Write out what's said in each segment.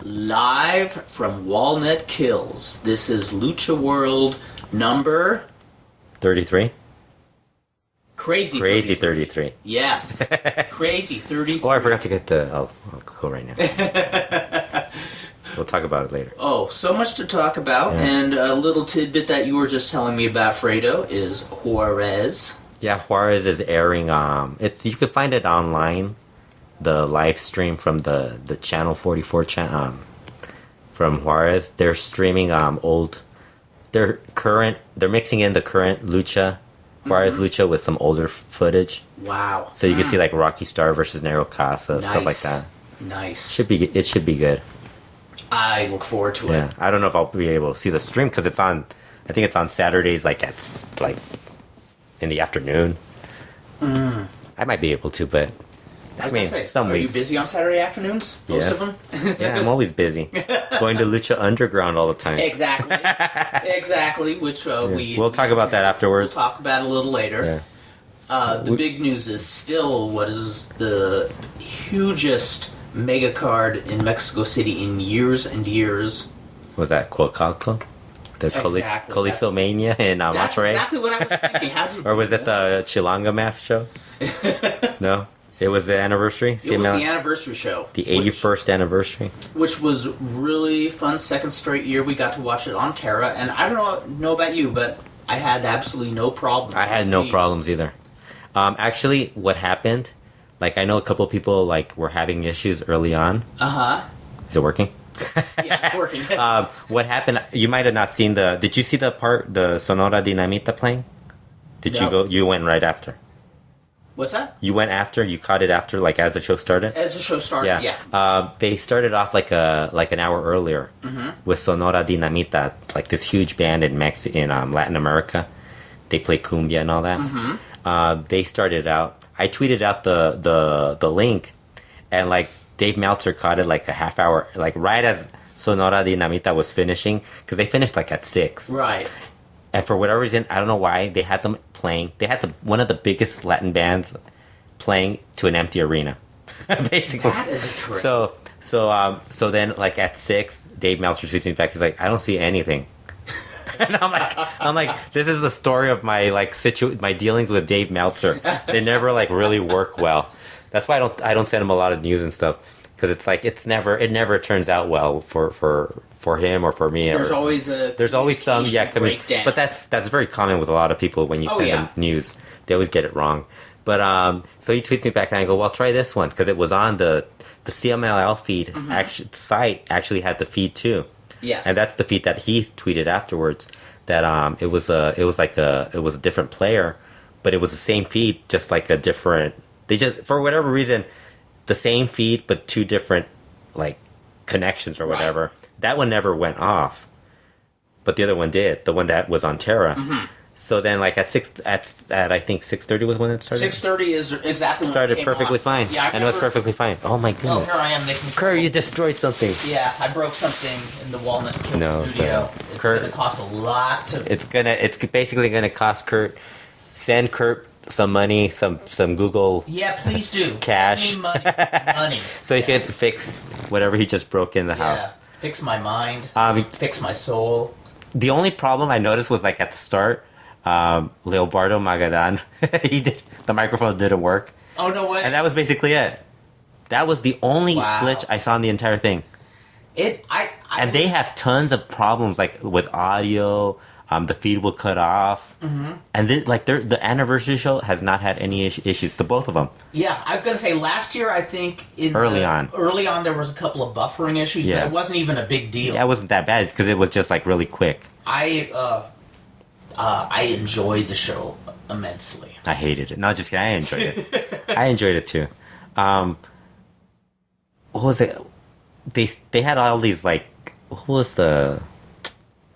Live from Walnut Kills. This is LuchaWorld number 33. Crazy 33. Yes. Crazy 33. Oh, I forgot to get the... I'll go right now. We'll talk about it later. Oh, so much to talk about. Yeah. And a little tidbit that you were just telling me about, Fredo, is Juarez. Yeah, Juarez is airing... you can find it online. The live stream from the Channel 44 from Juarez. They're streaming they're mixing in the current Lucha, Juarez Lucha, with some older footage. Wow. So you can see like Rocky Star versus Negro Casas, stuff like that. Nice. It should be good. I look forward to it. Yeah, I don't know if I'll be able to see the stream because it's on. I think it's on Saturdays, like in the afternoon. I might be able to, but I mean, some weeks. Are you busy on Saturday afternoons? Most of them. Yeah, I'm always busy. Going to Lucha Underground all the time. Exactly. Exactly. Which we'll talk about that afterwards. We'll talk about it a little later. Yeah. The big news is still what is the hugest mega card in Mexico City in years and years. Was that Coacalco? The Colisomania in Monterrey? That's exactly what I was thinking. Or was it the Chilanga Mask show? No? It was the anniversary? It was the anniversary show. The 81st anniversary? Which was really fun. Second straight year we got to watch it on Terra. And I don't know about you, but I had absolutely no problems. I had no problems either. Actually, what happened... Like, I know a couple of people, were having issues early on. Uh-huh. Is it working? Yeah, it's working. What happened, you might have not seen did you see the Sonora Dinamita playing? You went right after? What's that? You went after? You caught it after, as the show started? As the show started, yeah. They started off, an hour earlier with Sonora Dinamita, this huge band in Latin America. They play cumbia and all that. They started out... I tweeted out the link, and Dave Meltzer caught it a half hour, right as Sonora Dinamita was finishing, because they finished at 6. Right. And for whatever reason, I don't know why, they had them playing. They had one of the biggest Latin bands playing to an empty arena, basically. That is a trip. So then at 6, Dave Meltzer tweets me back. He's like, I don't see anything. And I'm like, this is the story of my my dealings with Dave Meltzer. They never really work well. That's why I don't send him a lot of news and stuff, because it never turns out well for him or for me. There's always some breakdown. But that's very common with a lot of people when you send them news. They always get it wrong. But so he tweets me back and I go, well, try this one, because it was on the CMLL feed. Site actually had the feed too. Yes. And that's the feed that he tweeted afterwards. That it was a different player, but it was the same feed, just a different. They just, for whatever reason, the same feed but two different connections or whatever. Right. That one never went off, but the other one did. The one that was on Terra. So then, at I think 6:30 was when it started. 6:30 is exactly when started it came perfectly on. fine. Yeah, and it was perfectly fine. Oh my goodness! Oh, here I am making. Kurt, you destroyed something. Yeah, I broke something in the Walnut Kill studio. It's gonna cost a lot to. It's basically gonna cost Kurt. Send Kurt some money, some Google. Yeah, please do. Cash. Send me money. So he can fix whatever he just broke in the house. Fix my mind. Fix my soul. The only problem I noticed was at the start. Leobardo Magadan, the microphone didn't work. Oh, no way. And that was basically it. That was the only glitch I saw in the entire thing. They have tons of problems with audio. The feed will cut off. And then the anniversary show has not had any issues. The both of them. Yeah, I was going to say last year I think early on there was a couple of buffering issues, but it wasn't even a big deal. Yeah, it wasn't that bad because it was just really quick. I enjoyed the show immensely. I hated it. No, just kidding. I enjoyed it. I enjoyed it too. What was it? They had all these what was the?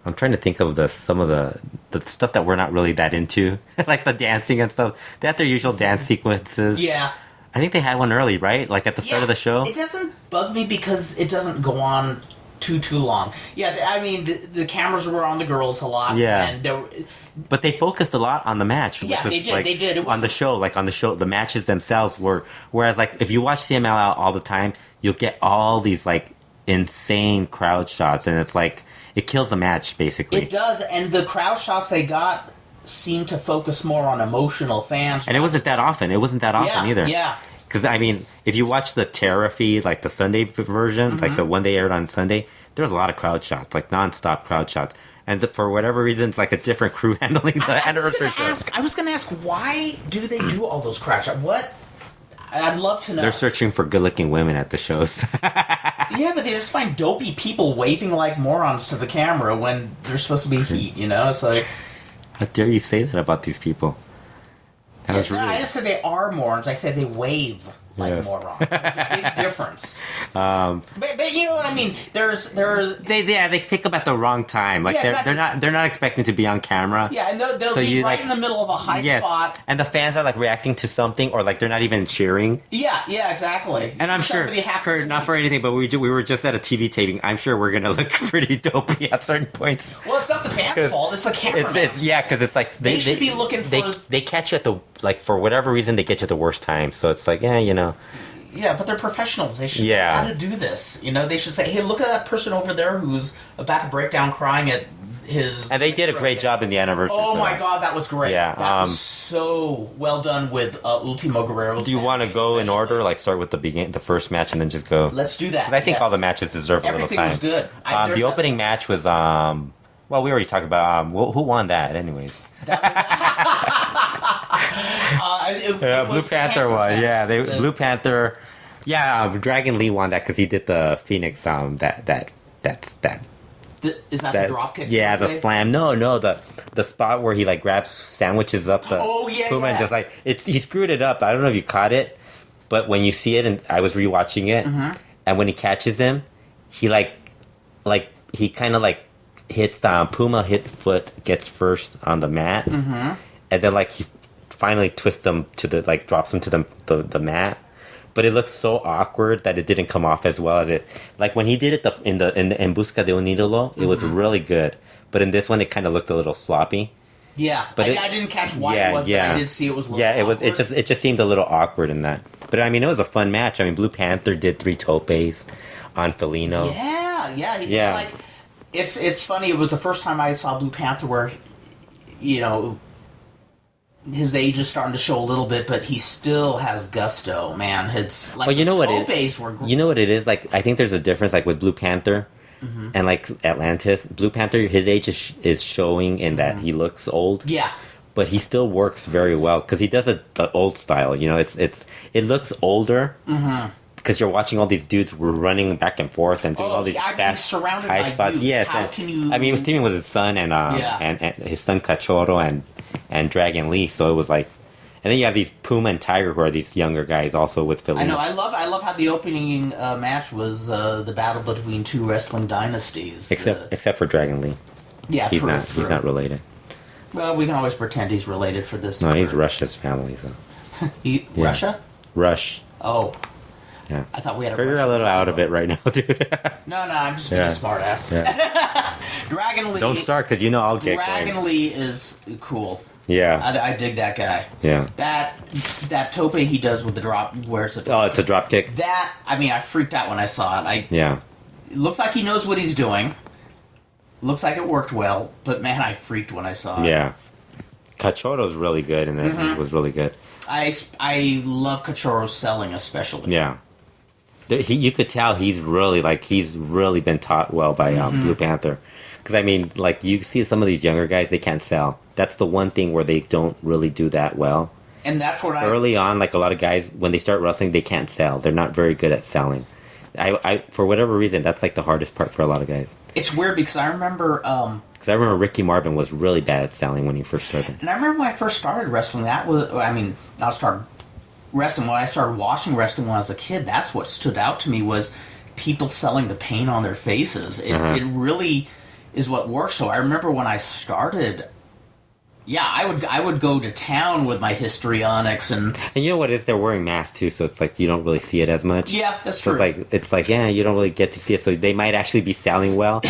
I'm trying to think of some of the stuff that we're not really that into, the dancing and stuff. They had their usual dance sequences. Yeah. I think they had one early, right? At the start of the show. It doesn't bug me because it doesn't go on too long. Yeah, I mean the cameras were on the girls a lot. Yeah, and but they focused a lot on the match. Yeah, they did. They did. On the show, the matches themselves were. Whereas, if you watch CMLL all the time, you'll get all these insane crowd shots, and it's like it kills the match basically. It does, and the crowd shots they got seem to focus more on emotional fans. And it wasn't that often. It wasn't that often either. Yeah. Because, I mean, if you watch the Terra feed, like the Sunday version, like the one they aired on Sunday, there was a lot of crowd shots, like nonstop crowd shots. And for whatever reason, it's like a different crew handling the anniversary show. I was going to ask, why do they do all those crowd shots? What? I'd love to know. They're searching for good-looking women at the shows. Yeah, but they just find dopey people waving like morons to the camera when there's supposed to be heat, you know? It's like... How dare you say that about these people? That was really... I didn't say they are morons. I said they wave like morons. There's a big difference. But you know what I mean? There's they pick up at the wrong time. Like exactly. they're not expecting to be on camera. Yeah, and they'll be right in the middle of a high spot. And the fans are like reacting to something, or like they're not even cheering. Yeah, exactly. And I'm sure, not for anything, but we were just at a TV taping. I'm sure we're gonna look pretty dopey at certain points. Well, it's not the fans' fault. It's the cameraman. Because it's like they should be looking for. They catch you at the for whatever reason they get you at the worst time. So it's like Yeah, but they're professionals. They should know how to do this. You know, they should say, "Hey, look at that person over there who's about to break down crying at his." And they did a great job in the anniversary. Oh my God, that was great. Yeah, that was so well done with Ultimo Guerrero's. Do you want to go in order, like start with the first match, and then just go? Let's do that. Because I think all the matches deserve a little time. Everything was good. The opening match was well, we already talked about who won that, anyways. Blue Panther won. Yeah, Blue Panther. Yeah, Dragon Lee won that because he did the Phoenix. Is that the dropkick? Yeah, the slam. No, the spot where he like grabs sandwiches up the Puma and just like he screwed it up. I don't know if you caught it, but when you see it, and I was rewatching it, and when he catches him, he he kind of like hits Puma foot gets first on the mat, and then like he finally twists him to drops him to the mat. But it looks so awkward that it didn't come off as well as it. Like when he did it in Busca de un Ídolo, it was really good. But in this one, it kind of looked a little sloppy. Yeah, but I didn't catch why it was, but I did see it was a little awkward. It just seemed a little awkward in that. But I mean, it was a fun match. I mean, Blue Panther did 3 topes on Felino. Yeah. It's funny. It was the first time I saw Blue Panther where, his age is starting to show a little bit, but he still has gusto, man. It's like you know what it is? Like, I think there's a difference, like with Blue Panther and like Atlantis. Blue Panther, his age is showing in that he looks old. Yeah, but he still works very well because he does it the old style. It looks older. Because you're watching all these dudes running back and forth and doing all these fast high spots. Youth. Yes, How can you? I mean, he was teaming with his son and his son Cachorro and Dragon Lee. So it was like, and then you have these Puma and Tiger who are these younger guys also with Philly. I know. I love how the opening match was the battle between 2 wrestling dynasties. Except for Dragon Lee. Yeah, he's not related. Well, we can always pretend he's related for this. No, he's Rush's family. So. Russia? Rush. Oh. Yeah. I thought we had You're a little out of it right now, dude. No, I'm just being a smart ass. Yeah. Dragon Lee. Don't start, because I'll get Dragon Lee is cool. Yeah. I dig that guy. Yeah. That tope he does with the drop, where it's a drop it's a drop kick. I freaked out when I saw it. It looks like he knows what he's doing. Looks like it worked well, but man, I freaked when I saw it. Yeah. Cachorro's really good, and then he was really good. I love Cachorro's selling, especially. Yeah. You could tell he's really been taught well by Blue Panther. Because, I mean, like, you see some of these younger guys, they can't sell. That's the one thing where they don't really do that well. And that's what early on, like, a lot of guys, when they start wrestling, they can't sell. They're not very good at selling. I for whatever reason, that's, like, the hardest part for a lot of guys. It's weird because I remember... Ricky Marvin was really bad at selling when he first started. And I remember when I first started wrestling, when I started watching wrestling when I was a kid, that's what stood out to me was people selling the pain on their faces. It really is what works. So I remember when I started, I would go to town with my histrionics and you know what is, they're wearing masks too, so it's like you don't really see it as much. Yeah, that's true. It's like you don't really get to see it, so they might actually be selling well,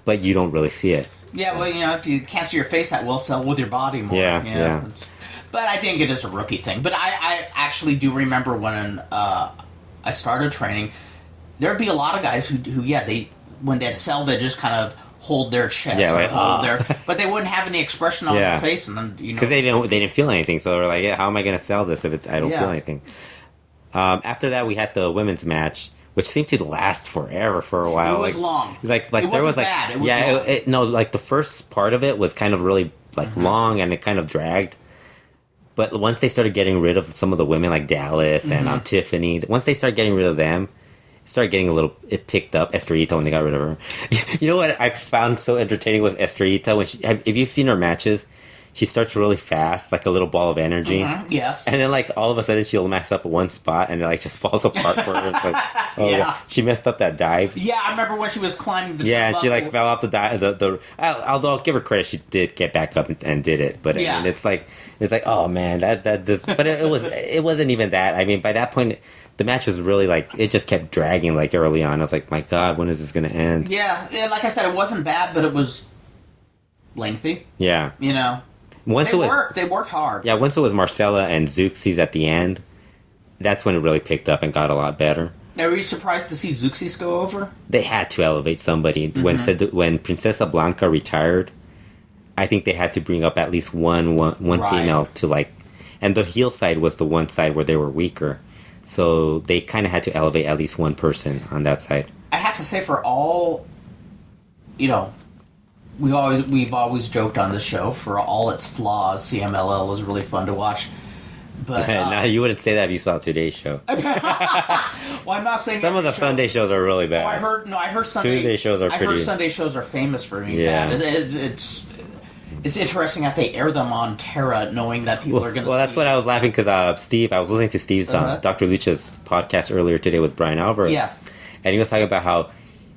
but you don't really see it. Yeah, well, if you can't see your face that well, sell with your body more. Yeah. But I think it is a rookie thing. But I actually do remember when I started training, there'd be a lot of guys who when they'd sell, they just kind of hold their chest, but they wouldn't have any expression on their face, and then because they didn't feel anything, so they're like, how am I going to sell this if I don't feel anything? After that, we had the women's match, which seemed to last forever for a while. It was long. Like it there was bad. It was long. Like the first part of it was kind of really long, and it kind of dragged. But once they started getting rid of some of the women, like Dallas and Tiffany, once they started getting rid of them, it started getting it picked up. Estrellita, when they got rid of her. You know what I found so entertaining was Estrellita. If you've seen her matches, she starts really fast, like a little ball of energy. Yes. And then, like, all of a sudden, she'll max up at one spot, and it, like, just falls apart for her. It's like, God. She messed up that dive. Yeah, I remember when she was climbing the and she, like, fell off the dive. Although, I'll give her credit, she did get back up and did it. But, I mean, it's like, oh, man, but it wasn't even that. I mean, by that point, the match was really, like, it just kept dragging, like, early on. I was like, my God, when is this going to end? Yeah, and like I said, it wasn't bad, but it was lengthy. Yeah. You know? They worked hard. Yeah, once it was Marcella and Zeuxis at the end, that's when it really picked up and got a lot better. Now, were you surprised to see Zeuxis go over? They had to elevate somebody. When Princesa Blanca retired, I think they had to bring up at least one female to, like... And the heel side was the one side where they were weaker. So they kind of had to elevate at least one person on that side. I have to say, for all... You know... We've always joked on this show, for all its flaws, CMLL is really fun to watch. But now you wouldn't say that if you saw today's show. Well, I'm not saying some of the Sunday shows are really bad. I heard Sunday Tuesday shows are pretty. I heard Sunday shows are famous for being bad. It's interesting that they air them on Terra, knowing that people are going to. Well, that's what I was laughing because I was listening to Steve's Dr. Lucha's podcast earlier today with Brian Alvarez. Yeah, and he was talking about how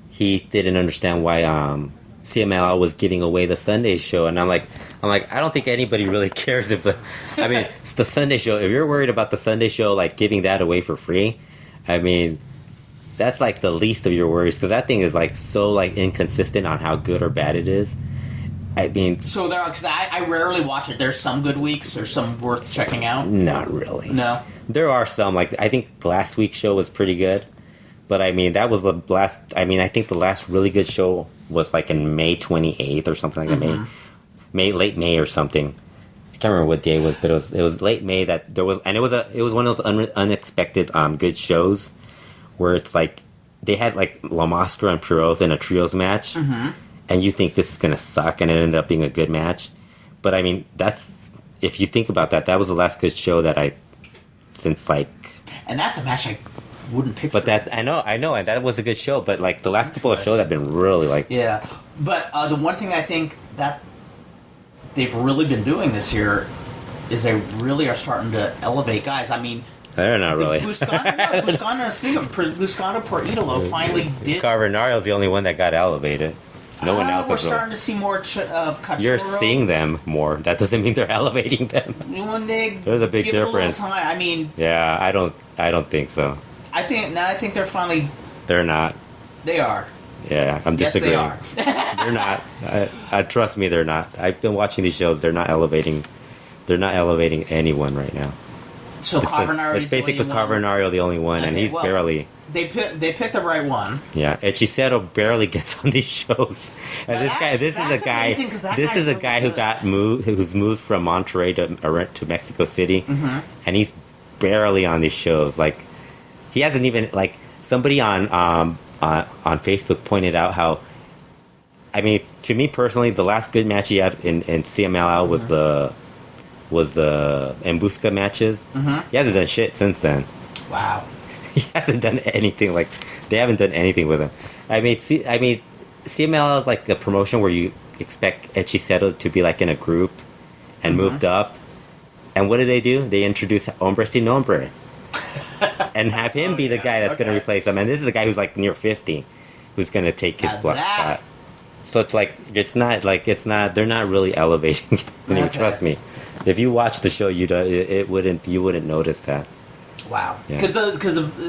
he didn't understand why CMLL was giving away the Sunday show, and I'm like, I don't think anybody really cares if it's the Sunday show. If you're worried about the Sunday show, like giving that away for free, I mean, that's like the least of your worries, because that thing is like so like inconsistent on how good or bad it is. I mean, so there, because I rarely watch it. There's some good weeks. There's some worth checking out. Not really. No, there are some. Like I think last week's show was pretty good. But, I mean, that was the last... I mean, I think the last really good show was, like, in May 28th or something like that. Late May or something. I can't remember what day it was, but it was late May that there was... And it was one of those unexpected good shows where it's, like... They had, like, La Máscara and Pure Oath in a trios match. And you think this is going to suck, and it ended up being a good match. But, I mean, that's... If you think about that, that was the last good show that since, like... And that's a match I... wouldn't picture. But that's I know, and that was a good show. But like the last couple of shows have been really like But the one thing I think that they've really been doing this year is they really are starting to elevate guys. I mean, they're not really. Buscano por Idolo finally did. Carvanario's the only one that got elevated. No one else. We're starting to see more of Cachorro. You're seeing them more. That doesn't mean they're elevating them. There's a big difference. I mean, yeah, I don't think so. I think they're finally... They're not. They are. Yeah, I'm disagreeing. Yes, they are. They're not. Trust me, they're not. I've been watching these shows. They're not elevating. They're not elevating anyone right now. So Carvanario is basically Carvanario the only one, and he's barely. They picked the right one. Yeah, and Chisero barely gets on these shows. And this is a guy who's moved from Monterrey to Mexico City, and he's barely on these shows. Like. He hasn't even, like, somebody on Facebook pointed out how, I mean, to me personally, the last good match he had in CMLL was the Embusca matches. He hasn't done shit since then. Wow. He hasn't done anything. Like, they haven't done anything with him. I mean, CMLL is like a promotion where you expect Hechicero to be, like, in a group and moved up. And what do? They introduce Hombre Sin Nombre. And have him be the guy that's going to replace him. And this is a guy who's like near 50, who's going to take his spot. So it's like they're not really elevating. Trust me, if you watch the show, you wouldn't notice that. Wow, because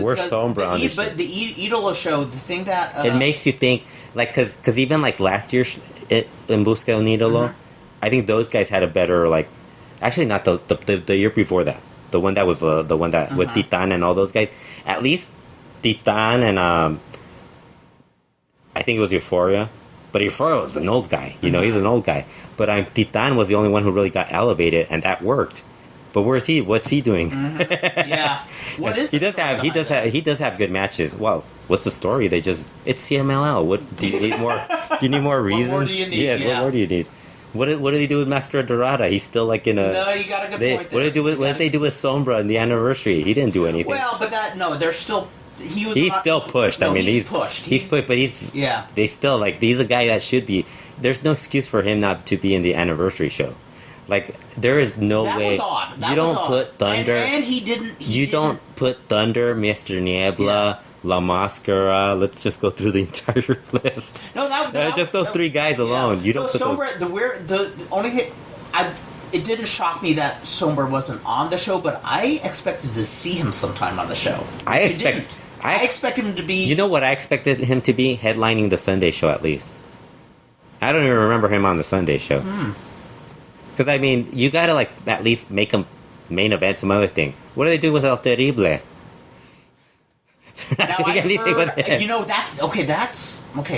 we're Sombra on but the Idolo show, the thing that it makes you think, like, because even like last year's in Busca un Idolo, I think those guys had a better, like, actually not the year before that. The one that was the one that with Titan and all those guys. At least Titan and think it was Euphoria. But Euphoria was an old guy. You know, he's an old guy. But Titan was the only one who really got elevated, and that worked. But where's he? What's he doing? Yeah. What is he does have good matches. Well, what's the story? It's CMLL. What do you need more? Do you need more reasons? What more do you need? Yes. Yeah. What more do you need? What did they do with Mascara Dorada? He's still like in a. No, you got a good point. What did they do with Sombra in the anniversary? He didn't do anything. Well, but they're still. He's still pushed. No, I mean, he's pushed. He's pushed, but he's. Yeah. They still he's a guy that should be. There's no excuse for him not to be in the anniversary show. Like, there is no way. That was odd. You don't put Thunder. And he didn't. Don't put Thunder, Mr. Niebla, La Mascara. Let's just go through the entire list. No, just those three guys alone. You don't put Sombra. The only thing it didn't shock me that Sombra wasn't on the show, but I expected to see him sometime on the show. I expect him to be. You know what I expected him to be? Headlining the Sunday show at least. I don't even remember him on the Sunday show. Because, I mean, you gotta, like, at least make him main event some other thing. What do they do with El Terrible? They're not doing anything with it. You know, that's okay,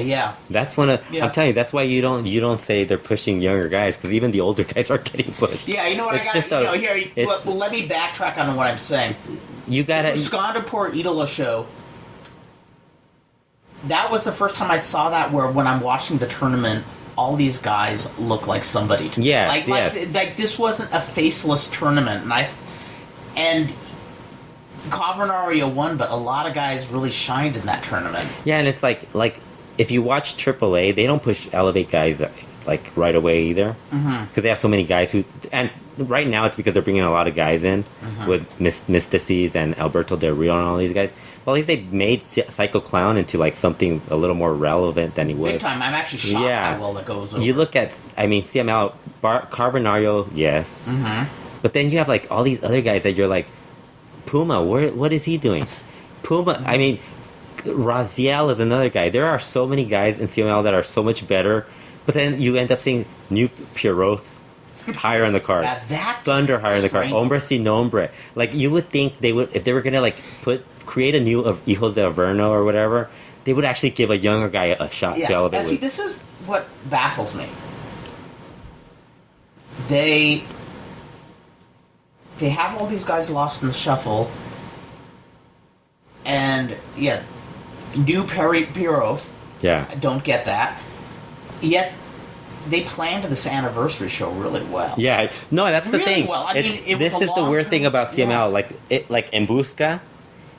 yeah. That's one of... Yeah. I'm telling you, that's why you don't say they're pushing younger guys, because even the older guys are getting pushed. Yeah, you know what well, let me backtrack on what I'm saying. You gotta... Skandapur Idol show, that was the first time I saw that where when I'm watching the tournament... all these guys look like somebody to me. Yes, like this wasn't a faceless tournament, and Cavernario won, but a lot of guys really shined in that tournament. Yeah, and it's like if you watch AAA, they don't push elevate guys like right away either, because they have so many guys who. And right now, it's because they're bringing a lot of guys in with Mystices and Alberto Del Rio and all these guys. Well, at least they made Psycho Clown into like something a little more relevant than he was. Big time. I'm actually shocked how well it goes over. You look at, CML, Carbonario, yes. But then you have like all these other guys that you're like, Puma, what is he doing? Puma, I mean, Raziel is another guy. There are so many guys in CML that are so much better, but then you end up seeing New Pierrot higher on the card. That's Thunder higher on the card. Hombre Sin Nombre. Like, you would think they would, if they were going to like create a new of Hijos de Averno or whatever, they would actually give a younger guy a shot to elevate. See, this is what baffles me. They have all these guys lost in the shuffle, and new Pierrot. Yeah, I don't get that. Yet they planned this anniversary show really well. Yeah, no, that's the really thing. Well. This is the weird thing about CML. Like Embusca.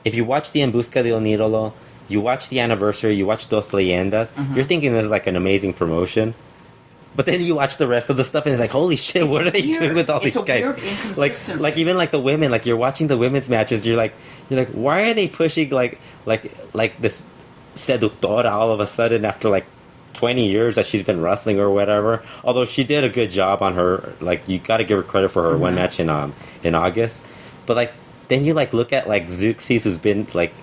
If you watch the Embusca de un Ídolo, you watch the anniversary, you watch Dos Leyendas, you're thinking this is like an amazing promotion. But then you watch the rest of the stuff and it's like, holy shit, what are they doing with all these guys? Weird inconsistency. Like even like the women, like you're watching the women's matches, you're like, why are they pushing like this Seductora all of a sudden after like 20 years that she's been wrestling or whatever? Although she did a good job on her, like you got to give her credit for her one match in August. But like then you like look at like Zeuxis, who's been like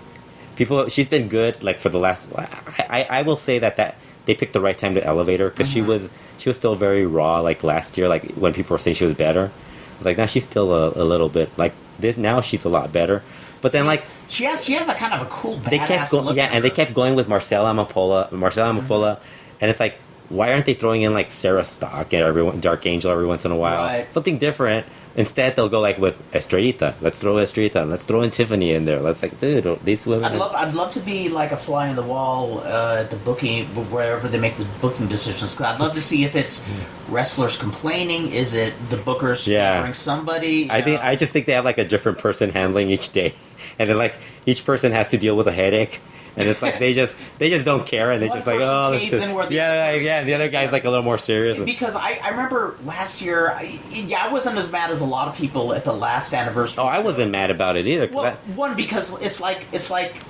she's been good like for the last. I will say that they picked the right time to elevate her because she was still very raw like last year, like when people were saying she was better. I was like, now she's still a little bit like this. Now she's a lot better. But then she has a kind of a cool badass they kept going, look yeah, and they kept going with Marcela Amapola, and it's like, why aren't they throwing in like Sarah Stock and Dark Angel every once in a while, right. Something different? Instead, they'll go like with Estrellita. Let's throw Estrellita. Let's throw in Tiffany in there. Let's like, dude, these women. I'd love to be like a fly on the wall at the booking, wherever they make the booking decisions. Cause I'd love to see if it's wrestlers complaining. Is it the bookers favoring somebody? I just think they have like a different person handling each day, and then like each person has to deal with a headache. And it's like they just don't care, and they just like, oh, the other guy's like a little more serious. Because I remember last year, I wasn't as mad as a lot of people at the last anniversary. Oh, I wasn't mad about it either. Because it's like.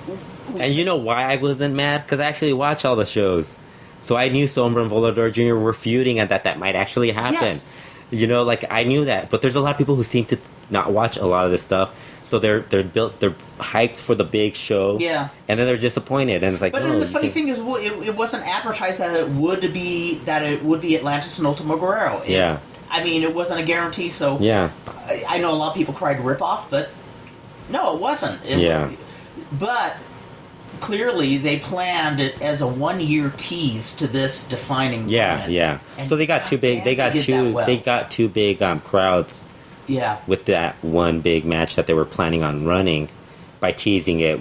And you know why I wasn't mad? Because I actually watch all the shows, so I knew Sombra and Volador Jr. were feuding, and that might actually happen. Yes. You know, like I knew that, but there's a lot of people who seem to not watch a lot of this stuff. So they're hyped for the big show, and then they're disappointed, and it's like. But then the funny thing is, it wasn't advertised that it would be Atlantis and Ultimo Guerrero. I mean, it wasn't a guarantee. So I know a lot of people cried ripoff, but no, it wasn't. But clearly they planned it as a 1-year tease to this defining moment. Yeah. And so they got too big. They got two big crowds. Yeah. With that one big match that they were planning on running, by teasing it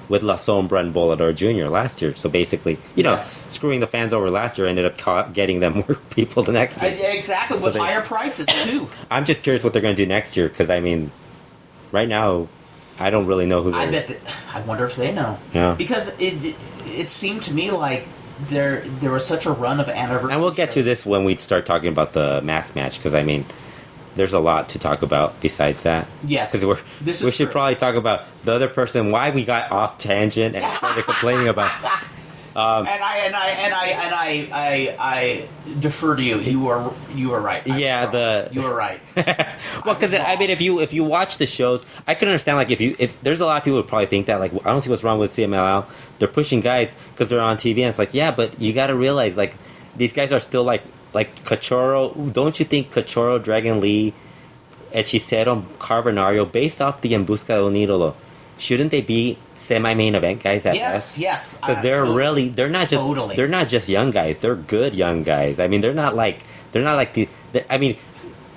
with La Sombra and Volador Jr. last year. So basically, screwing the fans over last year ended up getting them more people the next year. Exactly, so with higher prices too. I'm just curious what they're going to do next year, because I mean, right now, I don't really know who. I wonder if they know. Yeah. Because it seemed to me like there was such a run of anniversary. And we'll get to this when we start talking about the mask match, because I mean, there's a lot to talk about besides that. Yes. Because we should probably talk about the other person, why we got off tangent and started complaining about. And I defer to you. You are right. You are right. Well, because I mean, if you watch the shows, I can understand. Like, if there's a lot of people who probably think that, like, I don't see what's wrong with CMLL. They're pushing guys because they're on TV, and it's like, yeah, but you got to realize, like, these guys are still like Cachorro. Don't you think Cachorro, Dragon Lee, Hechicero, Carbonario, based off the En Busca de un Ídolo, shouldn't they be semi-main event guys at best? Yes. Because they're not just young guys. They're good young guys. I mean, they're not like I mean,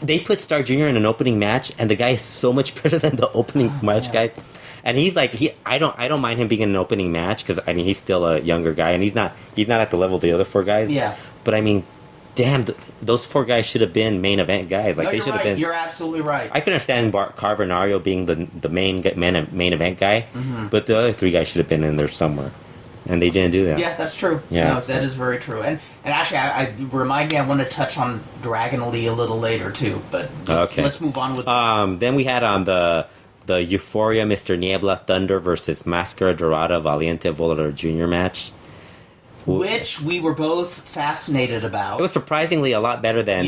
they put Star Jr. in an opening match, and the guy is so much better than the opening match guys. And he's like, I don't mind him being in an opening match, because I mean, he's still a younger guy, and he's not at the level of the other four guys. Yeah. But I mean, damn, those four guys should have been main event guys. Like, they should have been. You're absolutely right. I can understand Carbonario being the main event guy, but the other three guys should have been in there somewhere, and they didn't do that. Yeah, that's true. Yeah, no, that is very true. And actually, I remind me, I want to touch on Dragon Lee a little later too. But let's move on with. Then we had the Euphoria Mr. Niebla Thunder versus Máscara Dorada Valiente Volador Jr. match, which we were both fascinated about. It was surprisingly a lot better than...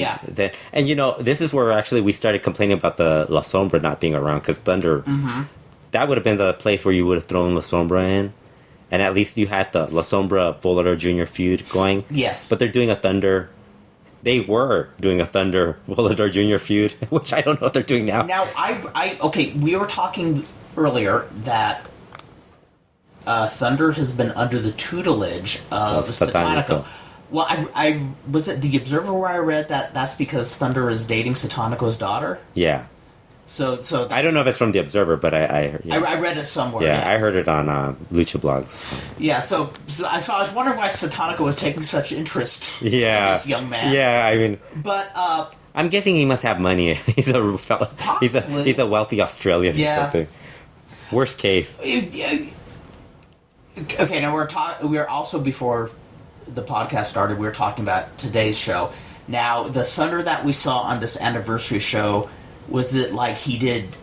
And, this is where actually we started complaining about the La Sombra not being around, because Thunder... Mm-hmm. That would have been the place where you would have thrown La Sombra in, and at least you had the La Sombra Volador Jr. feud going. Yes. But they're doing a Thunder... They were doing a Thunder Volador Jr. feud, which I don't know if they're doing now. Now, okay, we were talking earlier that... Thunder has been under the tutelage of Satanico. Well, I was it the Observer where I read that that's because Thunder is dating Satanico's daughter. Yeah. So I don't know if it's from the Observer, but I read it somewhere. Yeah, I heard it on Lucha blogs. Yeah, so I was wondering why Satanico was taking such interest in this young man. Yeah, I mean, but I'm guessing he must have money. He's a fella. He's a wealthy Australian or something. Worst case. Okay, now we're also, before the podcast started, we were talking about today's show. Now, the Thunder that we saw on this anniversary show, was it like he did...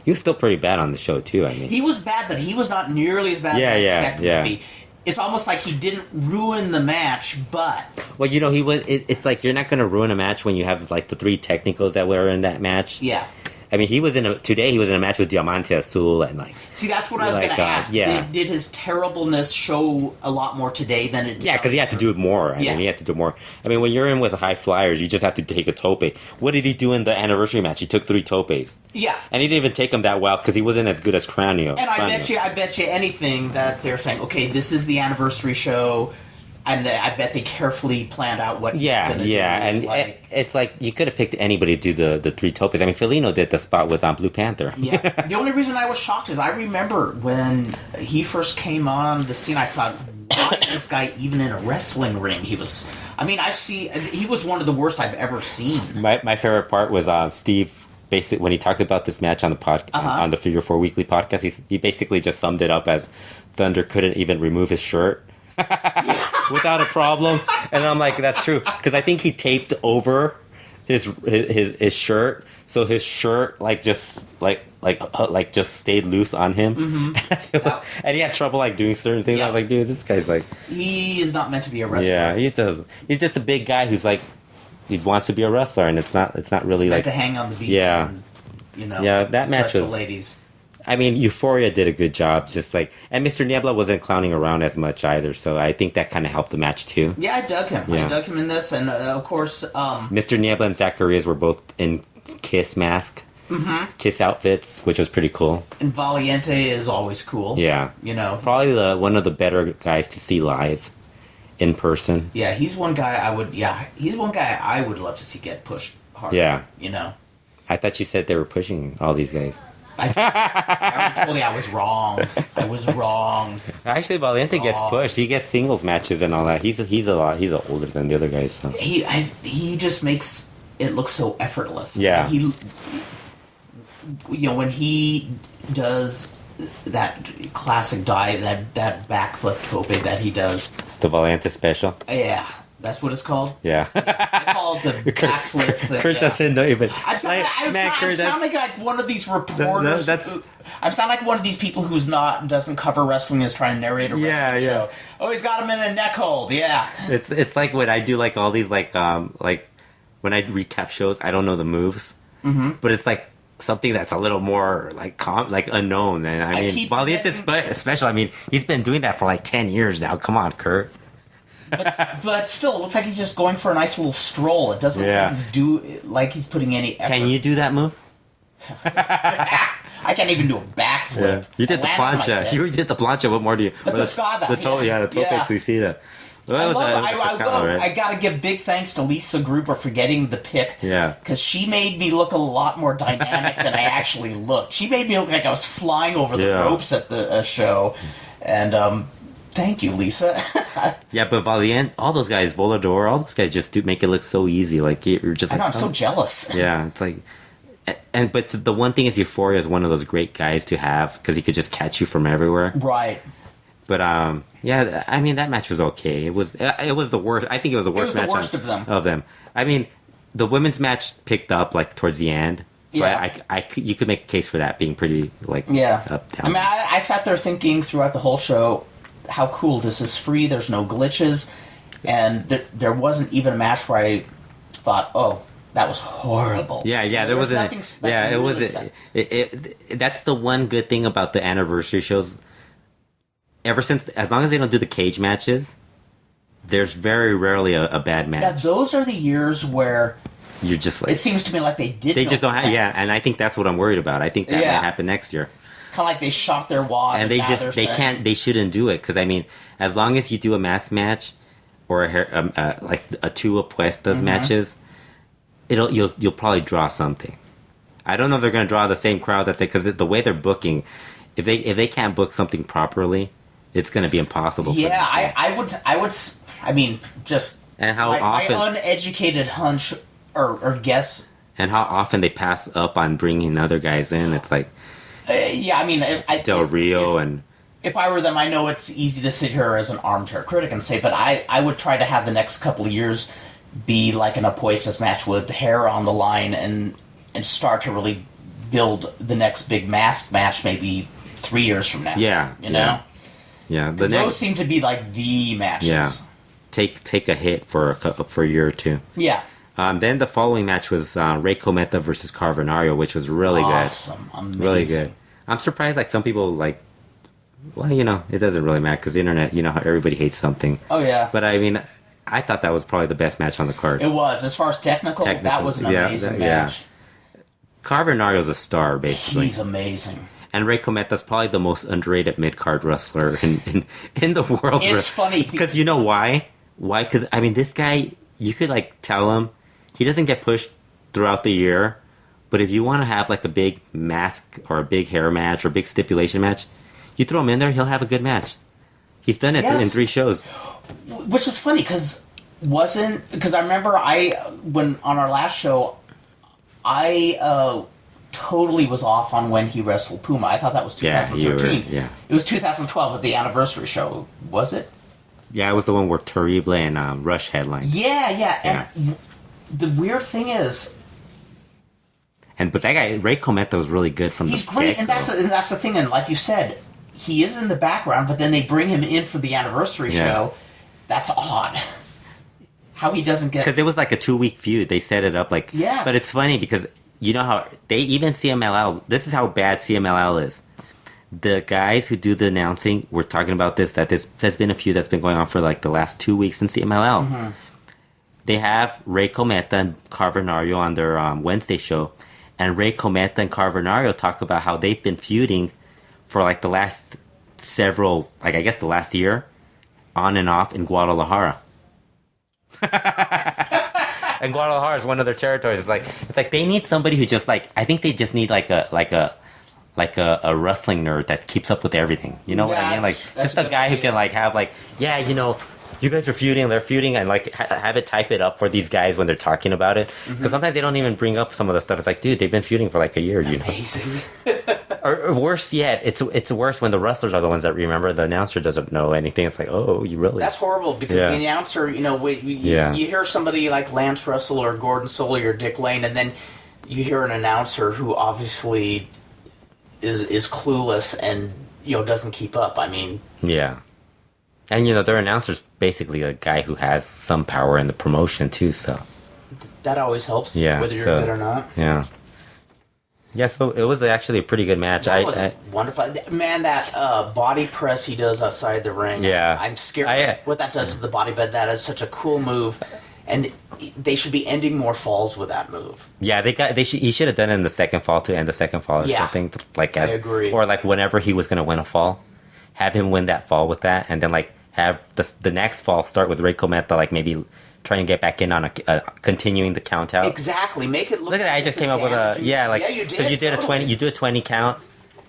He was still pretty bad on the show, too, I mean. He was bad, but he was not nearly as bad as I expected him to be. It's almost like he didn't ruin the match, but... Well, he was... It's like you're not going to ruin a match when you have, like, the three technicals that were in that match. Yeah. I mean, he was in a match with Diamante Azul, and like... See, that's what I was going to ask. Yeah. Did his terribleness show a lot more today than it did? Yeah, because he had to do it more. I mean, he had to do more. I mean, when you're in with high flyers, you just have to take a tope. What did he do in the anniversary match? He took 3 topes. Yeah. And he didn't even take them that well, because he wasn't as good as Cranio. And I bet you anything that they're saying, okay, this is the anniversary show... And I bet they carefully planned out what he's going to do. And it's like, you could have picked anybody to do the 3 topes. I mean, Felino did the spot with Blue Panther. Yeah. The only reason I was shocked is I remember when he first came on the scene, I thought, why is this guy even in a wrestling ring? He was one of the worst I've ever seen. My favorite part was Steve, basically, when he talked about this match on the on the Figure 4 Weekly podcast, he basically just summed it up as Thunder couldn't even remove his shirt without a problem. And I'm like, that's true, because I think he taped over his shirt, so his shirt just stayed loose on him. Mm-hmm. And he had trouble doing certain things. I was like, dude, this guy's he is not meant to be a wrestler. Yeah, he's just a big guy who's he wants to be a wrestler, and it's not really meant to hang on the beach. Yeah, and, that match was the ladies. I mean, Euphoria did a good job, and Mr. Niebla wasn't clowning around as much either, so I think that kind of helped the match too. Yeah, I dug him. Yeah. I dug him in this, and of course... Mr. Niebla and Zacharias were both in Kiss mask. Kiss outfits, which was pretty cool. And Valiente is always cool. Yeah. You know. Probably one of the better guys to see live in person. Yeah, he's one guy I would love to see get pushed hard. Yeah. You know. I thought you said they were pushing all these guys. I already told you I was wrong. Actually, Valiente gets pushed. He gets singles matches and all that. He's older than the other guys. So. He just makes it look so effortless. Yeah. When he does that classic dive, that backflip tope that he does. The Valiente special. Yeah. That's what it's called? Yeah. I call it the backflip thing. Kurt doesn't know even. I'm sounding like one of these reporters. I'm sounding like one of these people doesn't cover wrestling, is trying to narrate a wrestling show. Oh, he's got him in a neck hold. Yeah. It's like when I do like all these like when I recap shows, I don't know the moves, but it's like something that's a little more like unknown. And I mean, Valiente's special. I mean, he's been doing that for like 10 years now. Come on, Kurt. But still, it looks like he's just going for a nice little stroll. It doesn't look like he's putting any effort. Can you do that move? I can't even do a backflip. Yeah. You did the plancha. You did the plancha. What more do you? The pescada. The tope suicida. I gotta give big thanks to Lisa Gruber for getting the pick. Yeah. Because she made me look a lot more dynamic than I actually looked. She made me look like I was flying over the ropes at the show. And, thank you, Lisa. Yeah, but Valiente, all those guys, Volador, all those guys just do make it look so easy. Like, you're just I'm so jealous. Yeah, it's like... But the one thing is Euphoria is one of those great guys to have because he could just catch you from everywhere. Right. But yeah, I mean that match was okay. It was the worst. I think it was the worst match. It was the worst of them. I mean, the women's match picked up like towards the end. So you could make a case for that being pretty like up down. I mean, I sat there thinking throughout the whole show, how cool, this is free. There's no glitches, and there wasn't even a match where I thought, oh, that was horrible. Yeah, there wasn't. It wasn't. That's the one good thing about the anniversary shows. Ever since, as long as they don't do the cage matches, there's very rarely a bad match. Yeah, those are the years where you're just like. It seems to me like they did. They just don't have. Yeah, and I think that's what I'm worried about. I think that might happen next year. Kind of like they shot their wad, and they shouldn't do it because I mean, as long as you do a mask match or like a two apuestas matches, you'll probably draw something. I don't know if they're going to draw the same crowd because the way they're booking, if they can't book something properly, it's going to be impossible. Yeah, I would. I mean, just and how often my uneducated hunch or guess, and how often they pass up on bringing other guys in. It's like. Yeah, I mean... Del Rio If I were them, I know it's easy to sit here as an armchair critic and say, but I would try to have the next couple of years be like an Apuestas match with hair on the line and start to really build the next big mask match maybe 3 years from now. Yeah. You know? Yeah. Those seem to be like the matches. Yeah. Take a hit for a year or two. Yeah. Then the following match was Rey Cometa versus Carbonario, which was really awesome. Amazing. Really good. I'm surprised, like, some people, like, well, you know, it doesn't really matter, because the internet, you know how everybody hates something. Oh, yeah. But, I mean, I thought that was probably the best match on the card. It was. As far as technical that was an amazing match. Carbonario a star, basically. He's amazing. And Rey Cometa's probably the most underrated mid-card wrestler in the world. It's funny. Because you know why? Why? Because, I mean, this guy, you could, like, tell him, he doesn't get pushed throughout the year, but if you want to have like a big mask or a big hair match or a big stipulation match, you throw him in there, he'll have a good match. He's done it in 3 shows. Which is funny because I remember when on our last show, I totally was off on when he wrestled Puma. I thought that was 2013. Yeah, it was 2012 at the anniversary show. Was it? Yeah, it was the one where Terrible and Rush headlined. Yeah. And the weird thing is... But that guy, Rey Cometa, was really good from the get-go. He's great, and that's the thing. And like you said, he is in the background, but then they bring him in for the anniversary show. That's odd. How he doesn't get... Because it was like a 2-week feud. They set it up like... Yeah. But it's funny because you know how... Even CMLL... This is how bad CMLL is. The guys who do the announcing, we're talking about this, that there's been a feud that's been going on for like the last 2 weeks in CMLL. Mm-hmm. They have Rey Cometa and Carbonario on their Wednesday show, and Ray Cometa and Carbonario talk about how they've been feuding for like the last several, like I guess the last year, on and off in Guadalajara. And Guadalajara is one of their territories. It's like they need somebody who just like, I think they just need like a wrestling nerd that keeps up with everything. You know what I mean? Like just a guy who can like have like, yeah, you know, you guys are feuding, they're feuding, and like have it type it up for these guys when they're talking about it. Because sometimes they don't even bring up some of the stuff. It's like, dude, they've been feuding for like a year. You know. Amazing. or worse yet, it's worse when the wrestlers are the ones that remember. The announcer doesn't know anything. It's like, oh, you really? That's horrible because the announcer, you know, you hear somebody like Lance Russell or Gordon Solie or Dick Lane, and then you hear an announcer who obviously is clueless and, you know, doesn't keep up. I mean, yeah. And, you know, their announcer's basically a guy who has some power in the promotion, too, so. That always helps, whether you're good or not. Yeah. Yeah, so it was actually a pretty good match. That was wonderful. Man, that body press he does outside the ring. Yeah. I'm scared what that does to the body, but that is such a cool move. And they should be ending more falls with that move. Yeah, he should have done it in the second fall to end the second fall or something. Like I agree. Or like whenever he was going to win a fall, have him win that fall with that, and then like have the next fall start with Ray Cometa, like maybe trying to get back in on continuing the count out. Exactly, make it look. Look at that! I just came up with you did. Because you did a 20, you do a 20 count,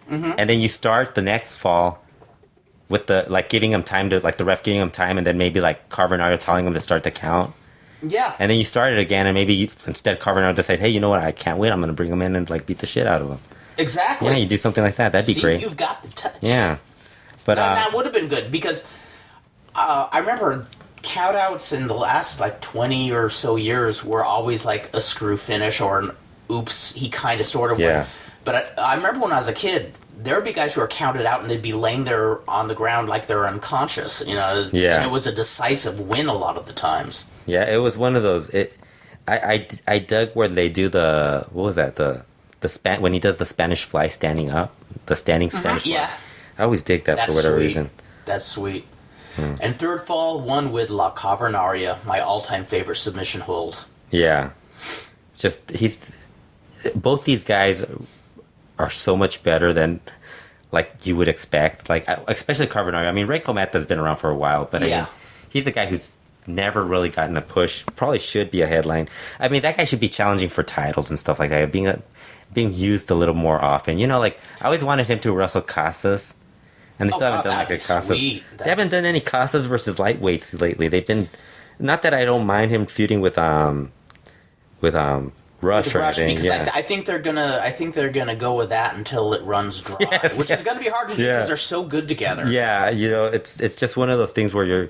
and then you start the next fall with the like giving him time to like the ref giving him time, and then maybe like Carbonario telling him to start the count. Yeah. And then you start it again, and maybe instead Carbonario decides, hey, you know what? I can't win. I'm going to bring him in and like beat the shit out of him. Exactly. Yeah, you do something like that. That'd be great. You've got the touch. Yeah. But that would have been good because I remember countouts in the last like 20 or so years were always like a screw finish or an oops, he kind of sort of went. But I remember when I was a kid, there would be guys who were counted out and they'd be laying there on the ground like they're unconscious, you know. Yeah. And it was a decisive win a lot of the times. Yeah, it was one of those. I dug where they do the, what was that, the when he does the Spanish fly standing up, the standing Spanish fly. Yeah. I always dig that for whatever reason. That's sweet. And third fall, one with La Cavernaria, my all-time favorite submission hold. Yeah. Just, both these guys are so much better than, like, you would expect. Like, especially Cavernaria. I mean, Ray Cometa's been around for a while, but I mean, he's a guy who's never really gotten a push. Probably should be a headline. I mean, that guy should be challenging for titles and stuff like that. Being used a little more often. You know, like, I always wanted him to wrestle Casas. And they still haven't done like a Casas. They haven't done any Casas versus lightweights lately. They've been, not that I don't mind him feuding with Rush or anything. Because I think they're gonna go with that until it runs dry, which is gonna be hard to do because they're so good together. Yeah, you know, it's just one of those things where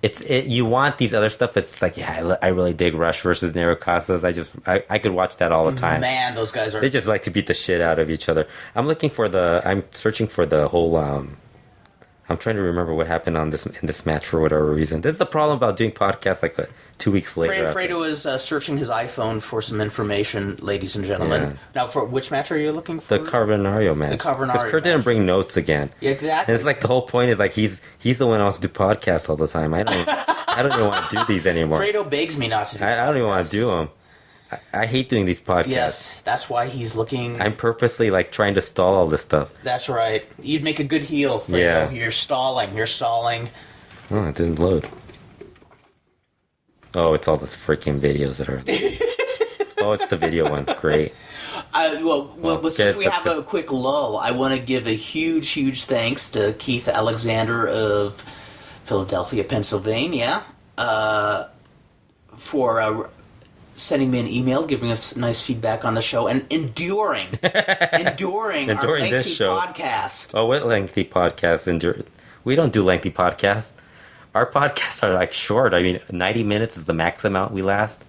you want these other stuff, but it's like, I really dig Rush versus Negro Casas. I could watch that all the time. Man, those guys they just like to beat the shit out of each other. I'm searching for the whole. I'm trying to remember what happened in this match for whatever reason. This is the problem about doing podcasts like 2 weeks later. Fredo is searching his iPhone for some information, ladies and gentlemen. Yeah. Now, for which match are you looking for? The Carbonario match. Because Kurt didn't bring notes again. Yeah, exactly. And it's like the whole point is like he's the one who wants to do podcasts all the time. I don't even want to do these anymore. Fredo begs me not to do I don't even want to do them. I hate doing these podcasts. Yes, that's why he's looking. I'm purposely like trying to stall all this stuff. That's right. You'd make a good heel, Fredo. Yeah. You're stalling. Oh, it didn't load. Oh, it's all the freaking videos that are. Oh, it's the video one. Great. Since we have a quick lull, I want to give a huge thanks to Keith Alexander of Philadelphia, Pennsylvania, for sending me an email, giving us nice feedback on the show, and enduring our lengthy this show. podcast. Oh, what lengthy podcast? We don't do lengthy podcasts. Our podcasts are like short. I mean, 90 minutes is the max amount we last.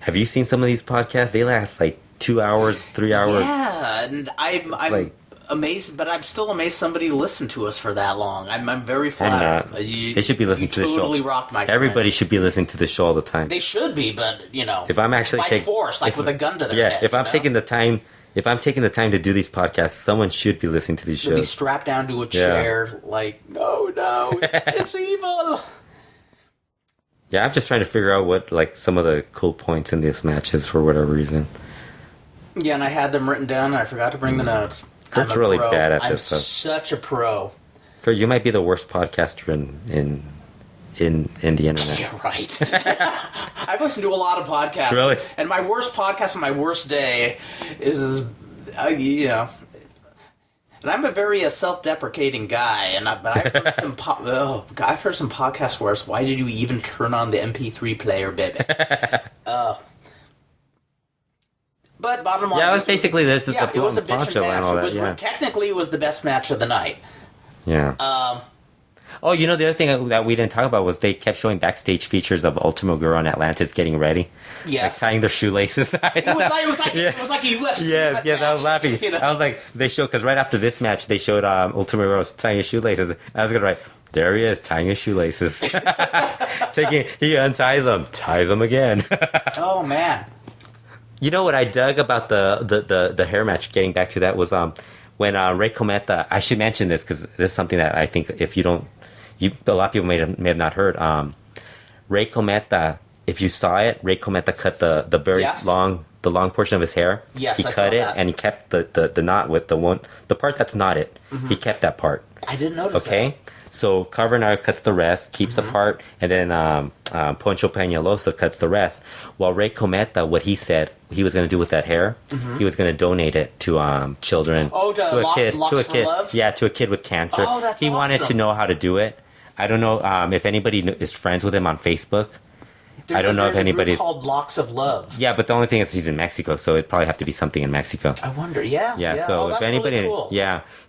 Have you seen some of these podcasts? They last like 2 hours, 3 hours. Yeah, and I'm amazed, but I'm still amazed somebody listened to us for that long. I'm very flattered. They should be listening to the show. Totally rocked my friend. Everybody should be listening to the show all the time. They should be, but you know, if I'm actually by force, like with a gun to their head. If I'm taking the time to do these podcasts, someone should be listening to these shows. Be strapped down to a chair, like no, it's evil. Yeah, I'm just trying to figure out what like some of the cool points in these matches for whatever reason. Yeah, and I had them written down, and I forgot to bring the notes. Kurt's really bad at I'm this stuff. such a pro. Kurt, you might be the worst podcaster in the internet. Yeah, right. I've listened to a lot of podcasts. Really? And my worst podcast on my worst day is, you know... And I'm a very self-deprecating guy, but I've heard I've heard some podcasts where it's, why did you even turn on the MP3 player, baby? But bottom line, yeah, it was basically there's the it was a bitchin' match. and all that. Technically, it was the best match of the night. Yeah. Oh, you know, the other thing that we didn't talk about was they kept showing backstage features of Ultimo Guerrero and Atlantis getting ready. Yes. Like tying their shoelaces. It was like a UFC Yes, match, I was laughing. You know? I was like, they showed, because right after this match, they showed Ultimo Guerrero tying his shoelaces. I was going to write, there he is, tying his shoelaces. He unties them, ties them again. Oh, man. You know what I dug about the hair match, getting back to that, was when Ray Cometa, I should mention this because this is something that I think if you don't, a lot of people may have not heard. Ray Cometa, if you saw it, Ray Cometa cut the very long portion of his hair. Yes, he cut it that. And he kept the knot with the part that's knotted. Mm-hmm. He kept that part. I didn't notice. Okay. That. So Carvanario cuts the rest, keeps a part, and then Poncho Peñalosa cuts the rest. While Ray Cometa, what he said he was going to do with that hair, he was going to donate it to children, to a kid, Love? Yeah, to a kid with cancer. Oh, that's he awesome. wanted to know how to do it. I don't know if anybody is friends with him on Facebook. I don't know if anybody's called Locks of Love. Yeah, but the only thing is he's in Mexico, so it'd probably have to be something in Mexico. I wonder. Yeah. So if anybody, really cool.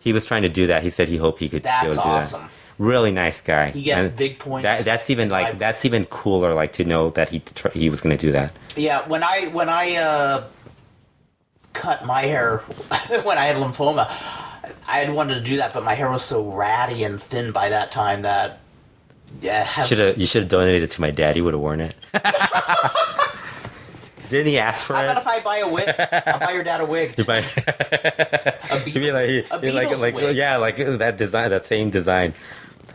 he was trying to do that. He said he hoped he could. That's do awesome. That. Really nice guy. He gets big points. That's even cooler. Like to know that he was going to do that. Yeah, when I cut my hair when I had lymphoma, I had wanted to do that, but my hair was so ratty and thin by that time that you should have donated it to my dad. He would have worn it. Didn't he ask for it? How about if I buy a wig? I'll buy your dad a wig. You buy a Beatles wig. Yeah, like that design, that same design.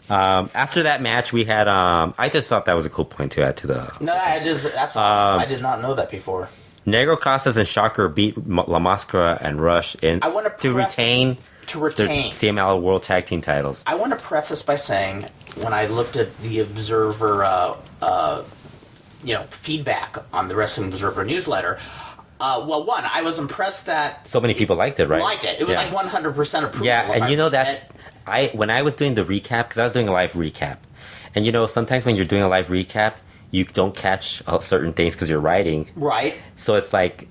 After that match, we had. I just thought that was a cool point to add to the. No, that's awesome. I did not know that before. Negro Casas and Shocker beat La Mascara and Rush to retain their CMLL World Tag Team titles. I want to preface by saying, when I looked at the Observer, feedback on the Wrestling Observer newsletter. I was impressed that so many people liked it. Right? It was like 100% approval. Yeah, and when I was doing the recap, because I was doing a live recap, and sometimes when you're doing a live recap, you don't catch certain things because you're writing. Right. So it's like,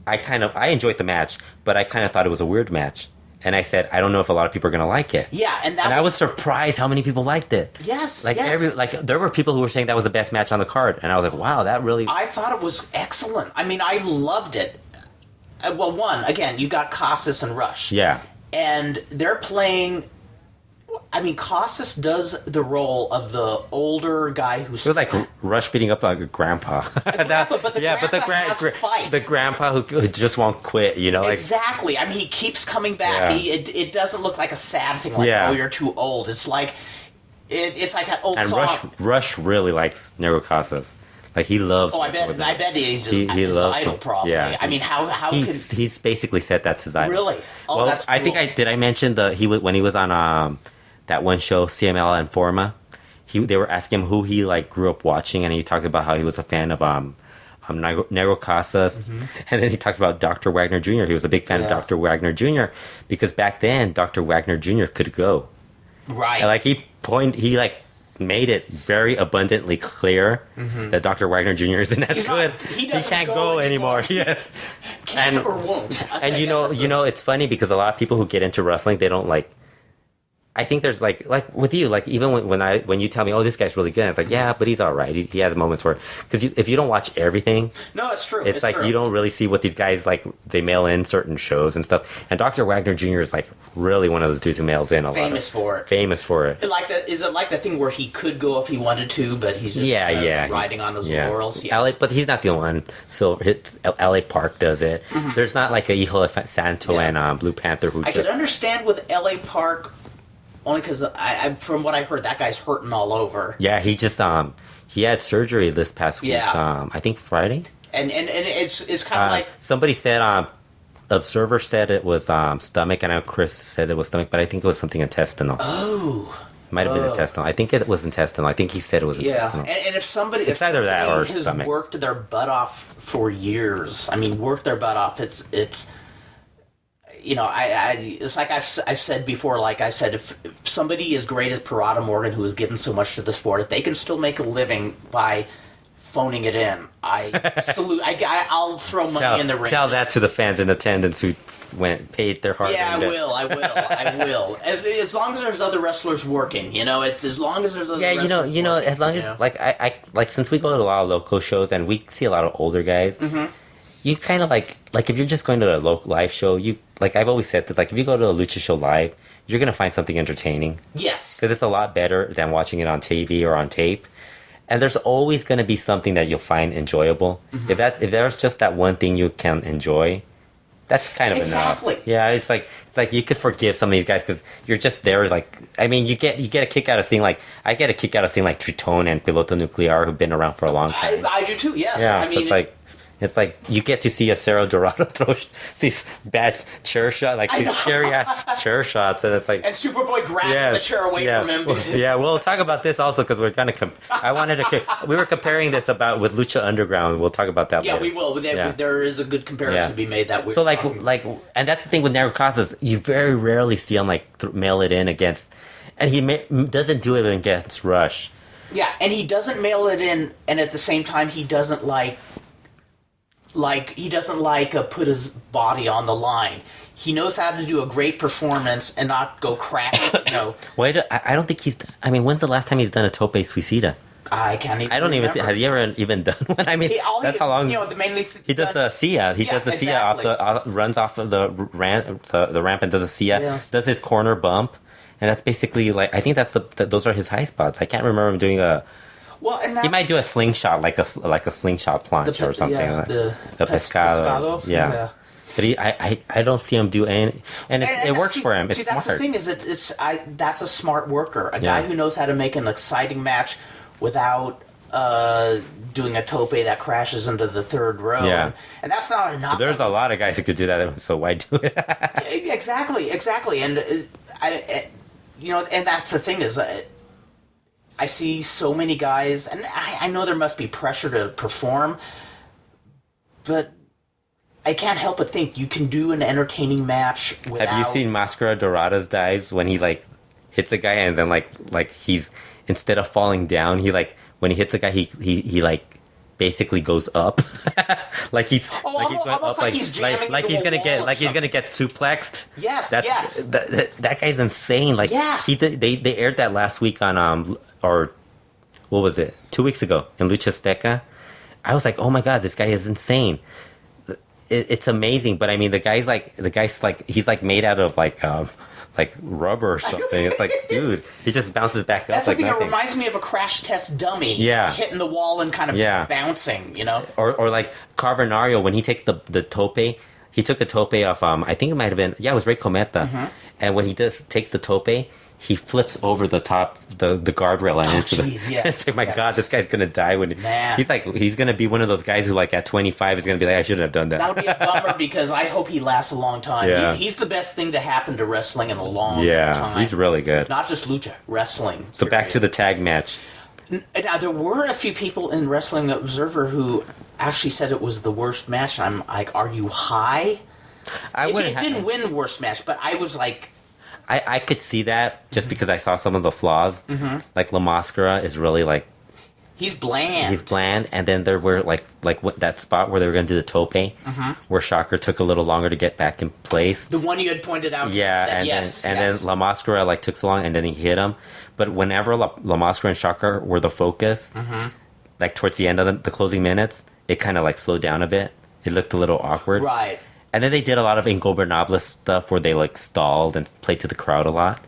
I enjoyed the match, but I kind of thought it was a weird match. And I said, I don't know if a lot of people are going to like it. Yeah, and I was surprised how many people liked it. Yes, there were people who were saying that was the best match on the card, and I was like, wow, that really. I thought it was excellent. I mean, I loved it. Again, you got Casas and Rush. Yeah, and they're playing. I mean, Casas does the role of the older guy who's... It was like Rush beating up like a grandpa. The grandpa who just won't quit, Exactly. I mean, he keeps coming back. Yeah. It doesn't look like a sad thing, oh, you're too old. It's like... It's like that old song. And Rush really likes Negro Casas. Like, he loves... Oh, I bet he's just his idol, probably. Yeah. I mean, how He's basically said that's his idol. Really? Oh, that's cool. I think did I mention when he was on... that one show, CMLL Informa, they were asking him who he grew up watching, and he talked about how he was a fan of Negro Casas, and then he talks about Dr. Wagner Jr. He was a big fan of Dr. Wagner Jr. because back then Dr. Wagner Jr. could go. Right. And he made it very abundantly clear that Dr. Wagner Jr. isn't as good. He can't go anymore. Yes. Can't or won't. And it's funny because a lot of people who get into wrestling, they don't I think there's like with you, even when you tell me, oh, this guy's really good, it's like, yeah, but he's all right. He has moments where, because if you don't watch everything, no, it's true. It's true. You don't really see what these guys they mail in certain shows and stuff. And Dr. Wagner Jr. is really one of those dudes who mails in a lot. Famous for it. Is it like the thing where he could go if he wanted to, but he's just riding on those laurels? Yeah. But he's not the only one. So LA Park does it. Mm-hmm. There's not like a Hijo Santo and Blue Panther who. I could understand with LA Park. Only because from what I heard, that guy's hurting all over. Yeah, he just he had surgery this past week. I think Friday. And it's kind of like somebody said Observer said it was stomach, and I know Chris said it was stomach, but I think it was something intestinal. Oh. Might have been intestinal. I think it was intestinal. I think he said it was intestinal. And if somebody, it's either that or has stomach. worked their butt off for years, I mean, worked their butt off, it's you know, it's like I've said before, like I said, if somebody as great as Parada Morgan, who has given so much to the sport, if they can still make a living by phoning it in, I salute. I'll throw money in the ring. Tell that to the fans in attendance who paid their hard. Yeah, I will. As long as there's other wrestlers working, you know, it's as long as there's other. Yeah, wrestlers you know, working, as long as like I like since we go to a lot of local shows and we see a lot of older guys. Mm-hmm. You kind of like if you're just going to a local live show, you like I've always said this, like if you go to a lucha show live, you're gonna find something entertaining. Yes, because it's a lot better than watching it on TV or on tape. And there's always going to be something that you'll find enjoyable. Mm-hmm. If there's just that one thing you can enjoy, that's kind of enough. Yeah, it's like you could forgive some of these guys because you're just there. Like, I mean, you get a kick out of seeing like I get a kick out of seeing like Triton and Piloto Nuclear who've been around for a long time. I do too. Yes. Yeah, I mean, it's like you get to see a Cerro Dorado throw these bad chair shots, like these scary ass chair shots, and it's like and Superboy grabbing the chair away from him. Yeah, we'll talk about this also because we're gonna. We were comparing this with Lucha Underground. We'll talk about that. Yeah, later. We will. There is a good comparison to be made that way. So like, and that's the thing with Negro Casas. You very rarely see him like mail it in against, and he doesn't do it against Rush. Yeah, and he doesn't mail it in, and at the same time, he doesn't put his body on the line. He knows how to do a great performance and not go crack. You know. Well, I don't think he's. I mean, when's the last time he's done a tope suicida? I can't even. I don't remember. even. Have you ever even done one? I mean, that's how long. You know, mainly he does the Sia. He does the Sia runs off of the ramp and does a Sia. Yeah. Does his corner bump, and that's basically like I think those are his high spots. I can't remember him doing a. Well, and he might do a slingshot, like a slingshot planche or something. Yeah, the pescado. Yeah. But I don't see him do any, and it works for him. It's that's smart. The thing is, that's a smart worker, a guy who knows how to make an exciting match without doing a tope that crashes into the third row. Yeah. And that's not enough. There's a lot of guys who could do that, so why do it? Exactly, and and that's the thing is. I see so many guys, and I know there must be pressure to perform, but I can't help but think you can do an entertaining match without... Have you seen Mascara Dorada's dives when he, like, hits a guy and then, like he's... Instead of falling down, he, like... When he hits a guy, he like, basically goes up. like he's... he's going up, he's jamming he's gonna get... Like, he's gonna get suplexed. Yes, yes. That guy's insane. Like, yeah. They aired that last week on... Or what was it? 2 weeks ago in Lucha Azteca. I was like, oh my god, this guy is insane. It's amazing, but I mean, the guy's like he's like made out of like rubber or something. It's like, dude, he just bounces back up. That's the like thing. nothing. It reminds me of a crash test dummy. Yeah, hitting the wall and kind of bouncing. You know, or like Carbonario when he takes the tope. He took a tope off. I think it might have been. Yeah, it was Rey Cometa. And when he takes the tope, he flips over the top, the guardrail and into it's like, my God, this guy's gonna die he's gonna be one of those guys who like at 25 is gonna be like, I shouldn't have done that. That'll be a bummer because I hope he lasts a long time. Yeah. He's the best thing to happen to wrestling in a long time. He's really good. Not just lucha, wrestling. So back to the tag match. Now there were a few people in Wrestling Observer who actually said it was the worst match, and I'm like, are you high? It didn't win worst match, but I was like. I could see that just because I saw some of the flaws. Like La Mascara is really like he's bland. And then there were like that spot where they were going to do the tope, where Shocker took a little longer to get back in place. The one you had pointed out. Yeah, then La Mascara like took so long, and then he hit him. But whenever La Mascara and Shocker were the focus, like towards the end of the closing minutes, it kind of like slowed down a bit. It looked a little awkward. Right. And then they did a lot of Ingobernables stuff where they like stalled and played to the crowd a lot.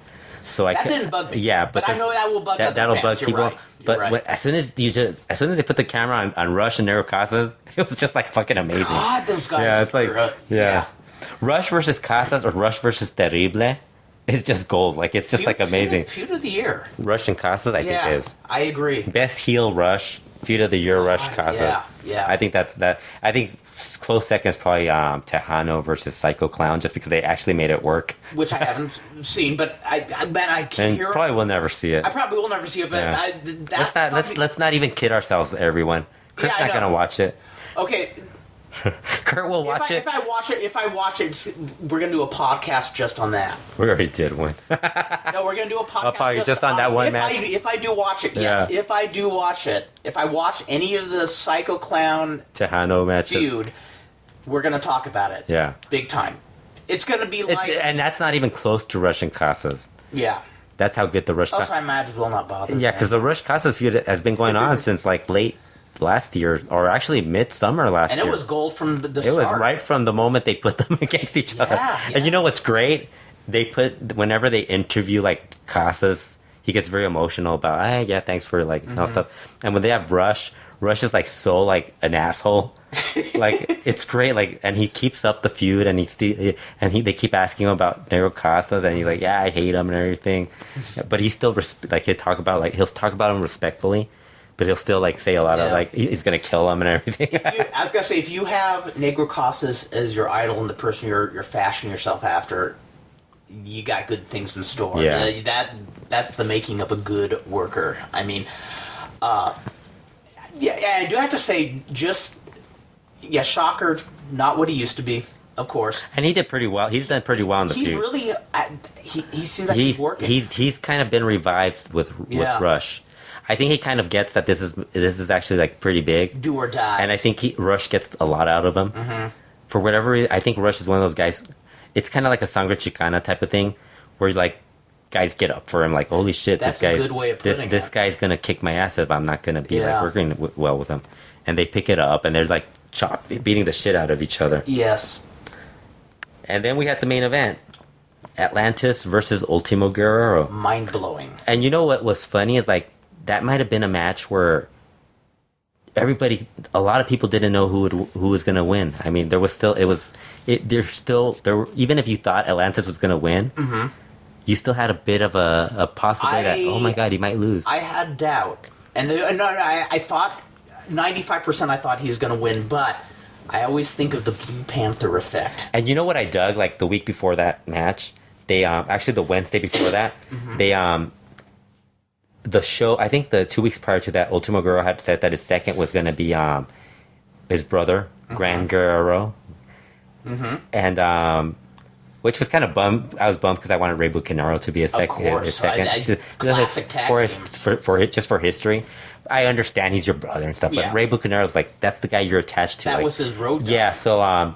So that didn't bug me. Yeah, but I know that will bug that'll fans. bug people. Right. But as soon as they put the camera on Rush and Negro Casas, it was just like fucking amazing. God, those guys. Yeah, it's like Rush versus Casas or Rush versus Terrible is just gold. Like it's just like amazing. Feud of the year. Rush and Casas, I think is. I agree. Best heel Rush. Feud of the year, Rush Casas. Yeah. I think that's that. I think close second is probably Tejano versus Psycho Clown, just because they actually made it work. Which I haven't seen, but I can hear. Probably will never see it. I probably will never see it, but yeah. Let's not even kid ourselves, everyone. Kurt's not gonna watch it. Okay. Kurt will watch it. If I watch it, we're gonna do a podcast just on that. We already did one. No, we're gonna do a podcast just on that one match. If I do watch it, yes. If I do watch it, if I watch any of the Psycho Clown Tejano matches, feud, we're gonna talk about it. Yeah, big time. It's gonna be like, and that's not even close to Russian Casas. Yeah, that's how good the Rush. Also, I might as well not bother. Yeah, because the Rush Casas feud has been going on since like late last year, or actually midsummer last year. And it was gold from the start. It was right from the moment they put them against each other. Yeah. And you know what's great? They put, whenever they interview like Casas, he gets very emotional about, yeah, thanks for like all stuff. And when they have Rush is like so like an asshole. Like it's great. Like, and he keeps up the feud, and they keep asking him about Negro Casas, and he's like, yeah, I hate him and everything. But he still he'll talk about him respectfully. But he'll still like say a lot of like he's gonna kill him and everything. I was gonna say, if you have Negro Casas as your idol and the person you're fashioning yourself after, you got good things in store. Yeah. That's the making of a good worker. I mean, I do have to say, Shocker, not what he used to be, of course. And he did pretty well. He's done pretty well in the feud. He really, he seems like he's working. He's kind of been revived with Rush. I think he kind of gets that this is actually like pretty big, do or die, and I think Rush gets a lot out of him. For whatever reason, I think Rush is one of those guys. It's kind of like a sangre chicana type of thing, where like guys get up for him, like holy shit, this guy's gonna kick my ass if I'm not gonna be like working well with him, and they pick it up and they're like beating the shit out of each other. Yes. And then we had the main event. Atlantis versus Ultimo Guerrero. Mind blowing. And you know what was funny is like, that might have been a match where a lot of people didn't know who was going to win. I mean, even if you thought Atlantis was going to win, you still had a bit of a possibility that, oh my God, he might lose. I had doubt. And I thought, 95% I thought he was going to win, but I always think of the Blue Panther effect. And you know what I dug? Like the week before that match, they, actually the Wednesday before that, they, the show, I think the 2 weeks prior to that, Ultimo Guerrero had said that his second was going to be his brother, Gran Guerrero. And which was kind of bummed. I was bummed because I wanted Rey Bucanero to be his second. Of course. Classic tag team. Just for history. I understand he's your brother and stuff, but Rey Bucanero's like, that's the guy you're attached to. That like, was his road dog. Yeah, so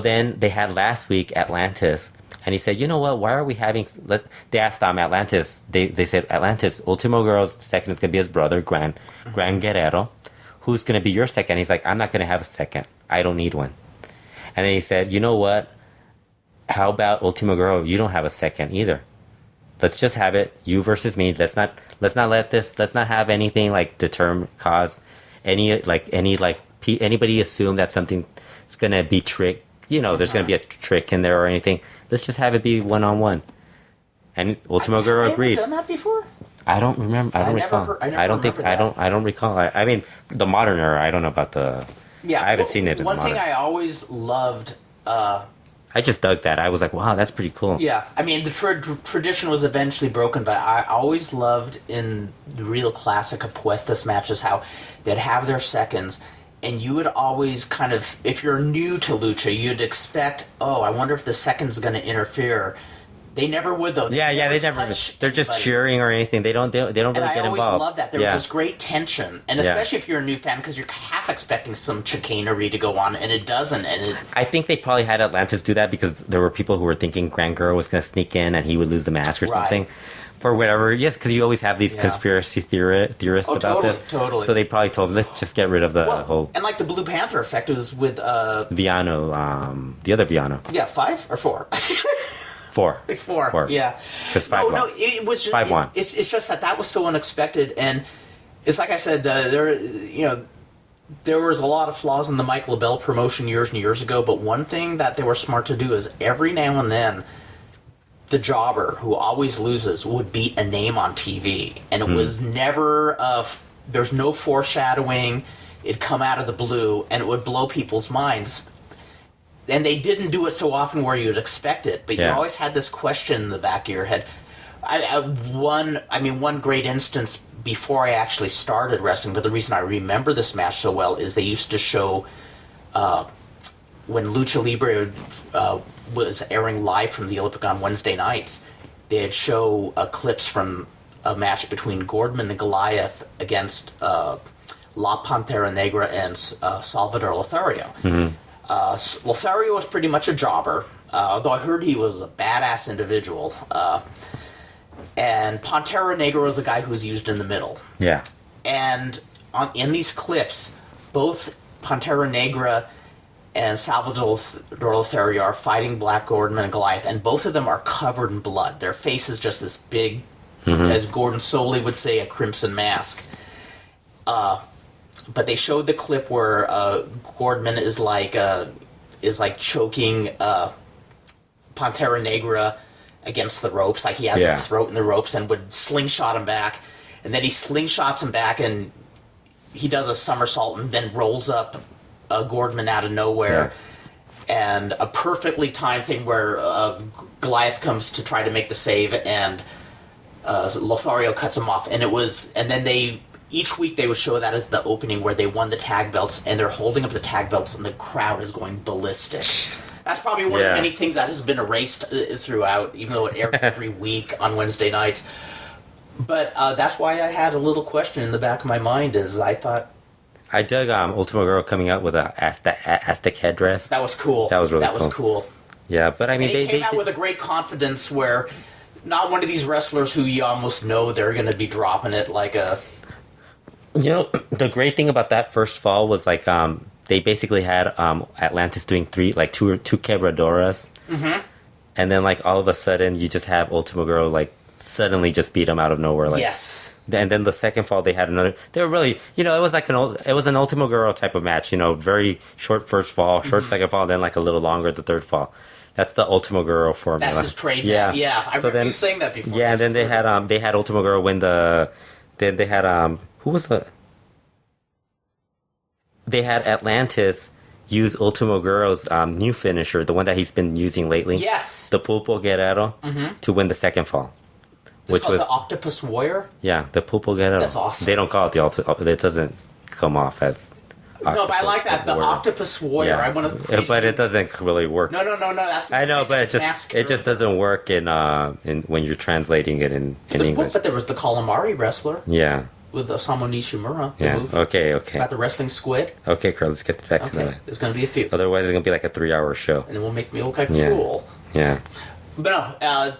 then they had last week Atlantis. And he said, you know what, why are we having... They asked Atlantis. They said, Atlantis, Ultimo Guerrero's second is going to be his brother, Gran Guerrero. Who's going to be your second? He's like, I'm not going to have a second. I don't need one. And then he said, you know what? How about Ultimo Guerrero? You don't have a second either. Let's just have it, you versus me. Let's not have anything like cause anybody assume that something's going to be tricked. You know, there's going to be a trick in there or anything. Let's just have it be one-on-one. And Ultimo Guerrero agreed. Have you done that before? I don't remember. I don't recall. I don't recall. I mean, the modern era. I don't know about the. Yeah, I haven't seen it in the modern. One thing I always loved. I just dug that. I was like, wow, that's pretty cool. Yeah, I mean, the tradition was eventually broken, but I always loved in the real classic Apuestas matches how they'd have their seconds. And you would always kind of, if you're new to Lucha, you'd expect, I wonder if the second's going to interfere. They never would, though. They never. They're just cheering or anything. They don't really get involved. And I always loved that. There was this great tension, and especially if you're a new fan, because you're half expecting some chicanery to go on, and it doesn't. I think they probably had Atlantis do that because there were people who were thinking Gran Guerrero was going to sneak in and he would lose the mask or something. For whatever, because you always have these conspiracy theorists about this. Totally. So they probably told him, let's just get rid of the whole... And like the Blue Panther effect was with... Viano, the other Viano. Yeah, 5 or 4? 4. 4, yeah. Because 5 No, it was just... 5 won. It's just that was so unexpected, and it's like I said, there was a lot of flaws in the Mike LaBelle promotion years and years ago, but one thing that they were smart to do is every now and then... the jobber, who always loses, would beat a name on TV. And it was never... there's no foreshadowing. it'd come out of the blue, and it would blow people's minds. And they didn't do it so often where you'd expect it, but you always had this question in the back of your head. One great instance before I actually started wrestling, but the reason I remember this match so well is they used to show when Lucha Libre was airing live from the Olympic on Wednesday nights, they'd show clips from a match between Gordman and Goliath against La Pantera Negra and Salvador Lothario. Mm-hmm. Lothario was pretty much a jobber, though I heard he was a badass individual. And Pantera Negra was a guy who was used in the middle. Yeah. And in these clips, both Pantera Negra and Salvador Lothario are fighting Black Gordon and Goliath, and both of them are covered in blood. Their face is just this big, as Gordon Soley would say, a crimson mask. But they showed the clip where Gordman is like choking Pantera Negra against the ropes, like he has his throat in the ropes, and would slingshot him back. And then he slingshots him back, and he does a somersault and then rolls up Gordman out of nowhere. And a perfectly timed thing where Goliath comes to try to make the save, and Lothario cuts him off. And then each week they would show that as the opening where they won the tag belts, and they're holding up the tag belts, and the crowd is going ballistic. That's probably one of the many things that has been erased throughout, even though it aired every week on Wednesday nights. But that's why I had a little question in the back of my mind, is I thought... I dug Ultimo Girl coming out with a Aztec headdress. That was cool. That was really cool. That was cool. Yeah, but I mean... And he came out with a great confidence where not one of these wrestlers who you almost know they're going to be dropping it like a... You know, the great thing about that first fall was like they basically had Atlantis doing two quebradoras, and then like all of a sudden you just have Ultimo Girl like suddenly just beat him out of nowhere. Like, yes. And then the second fall they had another. They were really, it was like it was an Ultimo Girl type of match. Very short first fall, short second fall, then like a little longer the third fall. That's the Ultimo Girl formula. That's his trademark. Yeah. I remember you saying that before. Yeah, and then they had Ultimo Girl win the. Then they had who was the? They had Atlantis use Ultimo Guerrero's new finisher, the one that he's been using lately. Yes. The Pulpo Guerrero to win the second fall. Which was the Octopus Warrior? Yeah, the Pulpo Guerrero. That's awesome. They don't call it it doesn't come off as No, but I like that. The Warrior. Octopus Warrior. Yeah. I want to But it doesn't really work. No. That's I know, but it just doesn't work in when you're translating it in English. But there was the Calamari wrestler. Yeah. With Osamu Nishimura. The movie. Okay. About the wrestling squid. Okay, Carl, let's get back to that. There's going to be a few. Otherwise, it's going to be like a 3-hour show. And it will make me look like a fool. Yeah. But no,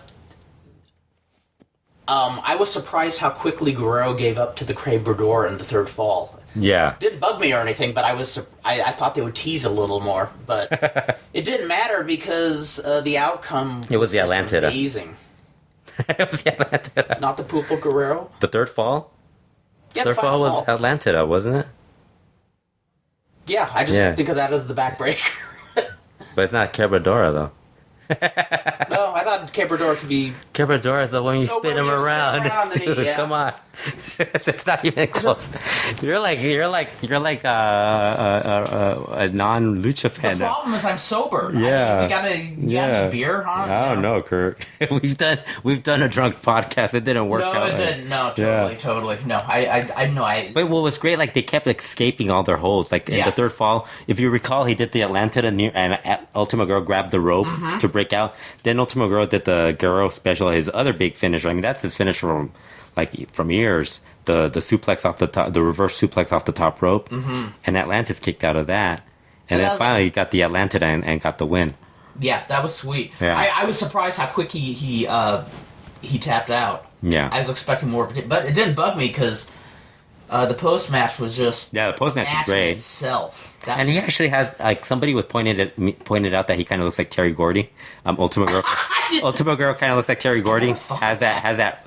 I was surprised how quickly Guerrero gave up to the Quebrador in the third fall. Yeah. It didn't bug me or anything, but I thought they would tease a little more. But it didn't matter because the outcome was the Atlantida. Amazing. It was the Atlantida. Not the Pulpo Guerrero? The third fall? Yeah, third fall was Atlantida, wasn't it? Yeah, I just think of that as the backbreaker. But it's not Quebradora, though. No, I thought Quebrador could be... Quebradora is the one you spin him around. Dude, yeah. Come on. That's not even close. You're like a non-lucha fan. The problem is I'm sober. Yeah. You got a beer, huh? I don't know, Kurt. We've done a drunk podcast. It didn't work out. No, it didn't. No, totally. No, I know. But what was great, like they kept escaping all their holds. Like in the third fall, if you recall, he did the Atlantida and Ultimo Guerrero grabbed the rope to break out. Then Ultimo Guerrero did the Guerrero special, his other big finisher. I mean, that's his finisher from years. The suplex off the top, the reverse suplex off the top rope, and Atlantis kicked out of that, and then finally he got the Atlantida and got the win. Yeah, that was sweet. Yeah. I was surprised how quick he tapped out. Yeah, I was expecting more of it, but it didn't bug me because the post match was just the post match is great itself. And he actually has somebody pointed out that he kind of looks like Terry Gordy. Ultimo Guerrero kind of looks like Terry Gordy. Has that.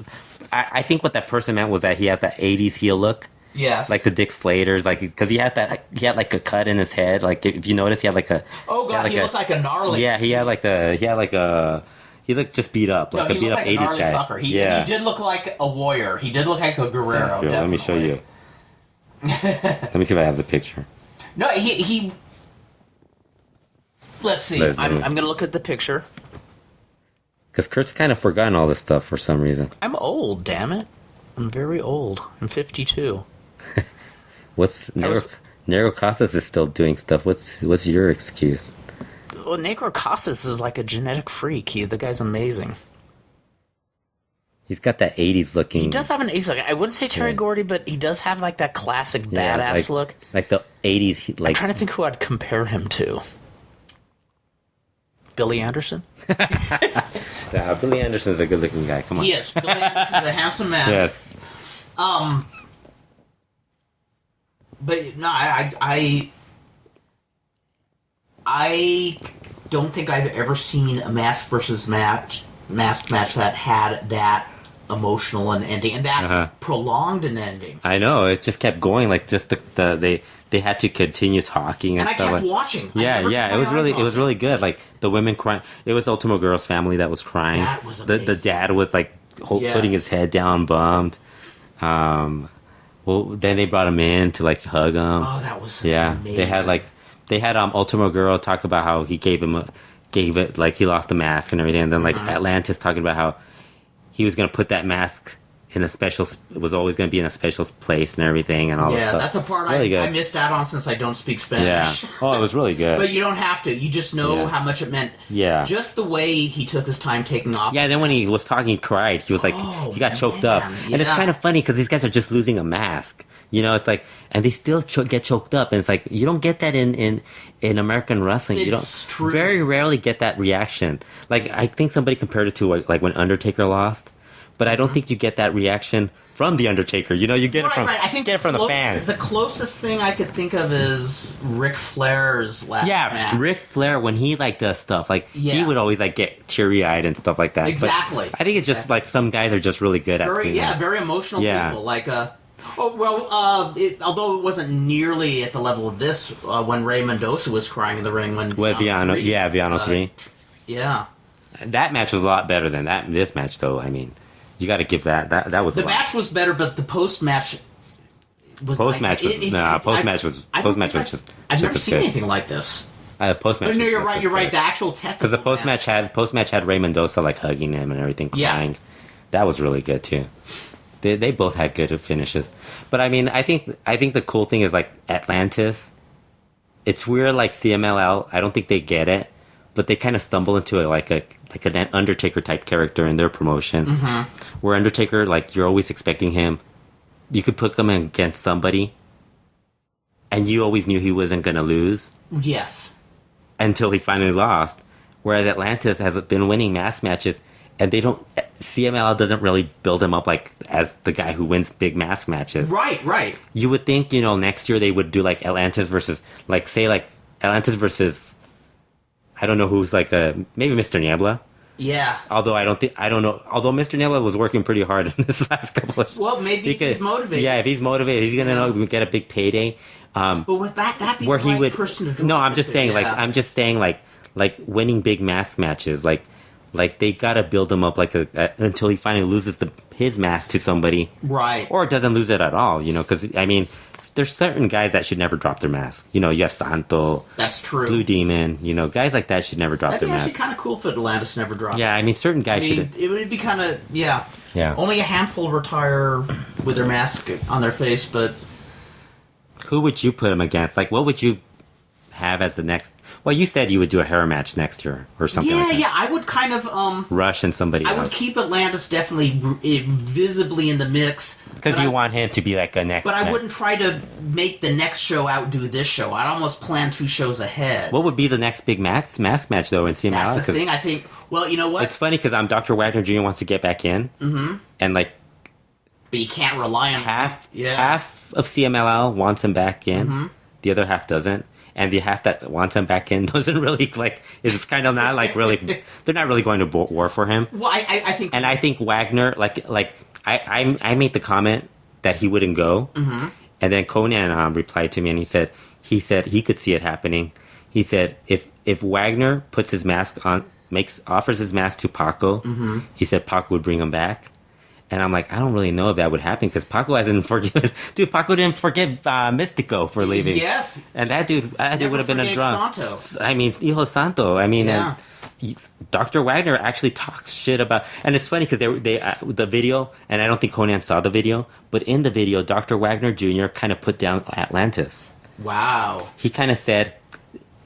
I think what that person meant was that he has that 80s heel look. Yes. Like the Dick Slaters, like, because he had like a cut in his head. Like, if you notice, he had like a... Oh, God, he looked like a gnarly... Yeah, he looked just beat up. Like a beat up 80s guy. Fucker. He did look like a warrior. He did look like a Guerrero, definitely. Let me show you. Let me see if I have the picture. No, he let's see. I'm going to look at the picture. Because Kurt's kind of forgotten all this stuff for some reason. I'm old, damn it. I'm very old. I'm 52. Negro Casas is still doing stuff. What's your excuse? Well, Negro Casas is like a genetic freak. The guy's amazing. He's got that 80s looking... He does have an 80s look. I wouldn't say Terry Gordy, but he does have like that classic badass look. Like the 80s... I'm trying to think who I'd compare him to. Billy Anderson? Yeah, Billy Anderson's a good-looking guy. Come on. Yes, Billy Anderson's a handsome man. Yes. But no, I don't think I've ever seen a mask versus mask match that had that emotional an ending and that prolonged an ending. I know, it just kept going. Like just they had to continue talking and I stuff. kept watching. Yeah, it was really good. Like the women crying. It was Ultimo Girl's family that was crying. That was amazing. The dad was like putting his head down, bummed. Well, then they brought him in to like hug him. Oh, that was amazing. They had Ultimo Girl talk about how he gave it like he lost the mask and everything, and then like Atlantis talking about how he was gonna put that mask in a special, it was always gonna be in a special place and everything and all this stuff. Yeah, that's a part really I missed out on since I don't speak Spanish. Yeah. Oh, it was really good. But you don't have to. You just know how much it meant. Yeah. Just the way he took his time taking off. Yeah, then when he was talking, he cried. He was like, he got choked up. Yeah. And it's kind of funny because these guys are just losing a mask. You know, it's like, and they still get choked up. And it's like, you don't get that in American wrestling. You don't very rarely get that reaction. Like, I think somebody compared it to like when Undertaker lost. But I don't think you get that reaction from the Undertaker. You know, you get it from I think get it from the fans. The closest thing I could think of is Ric Flair's last match. Ric Flair, when he like does stuff, like he would always like get teary eyed and stuff like that. Exactly. But I think it's just like some guys are just really good at doing that. Very emotional people. Like although it wasn't nearly at the level of this when Ray Mendoza was crying in the ring when Viano 3. Yeah, Viano 3. Yeah. That match was a lot better than this match, though. I mean, you got to give that was the match was better, but the post match was post match was just I've never seen anything like this. Post match. No, you're right. You're right. The actual technical because the post match had Ray Mendoza like hugging him and everything, crying. Yeah. That was really good too. They both had good finishes, but I mean, I think the cool thing is like Atlantis. It's weird, like CMLL. I don't think they get it. But they kind of stumble into an Undertaker type character in their promotion, where Undertaker, like you're always expecting him. You could put him against somebody, and you always knew he wasn't going to lose. Yes. Until he finally lost. Whereas Atlantis has been winning mass matches, and CMLL doesn't really build him up like as the guy who wins big mass matches. Right. You would think, next year they would do like Atlantis versus, like say like Atlantis versus. I don't know who's like maybe Mr. Niebla. Yeah. Although Although Mr. Niebla was working pretty hard in this last couple of. Well, maybe if he's motivated. Yeah, if he's motivated, he's gonna get a big payday. But would that be where the right person to do? No, I'm just saying like winning big mask matches, like they gotta build him up until he finally loses his mask to somebody, right? Or doesn't lose it at all, because I mean, there's certain guys that should never drop their mask. You have Santo, that's true, Blue Demon, guys like that should never drop their mask. That'd be actually kind of cool if Atlantis never dropped. Yeah, I mean, certain guys should. It would be kind of yeah. Only a handful retire with their mask on their face, but who would you put him against? Like, what would you have as the next? Well, you said you would do a hair match next year or something. Yeah, like that. Yeah. I would kind of Rush and somebody else. I would keep Atlantis definitely visibly in the mix because you want him to be like a next. But I wouldn't try to make the next show outdo this show. I'd almost plan 2 shows ahead. What would be the next big mask match though in CMLL? That's the thing. I think. Well, you know what? It's funny because Dr. Wagner Jr. wants to get back in, and like, but you can't rely on half of CMLL wants him back in. The other half doesn't. And the half that wants him back in doesn't really is kind of not really. They're not really going to war for him. Well, I think, and I think Wagner I made the comment that he wouldn't go, and then Conan replied to me and he said he could see it happening. He said if Wagner puts his mask on, offers his mask to Paco, he said Paco would bring him back, And I'm like, I don't really know if that would happen because Paco hasn't forgiven. Dude, Paco didn't forgive Mystico for leaving. Yes. And that dude would have been a drunk. Santo. I mean, Hijo Santo. I mean, Yeah. Dr. Wagner actually talks shit about, and it's funny because they the video, and I don't think Conan saw the video, but in the video, Dr. Wagner Jr. kind of put down Atlantis. Wow. He kind of said,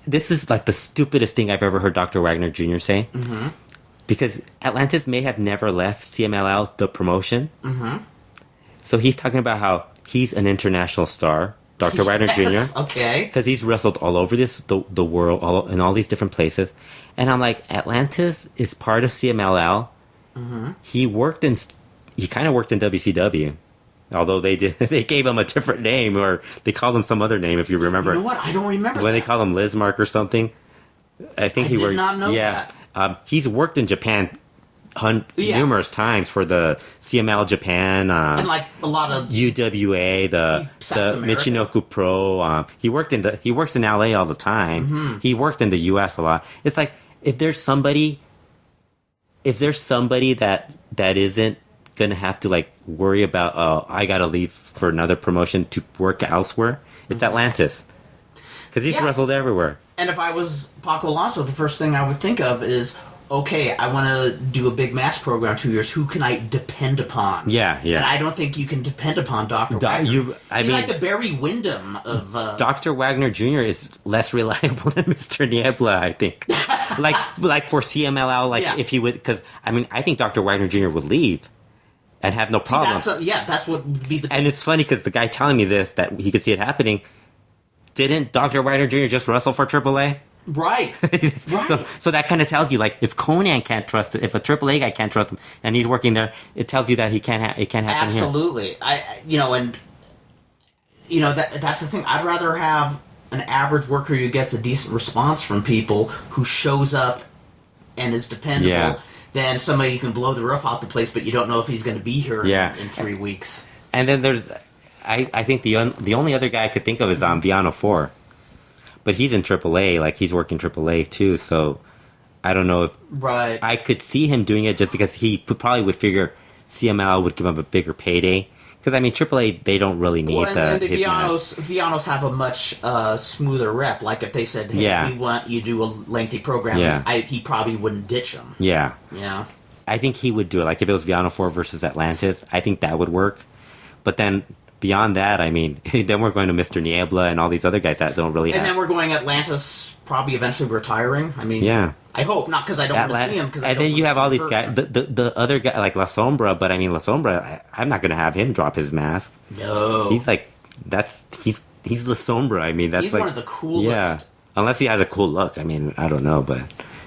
"This is like the stupidest thing I've ever heard Dr. Wagner Jr. say." Mm-hmm. Because Atlantis may have never left CMLL, the promotion. Mm-hmm. So he's talking about how he's an international star, Dr. Wagner Jr. Okay. Because he's wrestled all over the world, in all these different places. And I'm like, Atlantis is part of CMLL. Mm-hmm. He kind of worked in WCW. Although they gave him a different name, or they called him some other name, if you remember. You know what? I don't remember when that. they called him Lizmark or something. I think he did not know that. He's worked in Japan numerous times for the CML Japan, and like a lot of UWA, the Michinoku Pro. He works in LA all the time. Mm-hmm. He worked in the US a lot. It's like if there's somebody that isn't gonna have to like worry about I gotta leave for another promotion to work elsewhere, it's Atlantis, because he's wrestled everywhere. And if I was Paco Alonso, the first thing I would think of is, okay, I want to do a big mass program 2 years. Who can I depend upon? Yeah. And I don't think you can depend upon Dr. Wagner. He's like the Barry Windham of... Dr. Wagner Jr. is less reliable than Mr. Niebla, I think. like for CMLL, if he would... Because, I mean, I think Dr. Wagner Jr. would leave and have no problem. That's what would be the... And it's funny because the guy telling me this, that he could see it happening... Didn't Dr. Wagner Jr. just wrestle for AAA? Right. So that kind of tells you, like, if Conan can't trust it, if a AAA guy can't trust him, and he's working there, it tells you that it can't happen Absolutely. here. That's the thing. I'd rather have an average worker who gets a decent response from people, who shows up and is dependable, than somebody who can blow the roof off the place, but you don't know if he's going to be here in 3 weeks. And then there's... I think the only other guy I could think of is Viano 4. But he's in AAA, like he's working AAA too, so I don't know if... Right. I could see him doing it just because he probably would figure CML would give him a bigger payday. Because, I mean, AAA, they don't really need and the Vianos have a much smoother rep. Like if they said, hey, we want you to do a lengthy program, he probably wouldn't ditch them. Yeah. Yeah. I think he would do it. Like if it was Viano 4 versus Atlantis, I think that would work. But then... Beyond that, I mean, then we're going to Mr. Niebla and all these other guys that don't really have... And then we're going Atlantis probably eventually retiring. I mean, I hope not, because I don't want to see him. And then you have all these guys, the other guy, like La Sombra, but I mean, La Sombra, I'm not going to have him drop his mask. No. He's like, he's La Sombra. I mean, that's he's like... one of the coolest. Yeah. Unless he has a cool look. I mean, I don't know, but...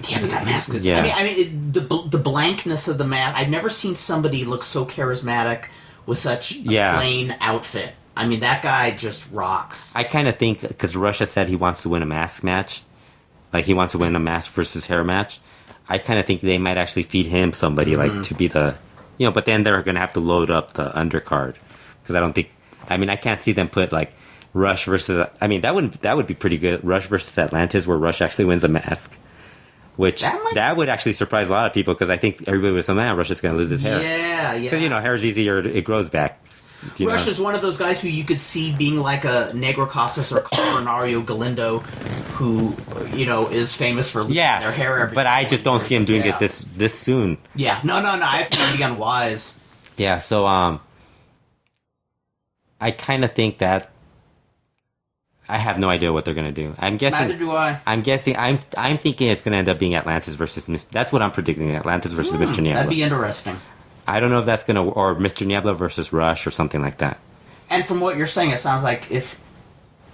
Yeah, but that mask is... Yeah. The blankness of the mask... I've never seen somebody look so charismatic with such a plain outfit. I mean, that guy just rocks. I kind of think, because Russia said he wants to win a mask match, like he wants to win a mask versus hair match, I kind of think they might actually feed him somebody, like, to be the... but then they're going to have to load up the undercard. Because I don't think... I mean, I can't see them put, like, Rush versus... I mean, that would be pretty good. Rush versus Atlantis, where Rush actually wins a mask. Which, that would actually surprise a lot of people, because I think everybody was man, Rush is going to lose his hair. Yeah. Because, hair is easier, it grows back. Rush is one of those guys who you could see being like a Negro Casas or Coronario Galindo, who, is famous for losing their hair every but I just don't see him doing it this soon. Yeah, no, I have to be unwise. Yeah, so, I kind of think that I have no idea what they're going to do. I'm guessing. Neither do I. I'm guessing. I'm thinking it's going to end up being Atlantis versus That's what I'm predicting. Atlantis versus Mr. Niebla. That'd be interesting. I don't know if that's going to... Or Mr. Niebla versus Rush or something like that. And from what you're saying, it sounds like if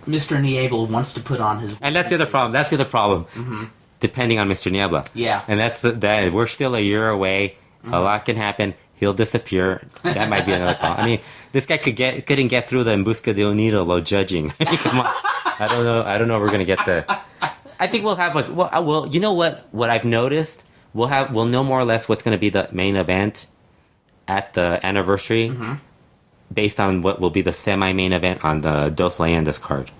Mr. Niebla wants to put on his... And that's the other problem. Mm-hmm. Depending on Mr. Niebla. Yeah. And that's that. We're still a year away. Mm-hmm. A lot can happen. He'll disappear. That might be another problem. I mean, this guy couldn't get through the En Busca de un Ídolo judging. I mean, come on. I don't know if we're gonna get there. I think we'll have you know what I've noticed? We'll know more or less what's gonna be the main event at the anniversary, based on what will be the semi-main event on the Dos Leyendas card.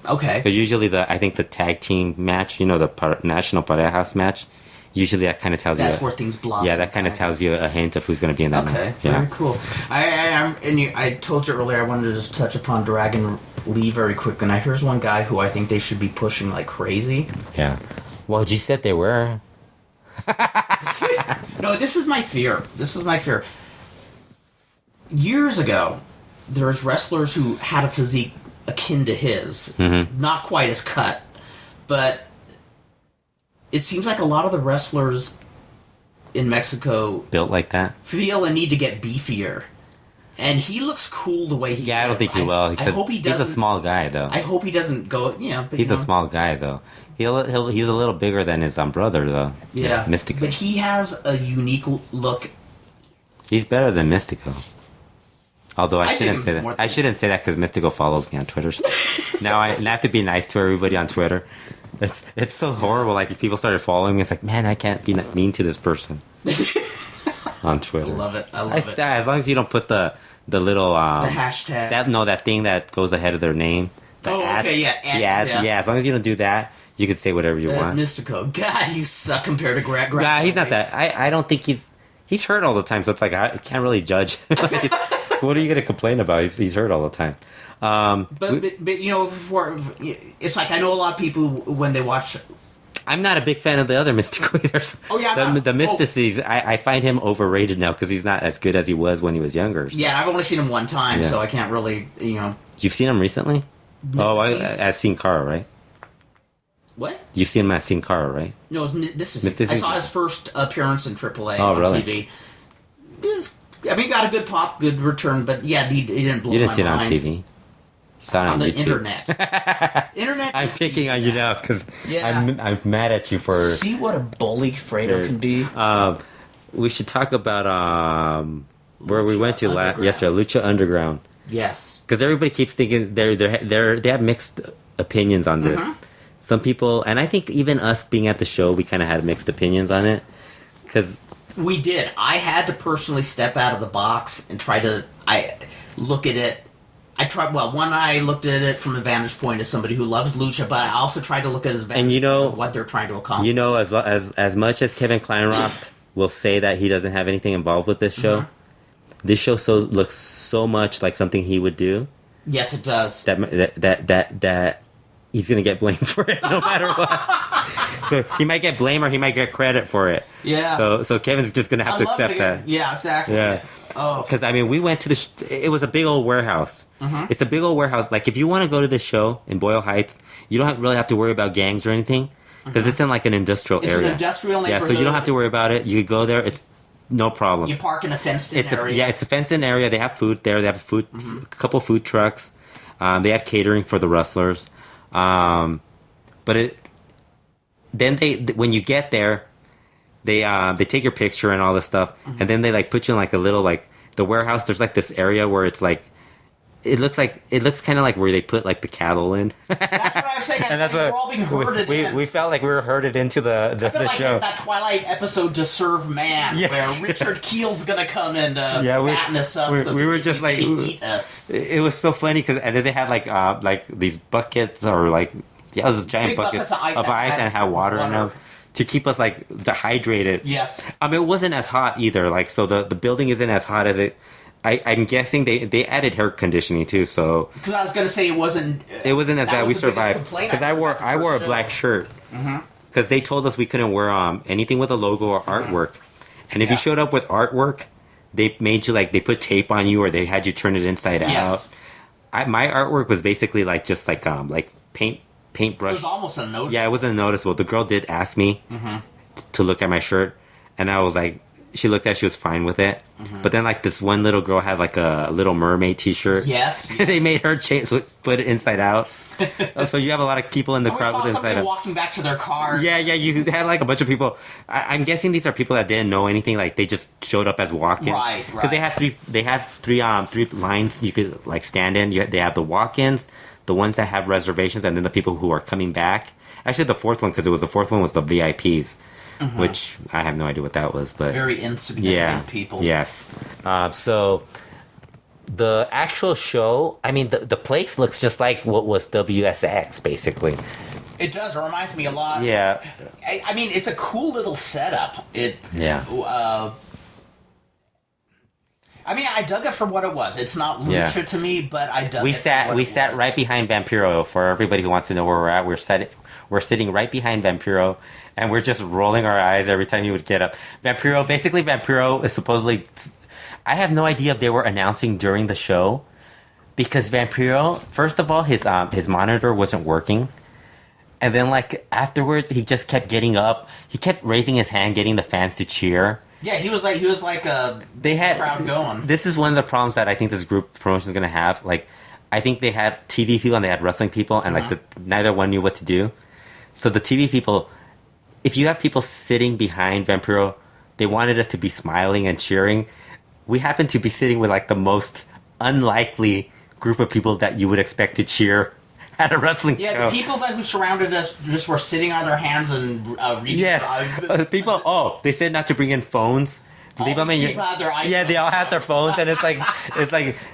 Okay. Because usually I think the tag team match, the National Parejas match, usually that kind of tells That's where things blossom. Yeah, that kind of tells you a hint of who's going to be in that match. Okay, very cool. I told you earlier I wanted to just touch upon Dragon Lee very quick, and here's one guy who I think they should be pushing like crazy. Yeah. Well, you said they were. No, this is my fear. Years ago, there's wrestlers who had a physique akin to his. Mm-hmm. Not quite as cut, but it seems like a lot of the wrestlers in Mexico built like that feel a need to get beefier. And he looks cool the way he is. Yeah, I don't think he will. I hope he doesn't. He's a small guy, though. I hope he doesn't go... But, he's a small guy, though. He's a little bigger than his brother, though. Yeah. Mystico. But he has a unique look. He's better than Mystico. Although I shouldn't say that. I shouldn't say that because Mystico follows me on Twitter. Now I have to be nice to everybody on Twitter. It's so horrible. Like, if people started following me, it's like, man, I can't be mean to this person on Twitter. I love it. As long as you don't put the little the hashtag. That thing that goes ahead of their name. Okay, yeah. As long as you don't do that, you can say whatever you want. Mystico, God, you suck compared to Greg. Yeah, he's not that. I don't think he's hurt all the time, so it's like I can't really judge. What are you going to complain about? He's hurt all the time. But it's like I know a lot of people when they watch. I'm not a big fan of the other Mystico either. Oh yeah, the Mystices. I find him overrated now because he's not as good as he was when he was younger. So. Yeah, I've only seen him one time, so I can't really, You've seen him recently? Mystices? As Sin Cara, right? What? You've seen him as Sin Cara, right? No, this is. I saw his first appearance in AAA on TV. He got a good pop, good return, but yeah, he didn't blow my mind. You didn't see it on TV. On the YouTube. Internet. I'm picking on you now because I'm mad at you for. See what a bully Fredo can be. We should talk about where we went to yesterday, Lucha Underground. Yes, because everybody keeps thinking they have mixed opinions on this. Mm-hmm. Some people, and I think even us being at the show, we kind of had mixed opinions on it because we did. I had to personally step out of the box and try to look at it. I looked at it from a vantage point as somebody who loves lucha, but I also tried to look at his vantage point of what they're trying to accomplish. As much as Kevin Kleinrock will say that he doesn't have anything involved with this show, this show looks so much like something he would do. Yes, it does. That he's gonna get blamed for it no matter what. So he might get blame or he might get credit for it. Yeah. So Kevin's just gonna have to accept that. Yeah, exactly. Yeah. Oh. Because we went to it was a big old warehouse. Mm-hmm. It's a big old warehouse. Like, if you want to go to this show in Boyle Heights, you don't really have to worry about gangs or anything because it's in like an industrial area. It's an industrial neighborhood. Yeah, so you don't have to worry about it. You could go there. It's no problem. You park in a fenced-in area. It's a fenced-in area. They have food there. They have a couple food trucks. They have catering for the wrestlers. But when you get there, they take your picture and all this stuff, and then they like put you in like a little like the warehouse. There's like this area where it's like it looks kind of like where they put like the cattle in. That's what I was saying. And that's we're all being herded in. We felt like we were herded into the show. Like that Twilight episode "To Serve Man," where Richard Keel's gonna come and fatten us up. We were just like eat us. It was so funny because and then they had like these buckets or like those giant buckets of ice and had water in them to keep us like dehydrated. Yes. It wasn't as hot either. Like, so the building isn't as hot as it. I'm guessing they added air conditioning too. So because I was gonna say it wasn't as bad. We survived because I wore a black shirt because they told us we couldn't wear anything with a logo or artwork, and if you showed up with artwork, they made you like they put tape on you or they had you turn it inside out. My artwork was basically like just like paintbrush. It was almost unnoticeable. Yeah, it wasn't noticeable. The girl did ask me to look at my shirt, and I was like, she looked at it, she was fine with it. But then like this one little girl had like a Little Mermaid t-shirt. Yes. They made her put it inside out. So you have a lot of people in the crowd with inside out. Walking back to their car. Yeah, you had like a bunch of people. I'm guessing these are people that didn't know anything. Like they just showed up as walk-ins. Right. Because they have three lines you could like stand in. They have the walk-ins, the ones that have reservations, and then the people who are coming back. Actually, the fourth one, because the fourth one was the VIPs. Which I have no idea what that was, but very insignificant people. Yes. So the actual show, I mean, the place looks just like what was WSX basically. It does. It reminds me a lot. Yeah. I mean, it's a cool little setup. I mean, I dug it for what it was. It's not Lucha to me, but I dug it for what We it sat was. right behind Vampiro. For everybody who wants to know where we're at, we're sitting right behind Vampiro, and we're just rolling our eyes every time he would get up. Vampiro is supposedly... I have no idea if they were announcing during the show, because Vampiro, first of all, his monitor wasn't working. And then, like, afterwards, he just kept getting up. He kept raising his hand, getting the fans to cheer. Yeah, he was like a crowd going. This is one of the problems that I think this group promotion is going to have. Like, I think they had TV people and they had wrestling people, and neither one knew what to do. So the TV people, if you have people sitting behind Vampiro, they wanted us to be smiling and cheering. We happen to be sitting with like the most unlikely group of people that you would expect to cheer at a wrestling show. Yeah, the people who surrounded us just were sitting on their hands and reading. Yes, people. Oh, they said not to bring in phones. Leave them in your. Had their iPhones. Yeah, they all had their phones, and it's like,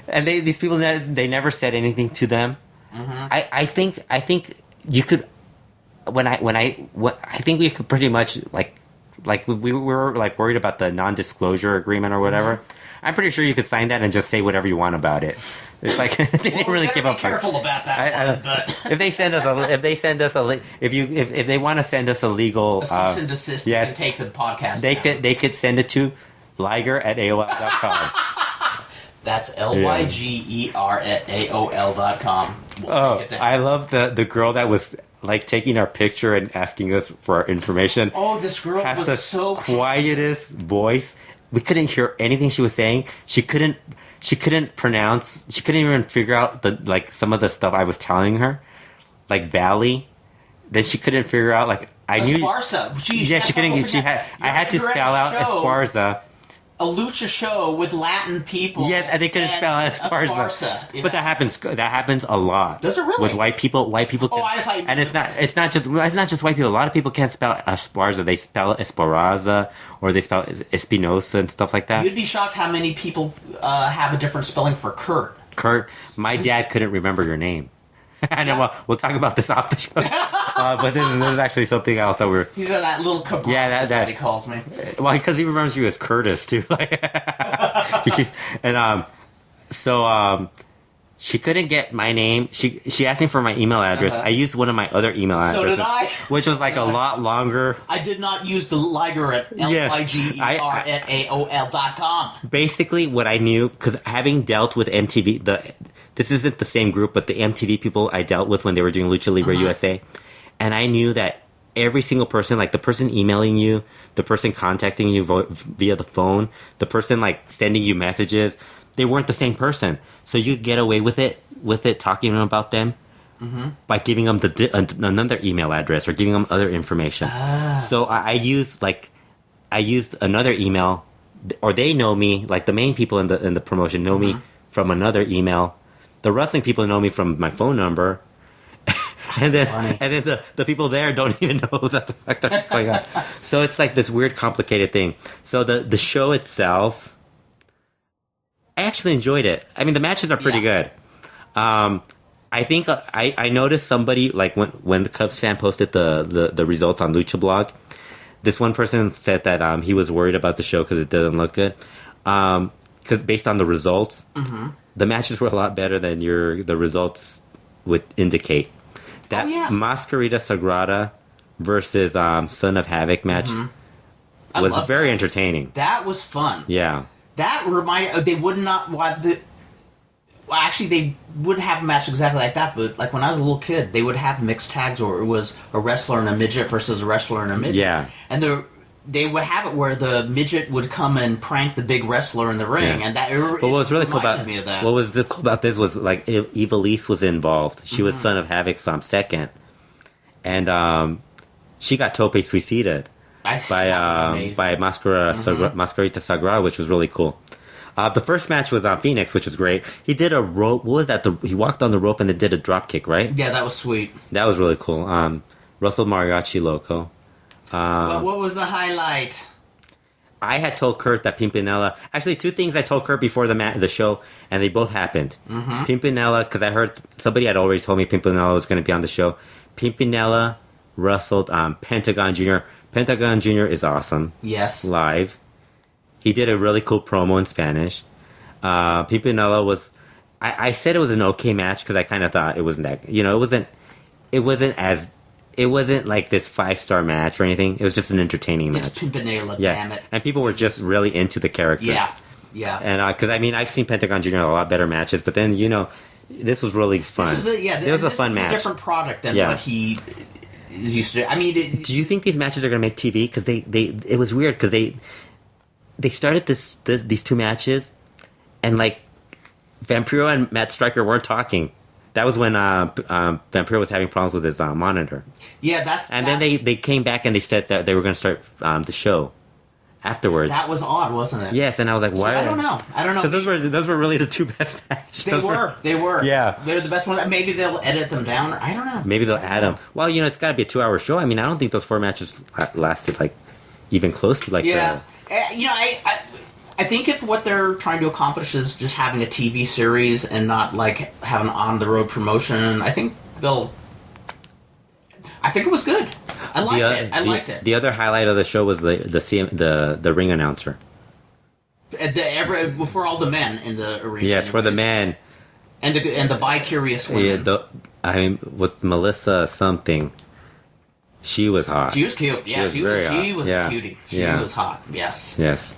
and these people they never said anything to them. Mm-hmm. I think you could. I think we could pretty much like we were like worried about the non-disclosure agreement or whatever. Mm-hmm. I'm pretty sure you could sign that and just say whatever you want about it. It's like they didn't really give up. Be careful about that. But if they send us if they want to send us a legal cease and desist, yes, and take the podcast. They could send it to liger@aol.com. That's LYGER@AOL.com. I love the girl that was like taking our picture and asking us for our information. Oh, this girl had was the so quietest voice. We couldn't hear anything she was saying. She couldn't pronounce. She couldn't even figure out some of the stuff I was telling her, like Valley. Then she couldn't figure out I knew. Esparza. She couldn't. I had to spell out Esparza. A lucha show with Latin people. Yes, and they couldn't spell out Esparza. Yeah. But that happens a lot. Does it really? With white people. White people. Oh, I thought you and it's not just white people. A lot of people can't spell Esparza. They spell Esperanza, or they spell Espinosa and stuff like that. You'd be shocked how many people have a different spelling for Kurt. Kurt. My dad couldn't remember your name. I know. We'll talk about this off the show. But this is actually something else that we're. He's got that little cabron. Yeah, that he calls me. Well, because he remembers you as Curtis too. She couldn't get my name. She asked me for my email address. I used one of my other email addresses. So did I. Which was a lot longer. I did not use the Liger at LYGER@AOL.com. Basically, what I knew, because having dealt with MTV, this isn't the same group, but the MTV people I dealt with when they were doing Lucha Libre USA, and I knew that every single person, like the person emailing you, the person contacting you via the phone, the person sending you messages, they weren't the same person. So you could get away with it talking about them by giving them another email address or giving them other information. So I used another email, or they know me, like the main people in the promotion know me from another email. The wrestling people know me from my phone number. And then the people there don't even know that the fuck that's going on. So it's like this weird, complicated thing. So the show itself, I actually enjoyed it. I mean, the matches are pretty good. I think I noticed somebody, when the Cubs fan posted the results on Lucha Blog, this one person said that he was worried about the show because it didn't look good. Because based on the results, the matches were a lot better than the results would indicate. That Mascarita Sagrada versus Son of Havoc match was very entertaining. That was fun. Yeah. That reminded... They would not... Actually, they wouldn't have a match exactly like that, but when I was a little kid, they would have mixed tags, or it was a wrestler and a midget versus a wrestler and a midget. Yeah. And they would have it where the midget would come and prank the big wrestler in the ring, and that... But what was really cool about me of that. What was cool about this was Evilise was involved. She was Son of Havoc's second, and she got tope suicided by Mascarita Sagrada, which was really cool. The first match was on Phoenix, which was great. He did a rope. What was that? He walked on the rope and then did a drop kick, right? Yeah, that was sweet. That was really cool. Russell Mariachi Loco. But what was the highlight? I had told Kurt that Pimpinela... Actually, two things I told Kurt before the show, and they both happened. Mm-hmm. Pimpinela, because I heard... Somebody had already told me Pimpinela was going to be on the show. Pimpinela wrestled Pentagon Jr. Pentagon Jr. is awesome. Yes. Live. He did a really cool promo in Spanish. Pimpinela was... I said it was an okay match because I kind of thought it wasn't that... You know, it wasn't like this 5-star match or anything. It was just an entertaining match. It's Pimpinela, yeah. damn it. And people were just really into the characters. Yeah. And because I've seen Pentagon Jr. in a lot better matches, but then this was really fun. It was a fun match. A different product than what he is used to. I mean, do you think these matches are going to make TV? Because it was weird because they started these two matches, and like Vampiro and Matt Striker weren't talking. That was when Vampiro was having problems with his monitor. Yeah, then they came back and they said that they were going to start the show afterwards. That was odd, wasn't it? Yes, and I was like, why? So I don't know. Because those were really the two best matches. They were. Yeah. They're the best ones. Maybe they'll edit them down. I don't know. Maybe they'll add them. Well, it's got to be a 2-hour show. I mean, I don't think those 4 matches lasted like even close to like. Yeah. I think if what they're trying to accomplish is just having a TV series and not like having on-the-road promotion, I think it was good. I liked it. The other highlight of the show was the ring announcer. For all the men in the arena. Yes, anyways. For the men. And the bi-curious women. Yeah, with Melissa something. She was hot. She was cute. Yeah, she was a cutie. She was hot. Yes.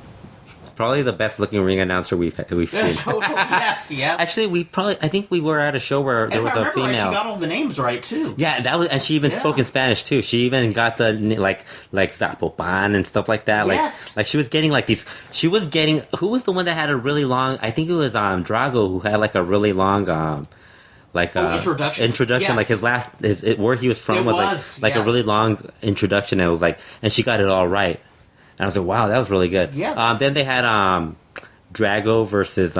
Probably the best looking ring announcer we've seen. Totally. Yes. Actually, I think we were at a show where there was a female. Right, she got all the names right too. Yeah, and she even spoke in Spanish too. She even got the like Zapopan and stuff like that. Yes. Like she was getting like these. She was getting. Who was the one that had a really long? I think it was Drago who had like a really long introduction. Yes. Like where he was from was like a really long introduction. It was like, and she got it all right. And I was like, wow, that was really good. Yeah. Then they had Drago versus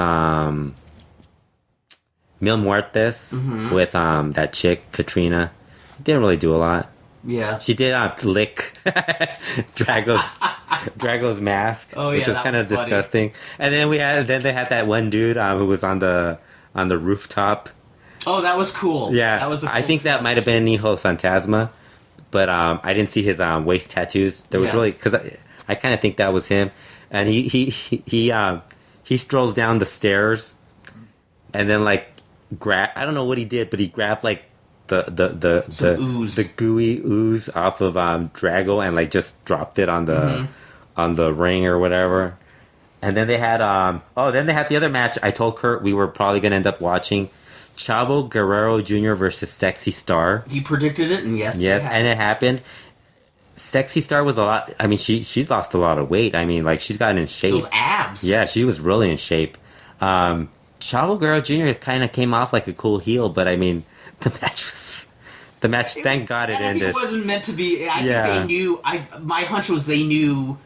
Mil Muertes with that chick, Katrina. Didn't really do a lot. Yeah. She did lick Drago's mask, which was kind of disgusting. And then they had that one dude who was on the rooftop. Oh, that was cool. Yeah. That was I think that might have been Hijo Fantasma, but I didn't see his waist tattoos. There was really... Because I kind of think that was him, and he strolls down the stairs, and then like I don't know what he did, but he grabbed like the gooey ooze off of Drago and like just dropped it on the ring or whatever. And then they had the other match. I told Kurt we were probably gonna end up watching Chavo Guerrero Jr. versus Sexy Star. He predicted it, and yes, and it happened. Sexy Star was a lot. I mean, she's lost a lot of weight. I mean, like she's gotten in shape. Those abs. Yeah, she was really in shape. Chavo Guerrero Jr. kind of came off like a cool heel, but I mean, the match. Thank God it ended. It wasn't meant to be. I think they knew. My hunch was they knew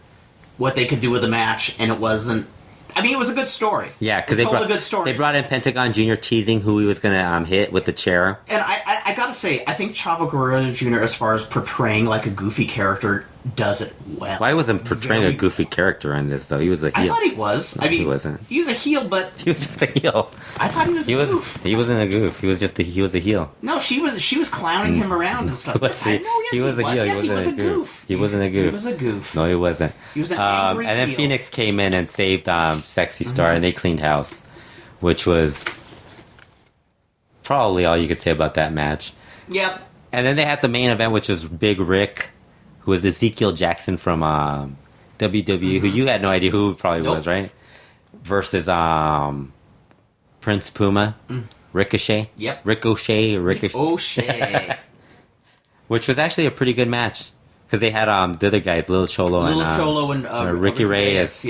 what they could do with the match, and it wasn't. I mean, it was a good story. Yeah, because they brought a good story. They brought in Pentagon Jr. teasing who he was going to hit with the chair. And I gotta say, I think Chavo Guerrero Jr., as far as portraying like a goofy character, does it well. Why wasn't portraying a goofy character in this though? He was a heel. I thought he was. No, I mean, he wasn't. He was a heel, but he was just a heel. I thought he was a goof. He wasn't a goof. He was just he was a heel. No, she was clowning him around and stuff. He was a heel. Yes, he was a goof. He wasn't a goof. He was a goof. No, he wasn't. He was an angry and then heel. Phoenix came in and saved Sexy Star, and they cleaned house, which was probably all you could say about that match. Yep. And then they had the main event, which was Big Rick, who was Ezekiel Jackson from WWE, who you had no idea who he probably was, right? Versus Prince Puma, Ricochet. Yep. Ricochet. Which was actually a pretty good match. Because they had the other guys, Lil Cholo and Ricky Reyes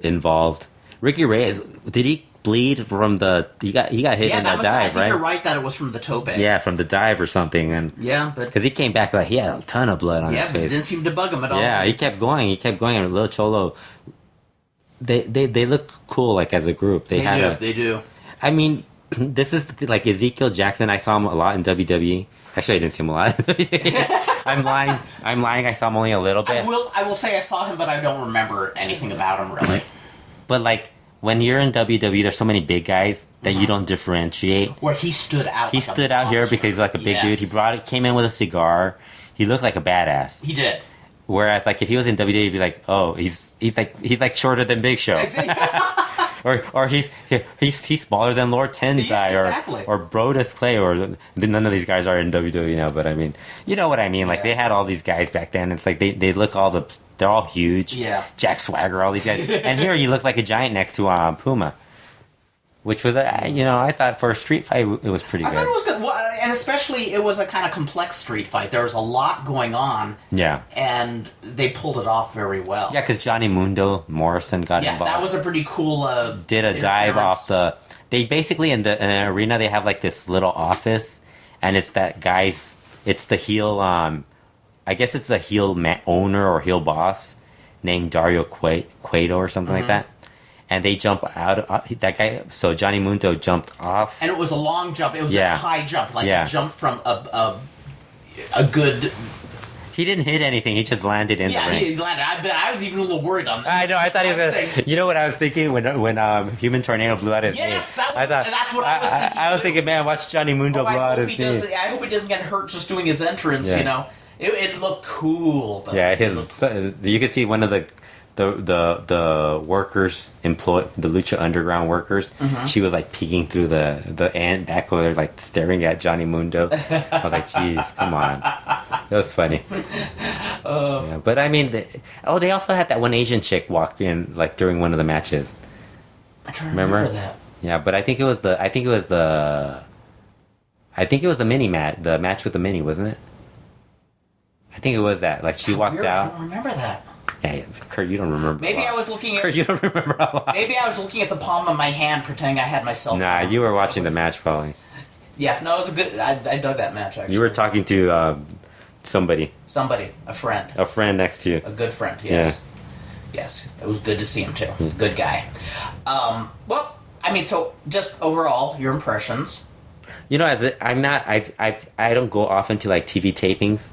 involved. Ricky Reyes, did he bleed from the... He got hit in that dive, I think right? You're right that it was from the tope. Yeah, from the dive or something. And yeah, but... Because he came back like he had a ton of blood on his face. Yeah, but it didn't seem to bug him at all. Yeah, he kept going. And Lil Cholo... They look cool, like, as a group. They do. I mean, this is like Ezekiel Jackson. I saw him a lot in WWE. Actually, I didn't see him a lot in WWE. I'm lying. I saw him only a little bit. I will say I saw him, but I don't remember anything about him really. But like when you're in WWE, there's so many big guys that you don't differentiate. Where he stood out. He stood out here because he's like a big dude. He came in with a cigar. He looked like a badass. He did. Whereas like if he was in WWE, he'd be like, oh, he's like shorter than Big Show. or he's smaller than Lord Tensai, exactly. or Brodus Clay, or none of these guys are in WWE now. But I mean, you know what I mean? Like they had all these guys back then. It's like they look they're all huge. Yeah. Jack Swagger, all these guys, and here you look like a giant next to Puma, which was I thought for a street fight it was pretty good. I thought it was good, well, and especially it was a kind of complex street fight. There was a lot going on. Yeah. And they pulled it off very well. Yeah, because Johnny Mundo Morrison got involved. Yeah, that was a pretty cool. Did a dive off the. They basically in an arena they have like this little office, and it's that guy's. It's the heel. I guess it's the heel owner or heel boss named Dario Cueto or something like that. And they jump out. That guy. So Johnny Mundo jumped off, and it was a long jump. It was a high jump, like he jumped from a good. He didn't hit anything. He just landed in the ring. Yeah, he landed. I was even a little worried on that. I know. I thought he was going to... You know what I was thinking when Human Tornado blew out his knee? Yes, that's what I was thinking. I was thinking, man, watch Johnny Mundo blow out his knee. I hope he doesn't get hurt just doing his entrance, you know. It looked cool, though. Yeah, you could see one of the workers employed, the Lucha Underground workers. She was like peeking through the end back over there, like staring at Johnny Mundo. I was like, "Jeez, come on!" It was funny. Yeah, but I mean, they also had that one Asian chick walk in like during one of the matches. I'm trying to remember that. Yeah, but I think it was the mini match, the match with the mini, wasn't it? I think it was that. Like she walked out. I don't remember that. Yeah, Kurt, you don't remember. Maybe I was looking at. Kurt, you don't remember a lot. Maybe I was looking at the palm of my hand, pretending I had my cell phone. Nah, you were watching the match, probably. Yeah, no, it was a good. I dug that match. Actually, you were talking to somebody. Somebody, a friend. A friend next to you. A good friend. Yes. Yeah. Yes, it was good to see him too. Good guy. Well, I mean, so just overall, your impressions. You know, I don't go often to like TV tapings.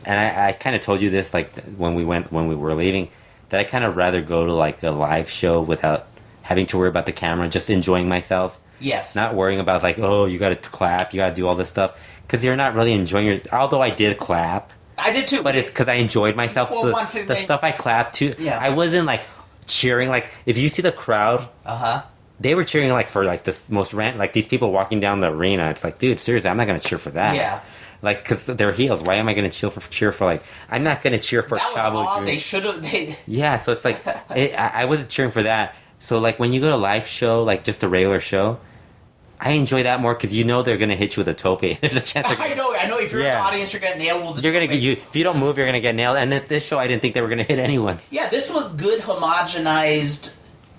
And I kind of told you this, like, when we were leaving, that I kind of rather go to, like, a live show without having to worry about the camera, just enjoying myself. Yes. Not worrying about, like, oh, you got to clap, you got to do all this stuff. Because you're not really enjoying although I did clap. I did, too. But it's because I enjoyed myself. Well, the stuff I clapped, too. Yeah. I wasn't, like, cheering. Like, if you see the crowd... They were cheering, like, for, like, the most like, these people walking down the arena. It's like, dude, seriously, I'm not going to cheer for that. Yeah. Like, because they're heels. Why am I going to cheer for, like... I'm not going to cheer for Chavo Jr. They should have... Yeah, so it's like... I wasn't cheering for that. So, like, when you go to a live show, like, just a regular show, I enjoy that more because you know they're going to hit you with a tope. There's a chance... I know. If you're in the audience, you're getting nailed with a tope. If you don't move, you're going to get nailed. And this show, I didn't think they were going to hit anyone. Yeah, this was good, homogenized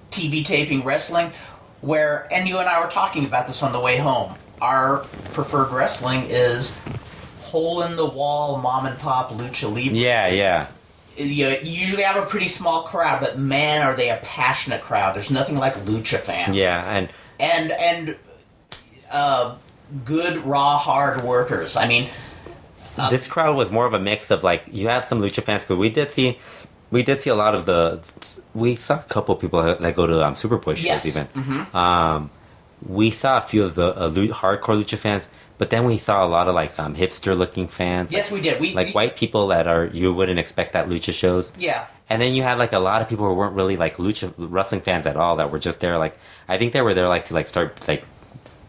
TV taping wrestling where... And you and I were talking about this on the way home. Our preferred wrestling is... hole-in-the-wall, mom-and-pop Lucha Libre. Yeah. You usually have a pretty small crowd, but man, are they a passionate crowd. There's nothing like Lucha fans. Yeah, and good, raw, hard workers. I mean... this crowd was more of a mix of, like, you had some Lucha fans, because we did see a lot of we saw a couple people that go to Super Push shows, even. We saw a few of the hardcore Lucha fans, but then we saw a lot of, like, hipster-looking fans. Yes, we did. White people that you wouldn't expect at Lucha shows. Yeah. And then you had, like, a lot of people who weren't really, like, Lucha wrestling fans at all, that were just there, like, I think they were there, like, to, like, start, like,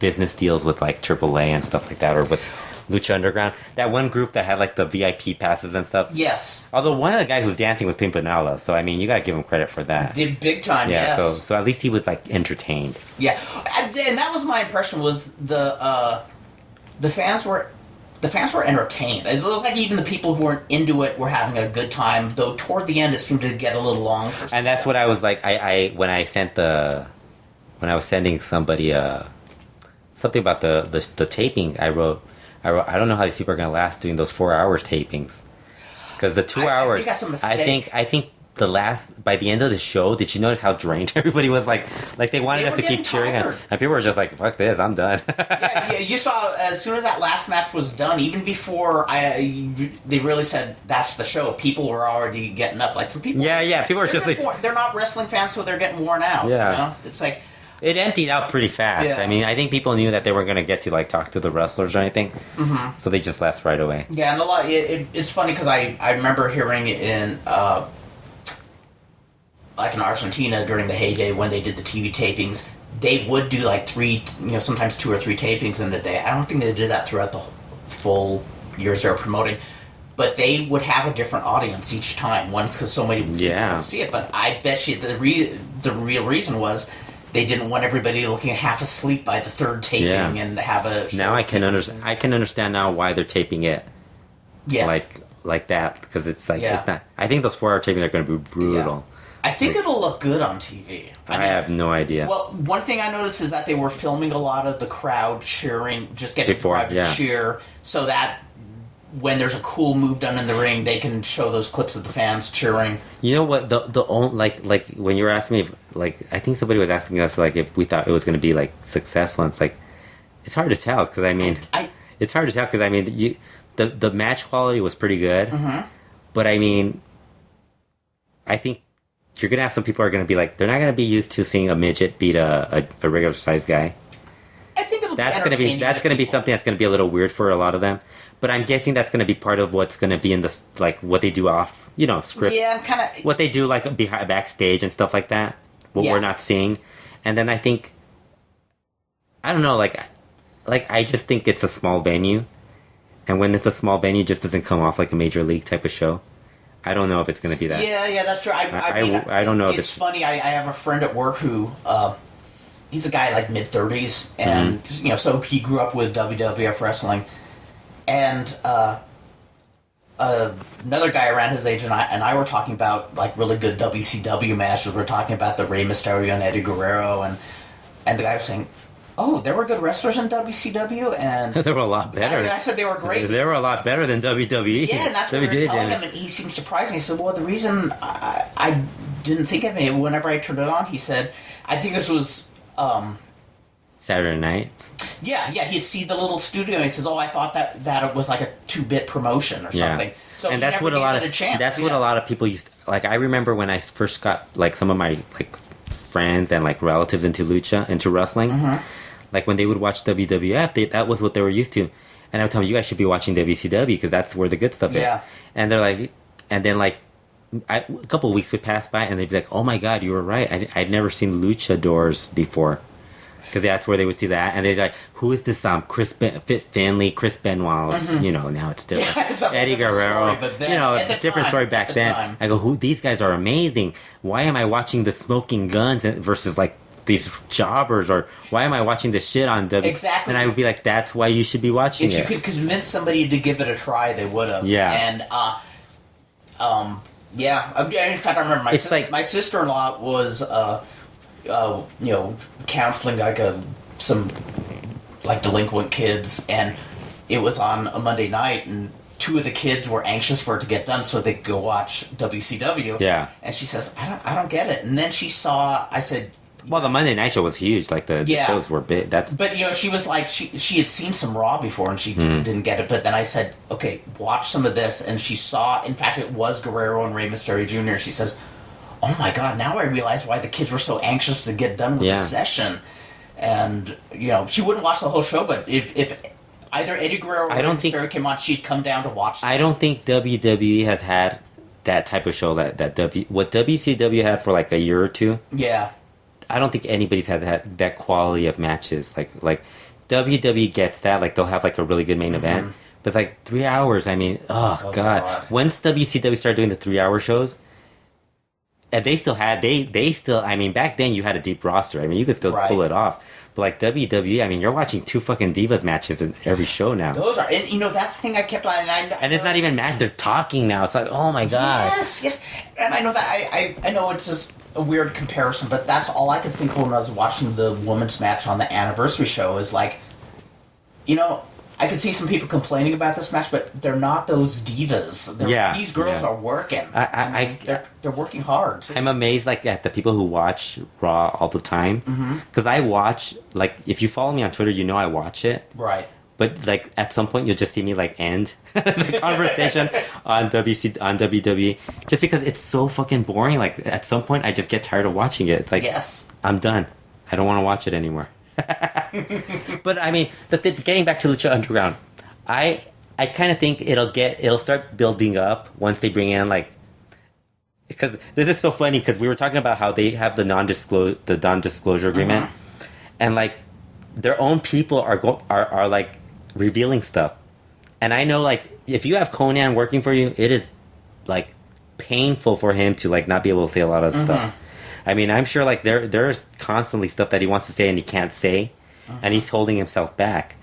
business deals with, like, AAA and stuff like that, or with Lucha Underground. That one group that had, like, the VIP passes and stuff. Yes. Although one of the guys was dancing with Pimpinela, so, I mean, you gotta give him credit for that. Did big time, yeah, yes. So at least he was, like, entertained. Yeah. And that was my impression, was the fans were entertained. It looked like even the people who weren't into it were having a good time, though toward the end it seemed to get a little long. And that's what I was like, when I was sending somebody something about the taping, I wrote, I don't know how these people are going to last doing those 4 hours tapings. Because the 2 hours, I think that's a mistake. I think by the end of the show, did you notice how drained everybody was? Like they wanted us to keep cheering, and people were just like, "Fuck this, I'm done." yeah, you saw as soon as that last match was done, even before they really said that's the show. People were already getting up. Like some people, people were just like, they're not wrestling fans, so they're getting worn out. Yeah, you know? It's like it emptied out pretty fast. Yeah. I mean, I think people knew that they weren't going to get to like talk to the wrestlers or anything, so they just left right away. Yeah, and a lot. It's funny because I remember hearing in. Like in Argentina during the heyday when they did the TV tapings, they would do like sometimes 2 or 3 tapings in a day. I don't think they did that throughout the full years they were promoting, but they would have a different audience each time. Once because so many people would see it, but I bet you the real reason was they didn't want everybody looking half asleep by the third taping and have a. Now I can understand now why they're taping it. Yeah, like that because it's like it's not. I think those 4-hour tapings are going to be brutal. Yeah. I think it'll look good on TV. I have no idea. Well, one thing I noticed is that they were filming a lot of the crowd cheering, just getting the crowd to cheer, so that when there's a cool move done in the ring, they can show those clips of the fans cheering. You know what? The like when you were asking me, I think somebody was asking us if we thought it was going to be successful. And it's hard to tell because it's hard to tell because the match quality was pretty good, but I think. You're gonna have some people who are gonna be they're not gonna be used to seeing a midget beat a regular sized guy. I think that's gonna be something that's gonna be a little weird for a lot of them. But I'm guessing that's gonna be part of what's gonna be in the what they do off script. Yeah, I'm kind of what they do behind backstage and stuff like that. What we're not seeing, and then I think I don't know I just think it's a small venue, and when it's a small venue, it just doesn't come off like a major league type of show. I don't know if it's going to be that. Yeah, that's true. I don't know if it's funny. I have a friend at work who he's a guy mid-30s, and so he grew up with WWF wrestling, and another guy around his age and I were talking about really good WCW matches. We're talking about the Rey Mysterio and Eddie Guerrero, and the guy was saying, "Oh, there were good wrestlers in WCW," and they were a lot better. I said they were great. They were a lot better than WWE. Yeah, and that's what we were telling him, and he seemed surprised. He said, "Well, the reason I didn't think of it whenever I turned it on," he said, "I think this was Saturday nights." Yeah, he'd see the little studio, and he says, "Oh, I thought that it was a 2-bit promotion or something." So and that's what a lot of what a lot of people used. I remember when I first got some of my friends and relatives into wrestling. When they would watch WWF, that was what they were used to. And I would tell them, you guys should be watching WCW because that's where the good stuff is. And they're a couple of weeks would pass by and they'd be like, "Oh my God, you were right. I'd never seen luchadors before." Because that's where they would see that. And they'd be like, "Who is this Fit Finley, Chris Benoit?" Now it's different. Eddie Guerrero. Different story back then. I go, these guys are amazing. Why am I watching the Smoking Guns versus these jobbers, or why am I watching this shit on W? Exactly. And I would be like, that's why you should be watching it. If you could convince somebody to give it a try, they would have. Yeah. And, in fact, I remember my sister-in-law was, counseling some delinquent kids, and it was on a Monday night, and 2 of the kids were anxious for it to get done so they could go watch WCW. Yeah. And she says, I don't get it. And then she saw, I said, well, the Monday night show was huge. The shows were big. But she was she had seen some Raw before and she didn't get it. But then I said, okay, watch some of this, and she saw. In fact, it was Guerrero and Rey Mysterio Jr. She says, "Oh my God! Now I realize why the kids were so anxious to get done with the session." And she wouldn't watch the whole show, but if either Eddie Guerrero or Rey Mysterio came on, she'd come down to watch. I don't think WWE has had that type of show what WCW had for a year or two. Yeah. I don't think anybody's had that quality of matches. WWE gets that. They'll have a really good main event. But it's 3 hours. I mean, oh God. Once WCW started doing the 3-hour shows, and they still, I mean, back then you had a deep roster. I mean, you could still pull it off. But WWE, I mean, you're watching 2 fucking Divas matches in every show now. Those are, and that's the thing I kept on. And it's not even match, they're talking now. It's oh my God. Yes. And I know that, I know it's just a weird comparison, but that's all I could think of when I was watching the women's match on the anniversary show is I could see some people complaining about this match, but they're not those divas. These girls are working. They're working hard. I'm amazed, like, at the people who watch Raw all the time. Because I watch, like, if you follow me on Twitter, you know I watch it. Right. But, like, at some point, you'll just see me, like, end the conversation on WWE. Just because it's so fucking boring. Like, at some point, I just get tired of watching it. It's like, yes, I'm done. I don't want to watch it anymore. But I mean, getting back to Lucha Underground, I kind of think it'll start building up once they bring in, like, because this is so funny because we were talking about how they have the non-disclosure agreement, and like their own people are like revealing stuff, and I know, like, if you have Conan working for you, it is like painful for him to like not be able to say a lot of stuff. I mean, I'm sure, like, there's constantly stuff that he wants to say and he can't say, and he's holding himself back.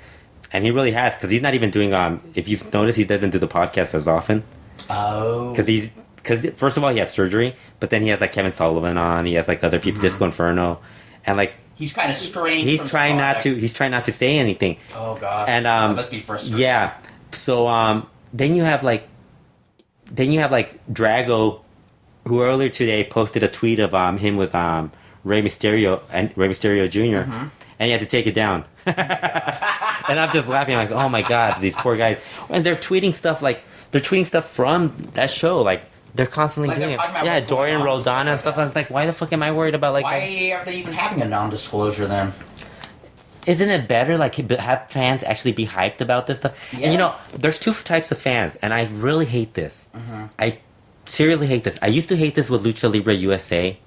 And he really has, because he's not even doing, if you've noticed, he doesn't do the podcast as often. Oh. Because first of all, he has surgery, but then he has, like, Kevin Sullivan on, he has, like, other people, Disco Inferno, and, like... He's kind of strained. He's trying not to say anything. Oh, gosh. And, that must be frustrating. Yeah. So, then you have, like, Drago, who earlier today posted a tweet of him with Rey Mysterio Jr. And he had to take it down. And I'm just laughing, like, oh my god, these poor guys. And they're tweeting stuff from that show, like they're constantly doing it. Yeah, Dorian Roldana and stuff. I was like, why the fuck am I worried about, like? Why are they even having a non-disclosure then? Isn't it better, like, have fans actually be hyped about this stuff? Yeah. And you know, there's two types of fans, and I really hate this. I seriously hate this. I used to hate this with Lucha Libre USA,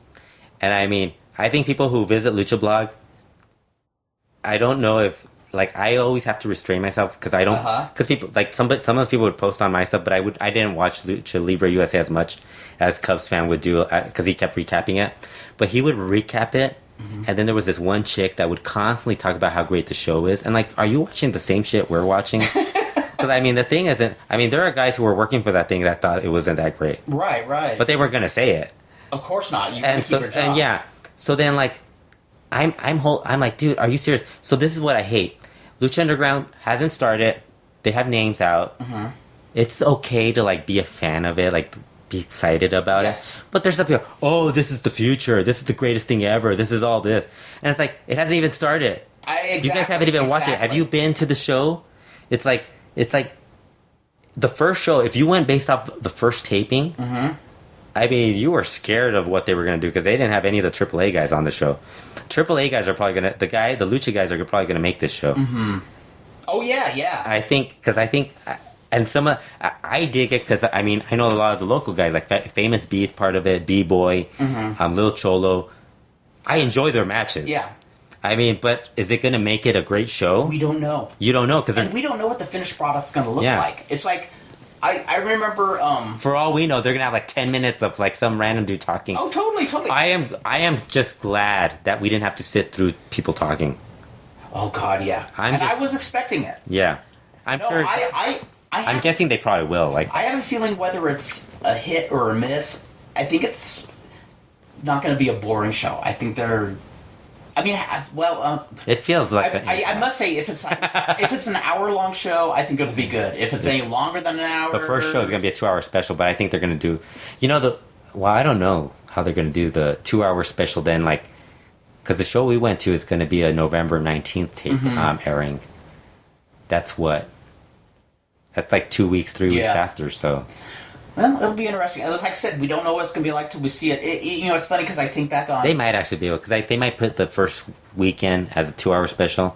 and I mean, I think people who visit Lucha Blog, I don't know if, like, I always have to restrain myself because I don't, because people, like, some of those people would post on my stuff, but I didn't watch Lucha Libre USA as much as Cubs fan would do, because he kept recapping it, but he would recap it, and then there was this one chick that would constantly talk about how great the show is, and, like, are you watching the same shit we're watching? Because, I mean, the thing isn't... I mean, there are guys who were working for that thing that thought it wasn't that great. Right. But they weren't going to say it. Of course not. You keep your job. And, yeah. So then, like, I'm like, dude, are you serious? So this is what I hate. Lucha Underground hasn't started. They have names out. It's okay to, like, be a fan of it, like, be excited about it. But there's some people, oh, this is the future. This is the greatest thing ever. This is all this. And it's like, it hasn't even started. You guys haven't even watched it. Have you been to the show? It's like the first show, if you went based off the first taping, I mean, you were scared of what they were going to do because they didn't have any of the AAA guys on the show. AAA guys are probably going to, the Lucha guys are probably going to make this show. Oh, yeah. I think, and I dig it because, I mean, I know a lot of the local guys, like Famous B is part of it, B-Boy, Lil Cholo. I enjoy their matches. Yeah. I mean, but is it going to make it a great show? We don't know. You don't know and we don't know what the finished product's going to look like. It's like I remember. For all we know, they're going to have like 10 minutes of like some random dude talking. Oh, totally. I am just glad that we didn't have to sit through people talking. Oh God, yeah. I was expecting it. Yeah, I'm sure. I'm guessing they probably will. Like, I have a feeling whether it's a hit or a miss, I think it's not going to be a boring show. I think they're. I mean, well, it feels like I must say, if it's an hour-long show, I think it'll be good. If it's any longer than an hour, the first show is going to be a 2-hour special, but I think they're going to do, I don't know how they're going to do the 2-hour special then, like, because the show we went to is going to be a November 19th tape airing. That's like 2 weeks, 3 weeks after, so. Well, it'll be interesting. Like I said, we don't know what it's going to be like till we see it. It's funny because I think back on... They might actually be able... Because they might put the first weekend as a 2-hour special.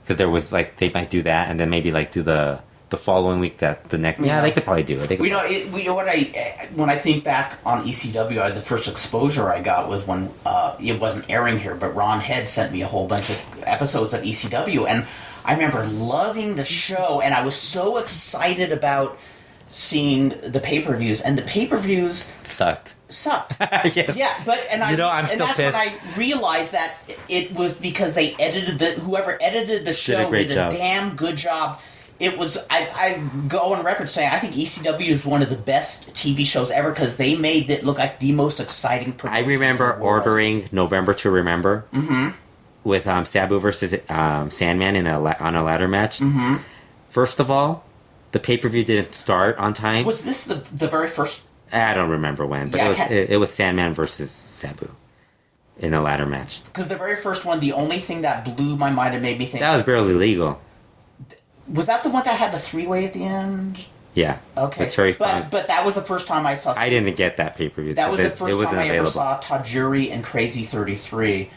Because there was, like... They might do that, and then maybe, like, do the following week, the next... Yeah, they could probably do it. When I think back on ECW, the first exposure I got was when... it wasn't airing here, but Ron Head sent me a whole bunch of episodes of ECW, and I remember loving the show, and I was so excited about... seeing the pay-per-views, and the pay-per-views sucked. Yes. Yeah, I'm still that's pissed. when I realized that it was because they whoever edited the show did a damn good job. It was I go on record saying I think ECW is one of the best TV shows ever because they made it look like the most exciting promotion. I remember ordering November to Remember with Sabu versus Sandman on a ladder match. First of all, the pay-per-view didn't start on time. Was this the very first? I don't remember when, but it was Sandman versus Sabu in a ladder match. Because the very first one, the only thing that blew my mind and made me think... That was barely legal. Was that the one that had the three-way at the end? Yeah. Okay. But that was the first time I saw... I didn't get that pay-per-view. That was the first time I ever saw Tajiri and Crazy 33.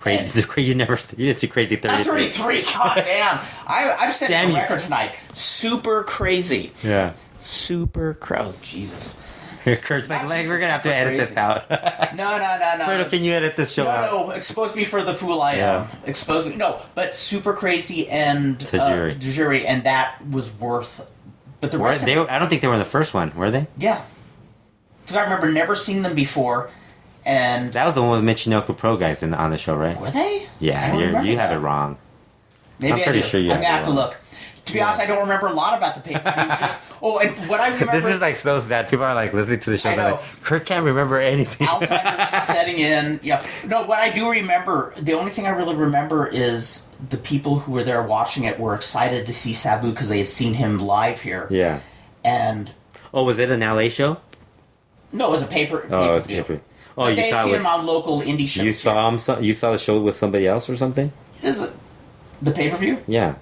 You didn't see Crazy 33. 33, goddamn. I'm setting a record tonight. Super crazy. Yeah. Oh, Jesus. Kurt's like, we're going to have to edit this out. No. Kurt, can you edit this show out? No, expose me for the fool I am. Expose me. No, but Super Crazy and Tajiri, and that was worth... But the rest I don't think they were in the first one, were they? Yeah. Because I remember never seeing them before, and... That was the one with Michinoku Pro guys on the show, right? Were they? Yeah, you have it wrong. Maybe I'm pretty sure you have it wrong. I'm going to have to look. To be honest, I don't remember a lot about the pay-per-view. And what I remember... This is like so sad. People are like listening to the show. They're like, Kurt can't remember anything. Alzheimer's is setting in. Yeah. No, what I do remember, the only thing I really remember is the people who were there watching it were excited to see Sabu because they had seen him live here. Yeah. And... Oh, was it an LA show? No, it was a pay-per-view. Oh, it was a pay-per-view. Oh, but they had seen him on local indie shows. You saw him? You saw the show with somebody else or something? Is it the pay-per-view? Yeah.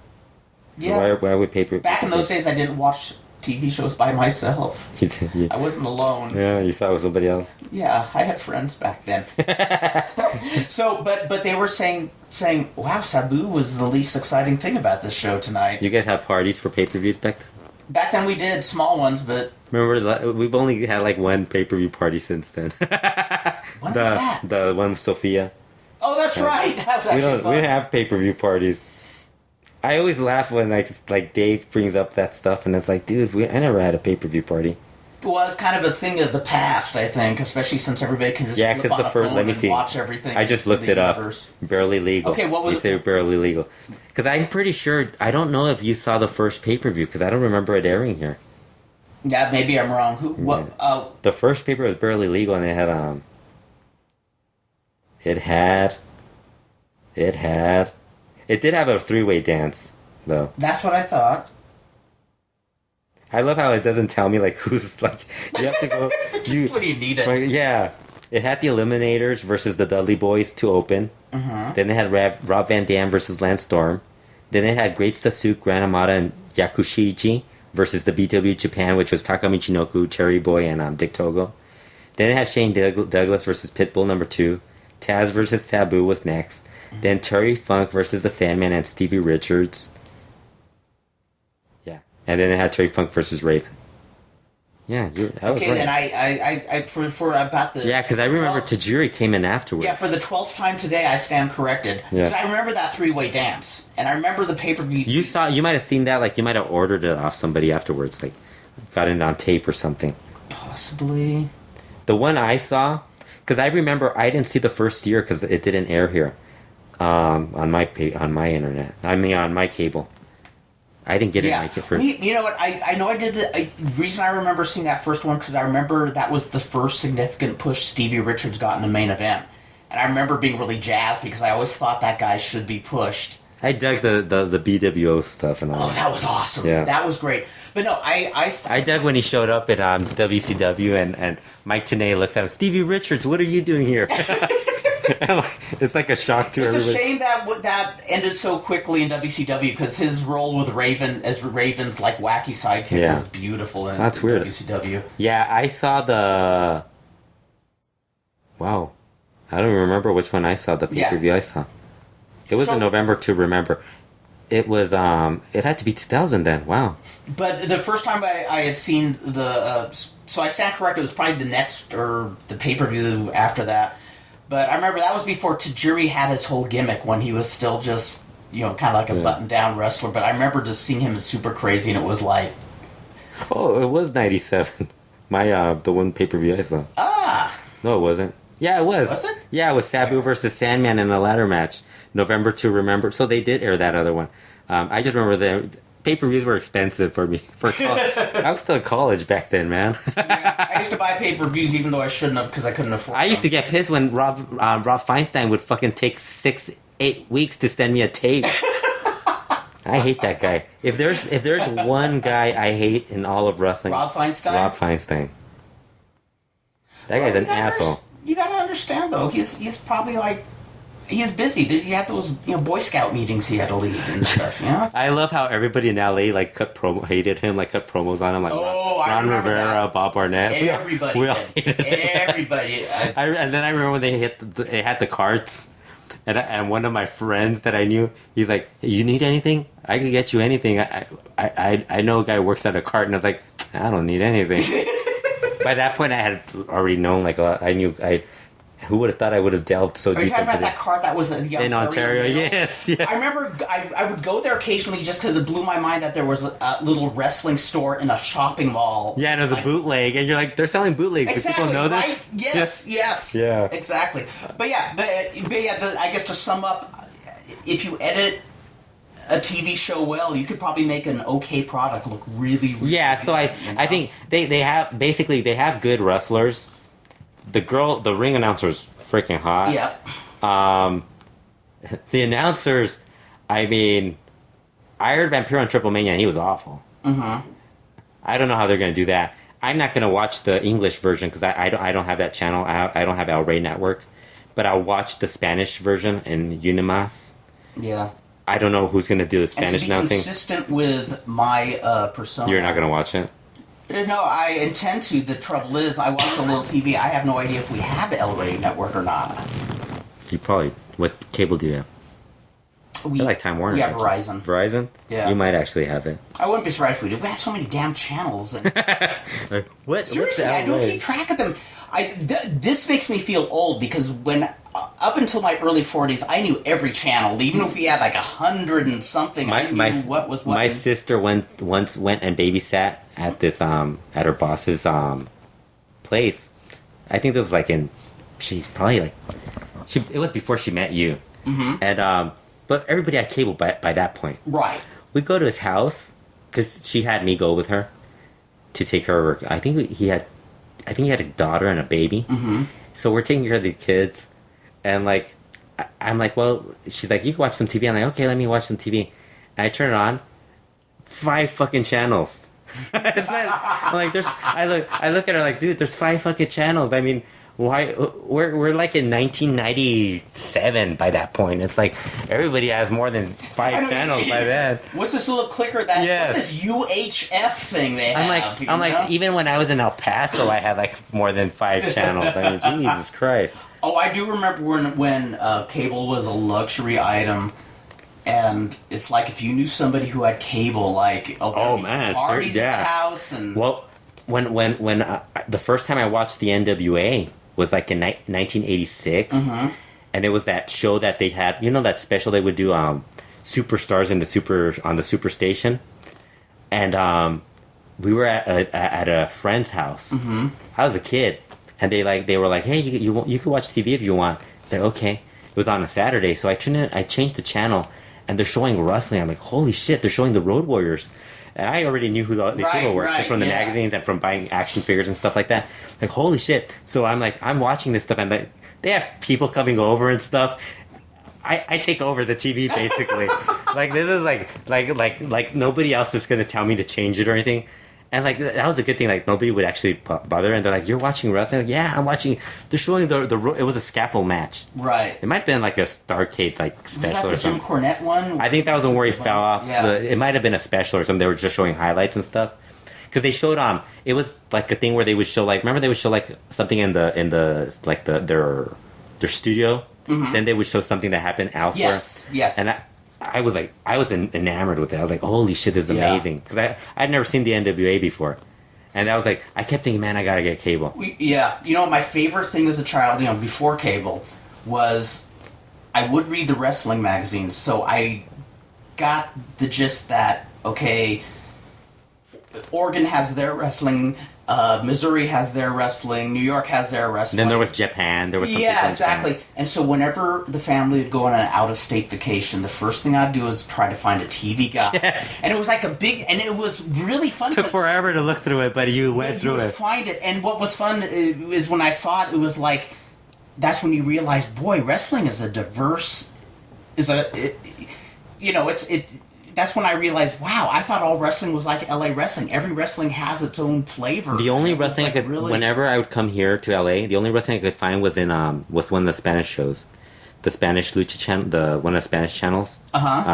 Yeah. Why would pay-per-view? Back in those days, I didn't watch TV shows by myself. I wasn't alone. Yeah, you saw it with somebody else. Yeah, I had friends back then. So, but they were saying, wow, Sabu was the least exciting thing about this show tonight. You guys had parties for pay-per-views back then? Back then we did, small ones, but... Remember, we've only had like one pay-per-view party since then. When was that? The one with Sophia. Oh, that's right! That was actually fun. We don't have pay-per-view parties. I always laugh when like Dave brings up that stuff, and it's like, dude, I never had a pay-per-view party. Well, it's kind of a thing of the past, I think, especially since everybody can just flip on the phone and watch everything. I just looked it up. Barely legal. Okay, what was it? You say barely legal. Because I'm pretty sure, I don't know if you saw the first pay-per-view, because I don't remember it airing here. Yeah, maybe I'm wrong. What? The first paper was barely legal, and it did have a three-way dance, though. That's what I thought. I love how it doesn't tell me, like, who's, like, you have to go... What do you need it? Like, yeah. It had the Eliminators versus the Dudley Boys to open. Mm-hmm. Then they had Rob Van Dam versus Lance Storm. Then they had Great Sasuke, Gran Amata, and Yakushiji versus the BW Japan, which was Taka Michinoku, Cherry Boy, and Dick Togo. Then it had Shane Douglas versus Pitbull number 2. Taz versus Sabu was next. Mm-hmm. Then Terry Funk versus the Sandman and Stevie Richards. Yeah. And then it had Terry Funk versus Raven. Yeah, that was okay. right. Then I for about the because I remember Tajiri came in afterwards. Yeah, for the 12th time today, I stand corrected because I remember that three-way dance, and I remember the pay-per-view. You might have seen that, like you might have ordered it off somebody afterwards, like got it on tape or something. Possibly. The one I saw, because I remember I didn't see the first year because it didn't air here, on my internet. I mean on my cable. I didn't get it like it first. You know what? I know I did the reason I remember seeing that first one because I remember that was the first significant push Stevie Richards got in the main event, and I remember being really jazzed because I always thought that guy should be pushed. I dug the BWO stuff and all. Oh, that was awesome! Yeah. That was great. But no, I dug when he showed up at WCW and Mike Tenay looks at him. Stevie Richards, what are you doing here? It's like a shock to everybody. It's a shame that ended so quickly in WCW because his role with Raven's like wacky sidekick was beautiful in WCW. Yeah, I saw the... Wow. I don't remember which one I saw, the pay-per-view I saw. It was in November to remember. It was, it had to be 2000 then. Wow. But the first time I had seen the... so I stand corrected, it was probably the next, or the pay-per-view after that. But I remember that was before Tajiri had his whole gimmick when he was still just, kind of like a button-down wrestler. But I remember just seeing him in Super Crazy, and it was like... Oh, it was 97. The one pay-per-view I saw. Ah! No, it wasn't. Yeah, it was. Was it? Yeah, it was Sabu versus Sandman in a ladder match. November to remember. So they did air that other one. I just remember the pay-per-views were expensive for me. I was still in college back then, man. I used to buy pay-per-views even though I shouldn't have because I couldn't afford them. I used to get pissed when Rob Feinstein would fucking take 6-8 weeks to send me a tape. I hate that guy. If there's one guy I hate in all of wrestling, Rob Feinstein. That guy's an asshole. You gotta understand though. He's probably like. He's busy. He had those, Boy Scout meetings he had to lead and stuff. I love how everybody in LA hated him, cut promos on him, like Ron Rivera, that. Bob Barnett. Everybody, everybody. And then I remember when they had the carts, and one of my friends that I knew, he's like, "You need anything? I could get you anything. I know a guy who works at a cart," and I was like, "I don't need anything." By that point, I had already known, I knew who would have thought I would have delved so deep into about that cart that was in Ontario? Yes. I remember I would go there occasionally just because it blew my mind that there was a little wrestling store in a shopping mall. Yeah, and it was a bootleg, and you're like, they're selling bootlegs. Exactly, do people know this? Right? Yes. Yeah. Exactly. But I guess to sum up, if you edit a TV show well, you could probably make an okay product look really, really good. So I think they have good wrestlers. The ring announcer is freaking hot. Yep. The announcers, I heard Vampiro on Triple Mania and he was awful. Mm-hmm. I don't know how they're going to do that. I'm not going to watch the English version because I don't have that channel. I don't have El Rey Network. But I'll watch the Spanish version in Unimas. Yeah. I don't know who's going to do the Spanish announcing. Consistent with my persona. You're not going to watch it? No, I intend to. The trouble is, I watch a little TV. I have no idea if we have El Rey Network or not. You probably... What cable do you have? I like Time Warner. We have Verizon. Verizon? Yeah. You might actually have it. I wouldn't be surprised if we do. We have so many damn channels. And seriously, I don't keep track of them. This makes me feel old because up until my early 40s, I knew every channel. Even if we had 100 and something, I knew what was what. My sister once went and babysat at this at her boss's place. I think this was she's probably it was before she met you. Mm-hmm. And but everybody had cable by that point. Right. We go to his house because she had me go with her to take care of her. I think he had a daughter and a baby. Mm-hmm. So we're taking care of the kids, and I'm like, well, she's like, you can watch some TV. I'm like, okay, let me watch some TV. And I turn it on, 5 fucking channels. I'm like, I look at her like, dude, there's 5 fucking channels. I mean, why? We're in 1997 by that point. It's like everybody has more than 5 channels by then. What's this little clicker what's this UHF thing they have? I'm like, even when I was in El Paso, I had more than 5 channels. I mean, Jesus Christ. Oh, I do remember when cable was a luxury item. And it's like if you knew somebody who had cable, parties at the house, and when the first time I watched the NWA was in 1986, mm-hmm. and it was that show that they had, that special they would do, Superstars on the Superstation, and we were at a friend's house. Mm-hmm. I was a kid, and they were like, hey, you can watch TV if you want. It's like, okay. It was on a Saturday, so I changed the channel. And they're showing wrestling. I'm like, holy shit, they're showing the Road Warriors. And I already knew who these people were, just from the magazines and from buying action figures and stuff like that. Like, holy shit. So I'm watching this stuff, and they have people coming over and stuff. I take over the TV, basically. This is like nobody else is going to tell me to change it or anything. And that was a good thing. Nobody would actually bother. And they're like, "You're watching wrestling?" Like, yeah, I'm watching. They're showing the. It was a scaffold match. Right. It might have been a Starrcade special or something. Jim Cornette one? I think that was the one where he fell off. Yeah. It might have been a special or something. They were just showing highlights and stuff. Because they showed it was a thing where they would show remember they would show something in their studio. Mm-hmm. Then they would show something that happened elsewhere. Yes. And I was enamored with it. I was like, holy shit, this is amazing. Because I'd never seen the NWA before. And I was like, I kept thinking, man, I gotta get cable. My favorite thing as a child, before cable, was I would read the wrestling magazines. So I got the gist that, okay, Oregon has their wrestling, Missouri has their wrestling, New York has their wrestling. And then there was Japan. There was something exactly. Japan. And so whenever the family would go on an out-of-state vacation, the first thing I'd do was try to find a TV guide. Yes. And it was and it was really fun. It took forever to look through it, but you went through it. You find it. And what was fun is when I saw it, it was that's when you realize, boy, wrestling is a diverse, that's when I realized, wow, I thought all wrestling was like LA wrestling. Every wrestling has its own flavor. The only wrestling I could, whenever I would come here to LA, the only wrestling I could find was in was one of the Spanish shows. The Spanish Lucha channel, one of the Spanish channels.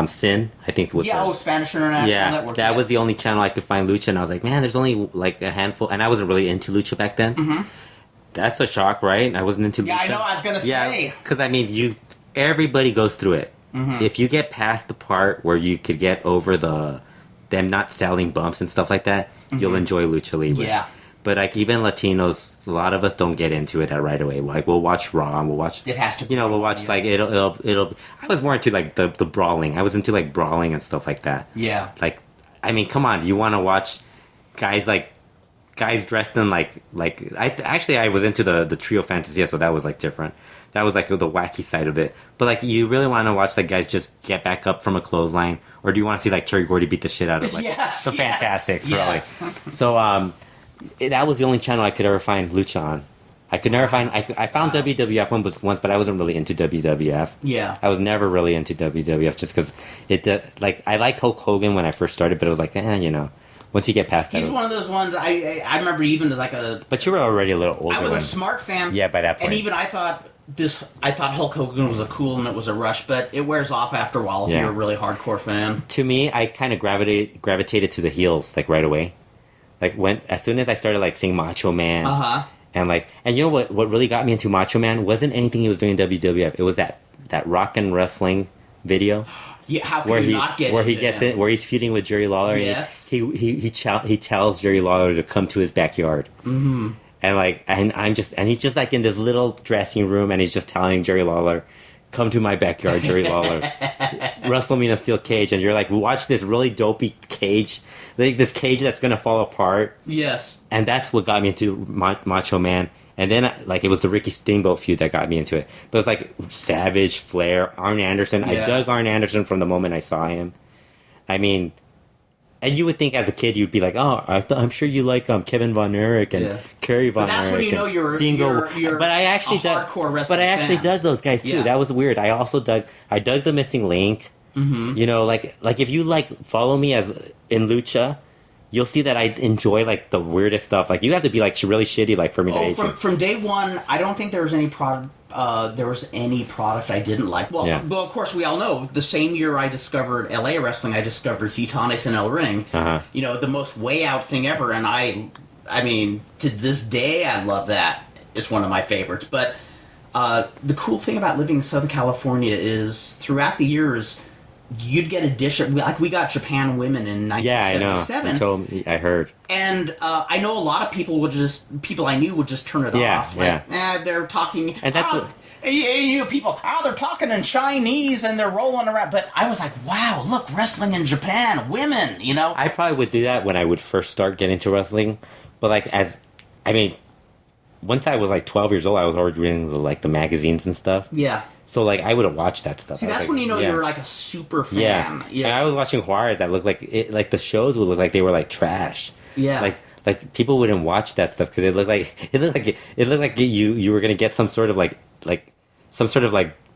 Sin, I think was. Yeah, Spanish International Network. That was the only channel I could find Lucha, and I was like, man, there's only like a handful, and I wasn't really into Lucha back then. Mm-hmm. That's a shock, right? I wasn't into Lucha. Yeah, I know, I was gonna say. Because I mean, everybody goes through it. Mm-hmm. If you get past the part where you could get over them not selling bumps and stuff like that, you'll enjoy Lucha Libre. Yeah. But like even Latinos, a lot of us don't get into it right away. Like we'll watch Raw, and we'll watch. It has to. We'll watch like it'll. I was more into like the brawling. I was into like brawling and stuff like that. Yeah. Like, I mean, come on, you want to watch guys dressed in like I was into the Trio Fantasia, so that was like different. That was like the wacky side of it. But like, you really want to watch like guys just get back up from a clothesline, or do you want to see like Terry Gordy beat the shit out of like the Fantastics? Yes. Really. So that was the only channel I could ever find Lucha on. I could never find. I found WWF once, but I wasn't really into WWF. Yeah, I was never really into WWF just because like I liked Hulk Hogan when I first started, but it was like once you get past that, he's one of those ones. I remember even as like a. But you were already a little older. I was a smart fan. Yeah, by that point, and even I thought Hulk Hogan was a cool and it was a rush, but it wears off after a while if you're a really hardcore fan. To me, I kind of gravitated to the heels like right away. Like as soon as I started like seeing Macho Man, and you know what really got me into Macho Man wasn't anything he was doing in WWF. It was that Rock and Wrestling video. Yeah, how can you not get where he gets in, where he's feuding with Jerry Lawler. Yes, and he tells Jerry Lawler to come to his backyard. Mm-hmm. And he's just like in this little dressing room, and he's just telling Jerry Lawler, "Come to my backyard, Jerry Lawler. Wrestle me in a steel cage." And you're like, watch this really dopey cage, like this cage that's gonna fall apart. Yes. And that's what got me into Macho Man. And then, like, it was the Ricky Steamboat feud that got me into it. But it was like Savage, Flair, Arn Anderson. Yeah. I dug Arn Anderson from the moment I saw him. I mean, and you would think as a kid you'd be like, oh, I'm sure you like Kevin Von Erich and Kerry Von Erich. That's when you know you're but I actually hardcore wrestling. But I actually dug those guys too. Yeah. That was weird. I dug the Missing Link. Mm-hmm. You know, like if you follow me as in Lucha, you'll see that I enjoy like the weirdest stuff. Like you have to be like really shitty like for me to hate you. From day one, I don't think there was any product. I didn't like. Well, of course, we all know the same year I discovered LA wrestling, I discovered Zitanes in El Ring. Uh-huh. You know, the most way out thing ever, and I mean, to this day, I love that. It's one of my favorites. But the cool thing about living in Southern California is throughout the years, you'd get addition. Like we got Japan Women in 1977. Yeah, I know. You told me, I heard. And I know a lot of people I knew would just turn it off. Like, they're talking. And that's they're talking in Chinese and they're rolling around. But I was like, wow, look, wrestling in Japan, women, you know? I probably would do that when I would first start getting into wrestling. But once I was like 12 years old, I was already reading the magazines and stuff. Yeah. So I would have watched that stuff. See, that's when you know you're like a super fan. Yeah. And I was watching Juarez that looked like it. Like the shows would look like they were like trash. Yeah. Like people wouldn't watch that stuff because it looked like you were gonna get some sort of like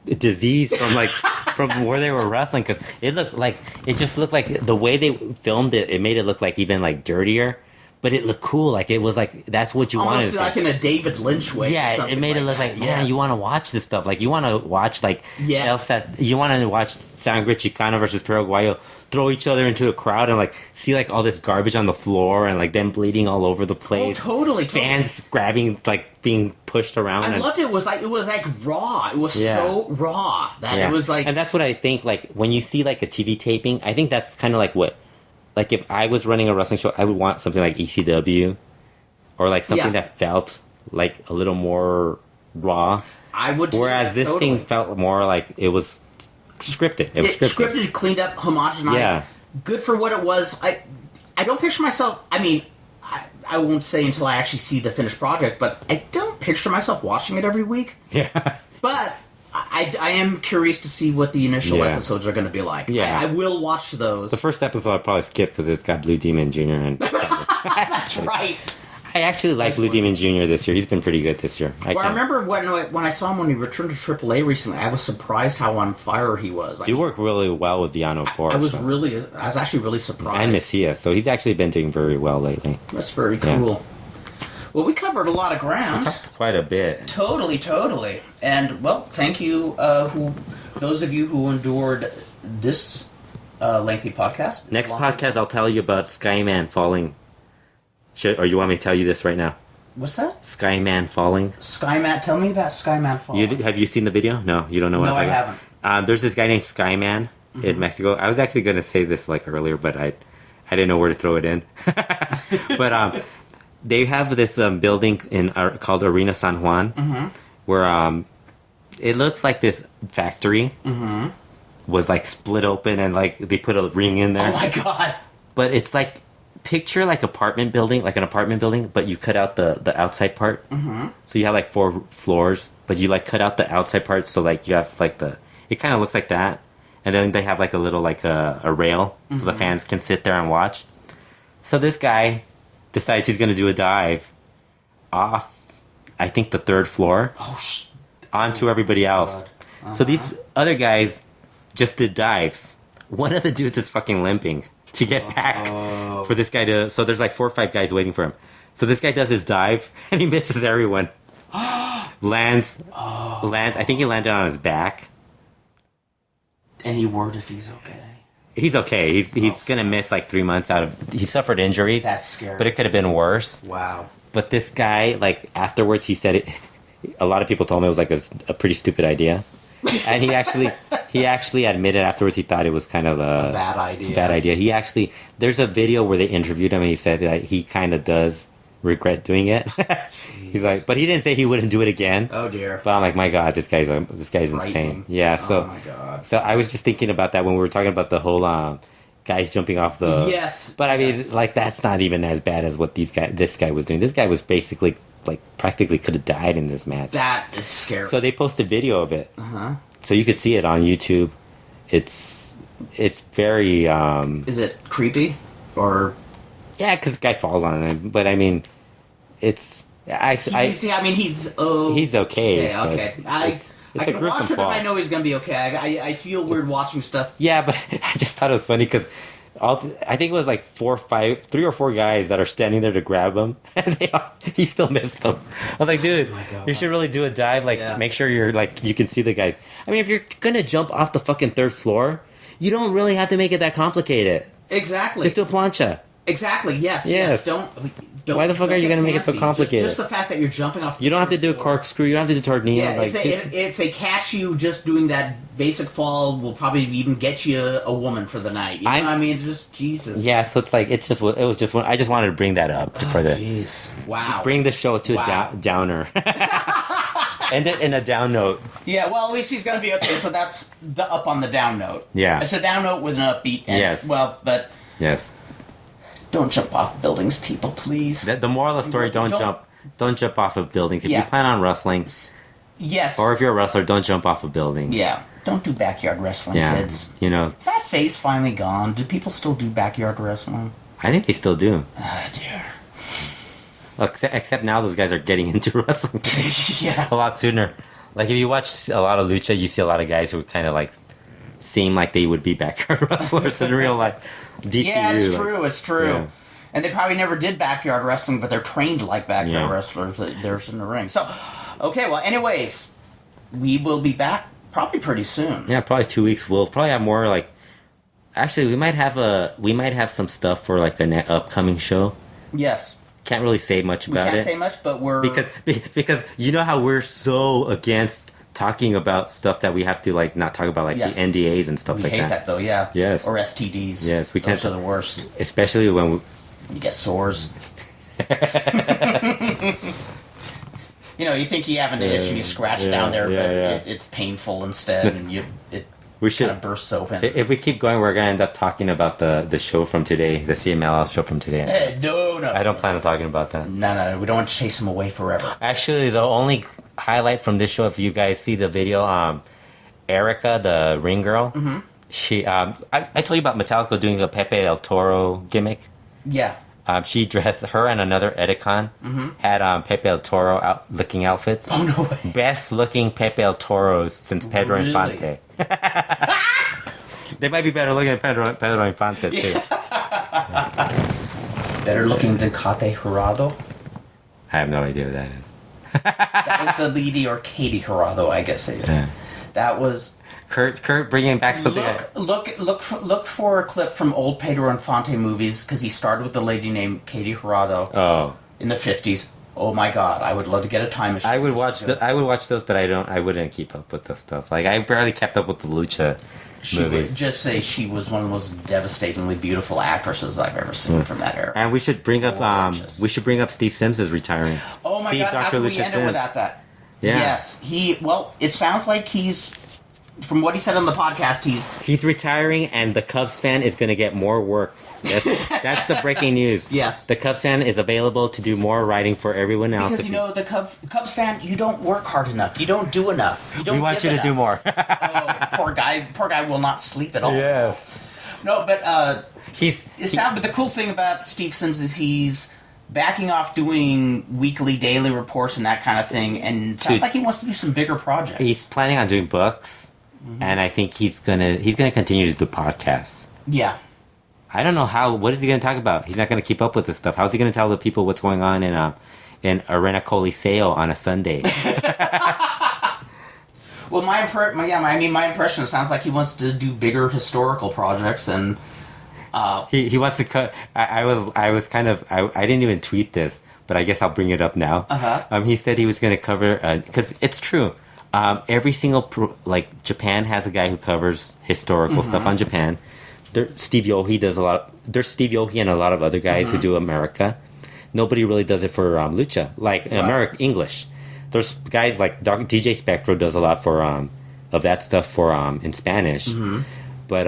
disease from where they were wrestling because it just looked like the way they filmed it. It made it look like even like dirtier. But it looked cool. Like it was like that's what you wanted. Almost like in a David Lynch way. Yeah, it made it look like man, you want to watch this stuff. Like you want to watch you want to watch Sangre Chicana versus Paraguayo throw each other into a crowd and see all this garbage on the floor and them bleeding all over the place. Oh, totally. Fans grabbing being pushed around. I loved it. It was like raw. It was so raw that it was like. And that's what I think. When you see a TV taping, I think that's kind of what. If I was running a wrestling show, I would want something like ECW or something that felt a little more raw. I would. Whereas this thing felt more like it was scripted. It was scripted, cleaned up, homogenized. Yeah. Good for what it was. I don't picture myself. I mean, I won't say until I actually see the finished project, but I don't picture myself watching it every week. Yeah. But I am curious to see what the initial episodes are going to be like. Yeah. I will watch those. The first episode I'll probably skip because it's got Blue Demon Jr. and That's right. I actually like Blue Demon Jr. this year. He's been pretty good this year. I remember when I saw him when he returned to AAA recently, I was surprised how on fire he was. He worked really well with Diano 4. I was actually really surprised. And Messias, so he's actually been doing very well lately. That's very cool. Yeah. Well, we covered a lot of ground. Quite a bit. Totally. And, well, thank you, those of you who endured this lengthy podcast. Next podcast, I'll tell you about Skyman falling. Or you want me to tell you this right now? What's that? Skyman falling. Skyman? Tell me about Skyman falling. Have you seen the video? No, you don't know what I'm talking about? I haven't. There's this guy named Skyman in Mexico. I was actually going to say this earlier, but I didn't know where to throw it in. But they have this building called Arena San Juan, where it looks like this factory was split open and they put a ring in there. Oh my god! But it's picture an apartment building, but you cut out the outside part. So you have 4 floors, but you cut out the outside part. So you have it kind of looks like that, and then they have a little a rail so the fans can sit there and watch. So this guy decides he's going to do a dive off, I think, the 3rd floor onto everybody else. So these other guys just did dives. One of the dudes is fucking limping to get back for this guy to... So there's 4 or 5 guys waiting for him. So this guy does his dive, and he misses everyone. Lands. I think he landed on his back. Any word if he's okay? He's okay. He's going to miss 3 months out of... He suffered injuries. That's scary. But it could have been worse. Wow. But this guy, afterwards, he said it... A lot of people told him it was a pretty stupid idea. And he actually admitted afterwards he thought it was kind of a bad idea. He actually... There's a video where they interviewed him and he said that he kind of does regret doing it. He's but he didn't say he wouldn't do it again. Oh dear. But I'm my God, this guy's insane. Yeah, so... Oh my God. So I was just thinking about that when we were talking about the whole guys jumping off the... Yes. But I mean, that's not even as bad as what this guy was doing. This guy was basically... practically could have died in this match. That is scary. So they posted video of it. So you could see it on YouTube. It's very... Is it creepy? Or... Yeah, because the guy falls on it. But I mean, it's... he's okay. He's okay. Yeah, okay. I can watch it if I know he's going to be okay. I feel weird watching stuff. Yeah, but I just thought it was funny because... I think it was 3 or 4 guys that are standing there to grab him, and he still missed them. I was dude, you should really do a dive. Make sure you're you can see the guys. I mean, if you're gonna jump off the fucking 3rd floor, you don't really have to make it that complicated. Exactly. Just do a plancha. Exactly. Yes. Don't. Why the fuck are you going to make it so complicated? Just the fact that you're jumping off. You don't have to do a corkscrew. You don't have to do tornillo. Yeah, if they catch you just doing that basic fall, will probably even get you a woman for the night. You know what I mean? Just Jesus. Yeah, so I just wanted to bring that up for the. Jeez. Wow. Bring the show to a downer. End it in a down note. Yeah, well, at least he's going to be okay. So that's the up on the down note. Yeah. It's a down note with an upbeat end. Yes. Well, but. Yes. Don't jump off buildings, people, please. The moral of the story, don't jump off of buildings. If you plan on wrestling... Yes. Or if you're a wrestler, don't jump off a building. Yeah. Don't do backyard wrestling, kids. You know... Is that phase finally gone? Do people still do backyard wrestling? I think they still do. Oh, dear. Except now those guys are getting into wrestling. Yeah. A lot sooner. If you watch a lot of lucha, you see a lot of guys who kind of seem like they would be backyard wrestlers in real life. DTU, yeah, it's true. Yeah. And they probably never did backyard wrestling, but they're trained like backyard wrestlers. They're in the ring. So, okay, well, anyways, we will be back probably pretty soon. Yeah, probably 2 weeks. We'll probably have more Actually, we might have some stuff for an upcoming show. Yes. Can't really say much about it. We can't say much, but we're... Because you know how we're so against talking about stuff that we have to not talk about the NDAs and stuff like that. We hate that though, yeah. Yes. Or STDs. Yes, we can't. Those are the worst. Especially when you get sores. You think you have an issue, you scratch down there, but it's painful instead, and it kind of bursts open. If we keep going, we're going to end up talking about the show from today, the CMLL show from today. No. I don't plan on talking about that. No. We don't want to chase him away forever. Actually, the only highlight from this show, if you guys see the video, Erica, the ring girl, she, I told you about Metallica doing a Pepe El Toro gimmick. Yeah. She dressed her and another Edicon had Pepe El Toro looking outfits. Oh no way! Best looking Pepe El Toros since Pedro Infante. They might be better looking than Pedro Infante too. Better looking than Kate Jurado. I have no idea what that is. That was the lady, or Katie Jurado, I guess. That was Kurt bringing back something. Look for a clip from old Pedro Infante movies, because he started with a lady named Katie Jurado. In the 50s. Oh my God! I would love to get a time machine. I would watch those, but I wouldn't keep up with the stuff. Like, I barely kept up with the Lucha movies. Would just say she was one of the most devastatingly beautiful actresses I've ever seen from that era. And we should bring up Steve Sims is retiring. Oh my Steve, God! How can we Lucha end it Sims. without that? Yeah. Yes, it sounds like he's. From what he said on the podcast, he's retiring, and the Cubs fan is going to get more work. That's the breaking news. Yes, the Cubs fan is available to do more writing for everyone else. Because the Cubs fan, you don't work hard enough. You don't do enough. We want you to do more. Poor guy will not sleep at all. Yes. No, but but the cool thing about Steve Sims is he's backing off doing weekly, daily reports and that kind of thing, and sounds like he wants to do some bigger projects. He's planning on doing books. And I think he's gonna continue to do podcasts. Yeah. I don't know what is he gonna talk about? He's not gonna keep up with this stuff. How's he gonna tell the people what's going on in Arena Coliseo on a Sunday? Well, my impression, it sounds like he wants to do bigger historical projects, and he wants to cut. I didn't even tweet this, but I guess I'll bring it up now. He said he was gonna cover, because it's true. Every single Japan has a guy who covers historical stuff on Japan. Steve Yohe does a lot. There's Steve Yohe and a lot of other guys who do America. Nobody really does it for Lucha, American English. There's guys like DJ Spectro does a lot for of that stuff for in Spanish, but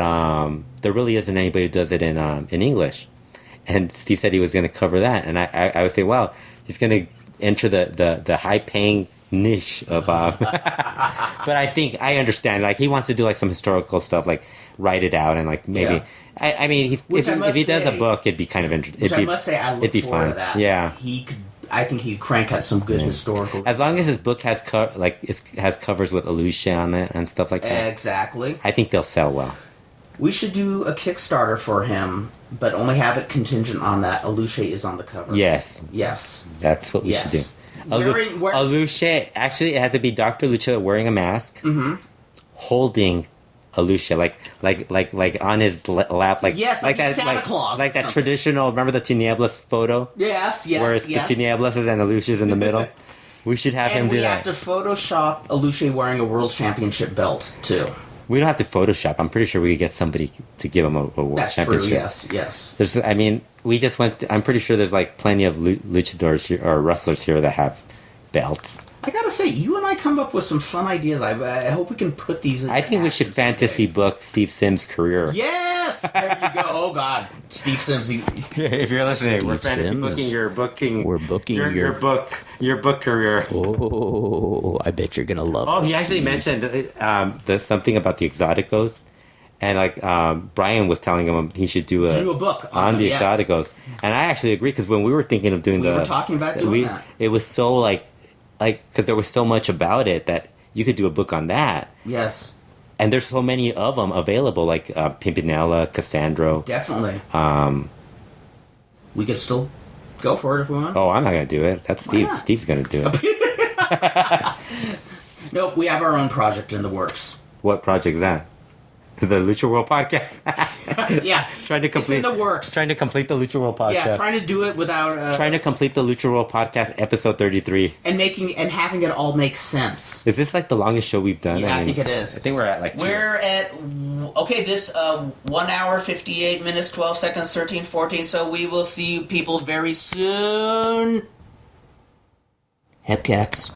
there really isn't anybody who does it in English. And Steve said he was going to cover that, and I would say, wow, he's going to enter the high paying niche of but I think I understand, like, he wants to do like some historical stuff, like write it out, and like maybe I mean if he does a book, it'd be kind of interesting. I must say, I look forward to that. Yeah, I think he'd crank out some good historical, as long as his book has has covers with Alucia on it and stuff like that. Exactly. I think they'll sell well. We should do a Kickstarter for him, but only have it contingent on that Alucia is on the cover. Yes, that's what we should do. Lucha, actually, it has to be Dr. Lucha wearing a mask, holding a Lucha, like on his lap, like that, Santa Claus, like that traditional. Remember the Tinieblas photo? Yes, where it's the Tinieblas and the Lucha's in the middle. We should have him do that. And we have to Photoshop a Lucha wearing a World Championship belt too. We don't have to Photoshop. I'm pretty sure we could get somebody to give him a World Championship. That's true. Yes. We just went. I'm pretty sure there's like plenty of luchadors here, or wrestlers here that have belts. I gotta say, you and I come up with some fun ideas. I hope we can put these in. I think we should fantasy book Steve Sims' career. Yes! There you go. Oh, God. Steve Sims. If you're listening, we're fantasy booking We're booking your book career. Oh, I bet you're going to love it. He actually mentioned something about the Exoticos. And Brian was telling him he should do a book on the Exoticos. And I actually agree, because when we were thinking of doing we were talking about doing that. It was so because there was so much about it that you could do a book on that. Yes. And there's so many of them available, like Pimpinela, Cassandro. Definitely. We could still go for it if we want. Oh, I'm not going to do it. That's Steve. Steve's going to do it. Nope, we have our own project in the works. What project is that? The LuchaWorld Podcast. Yeah, it's in the works. Trying to complete the LuchaWorld Podcast. Yeah, trying to do it without. Trying to complete the LuchaWorld Podcast, episode 33, and having it all make sense. Is this like the longest show we've done? Yeah, I think it is. I think we're at this 1 hour 58 minutes 12 seconds 13:14. So we will see you people very soon. Hepcats.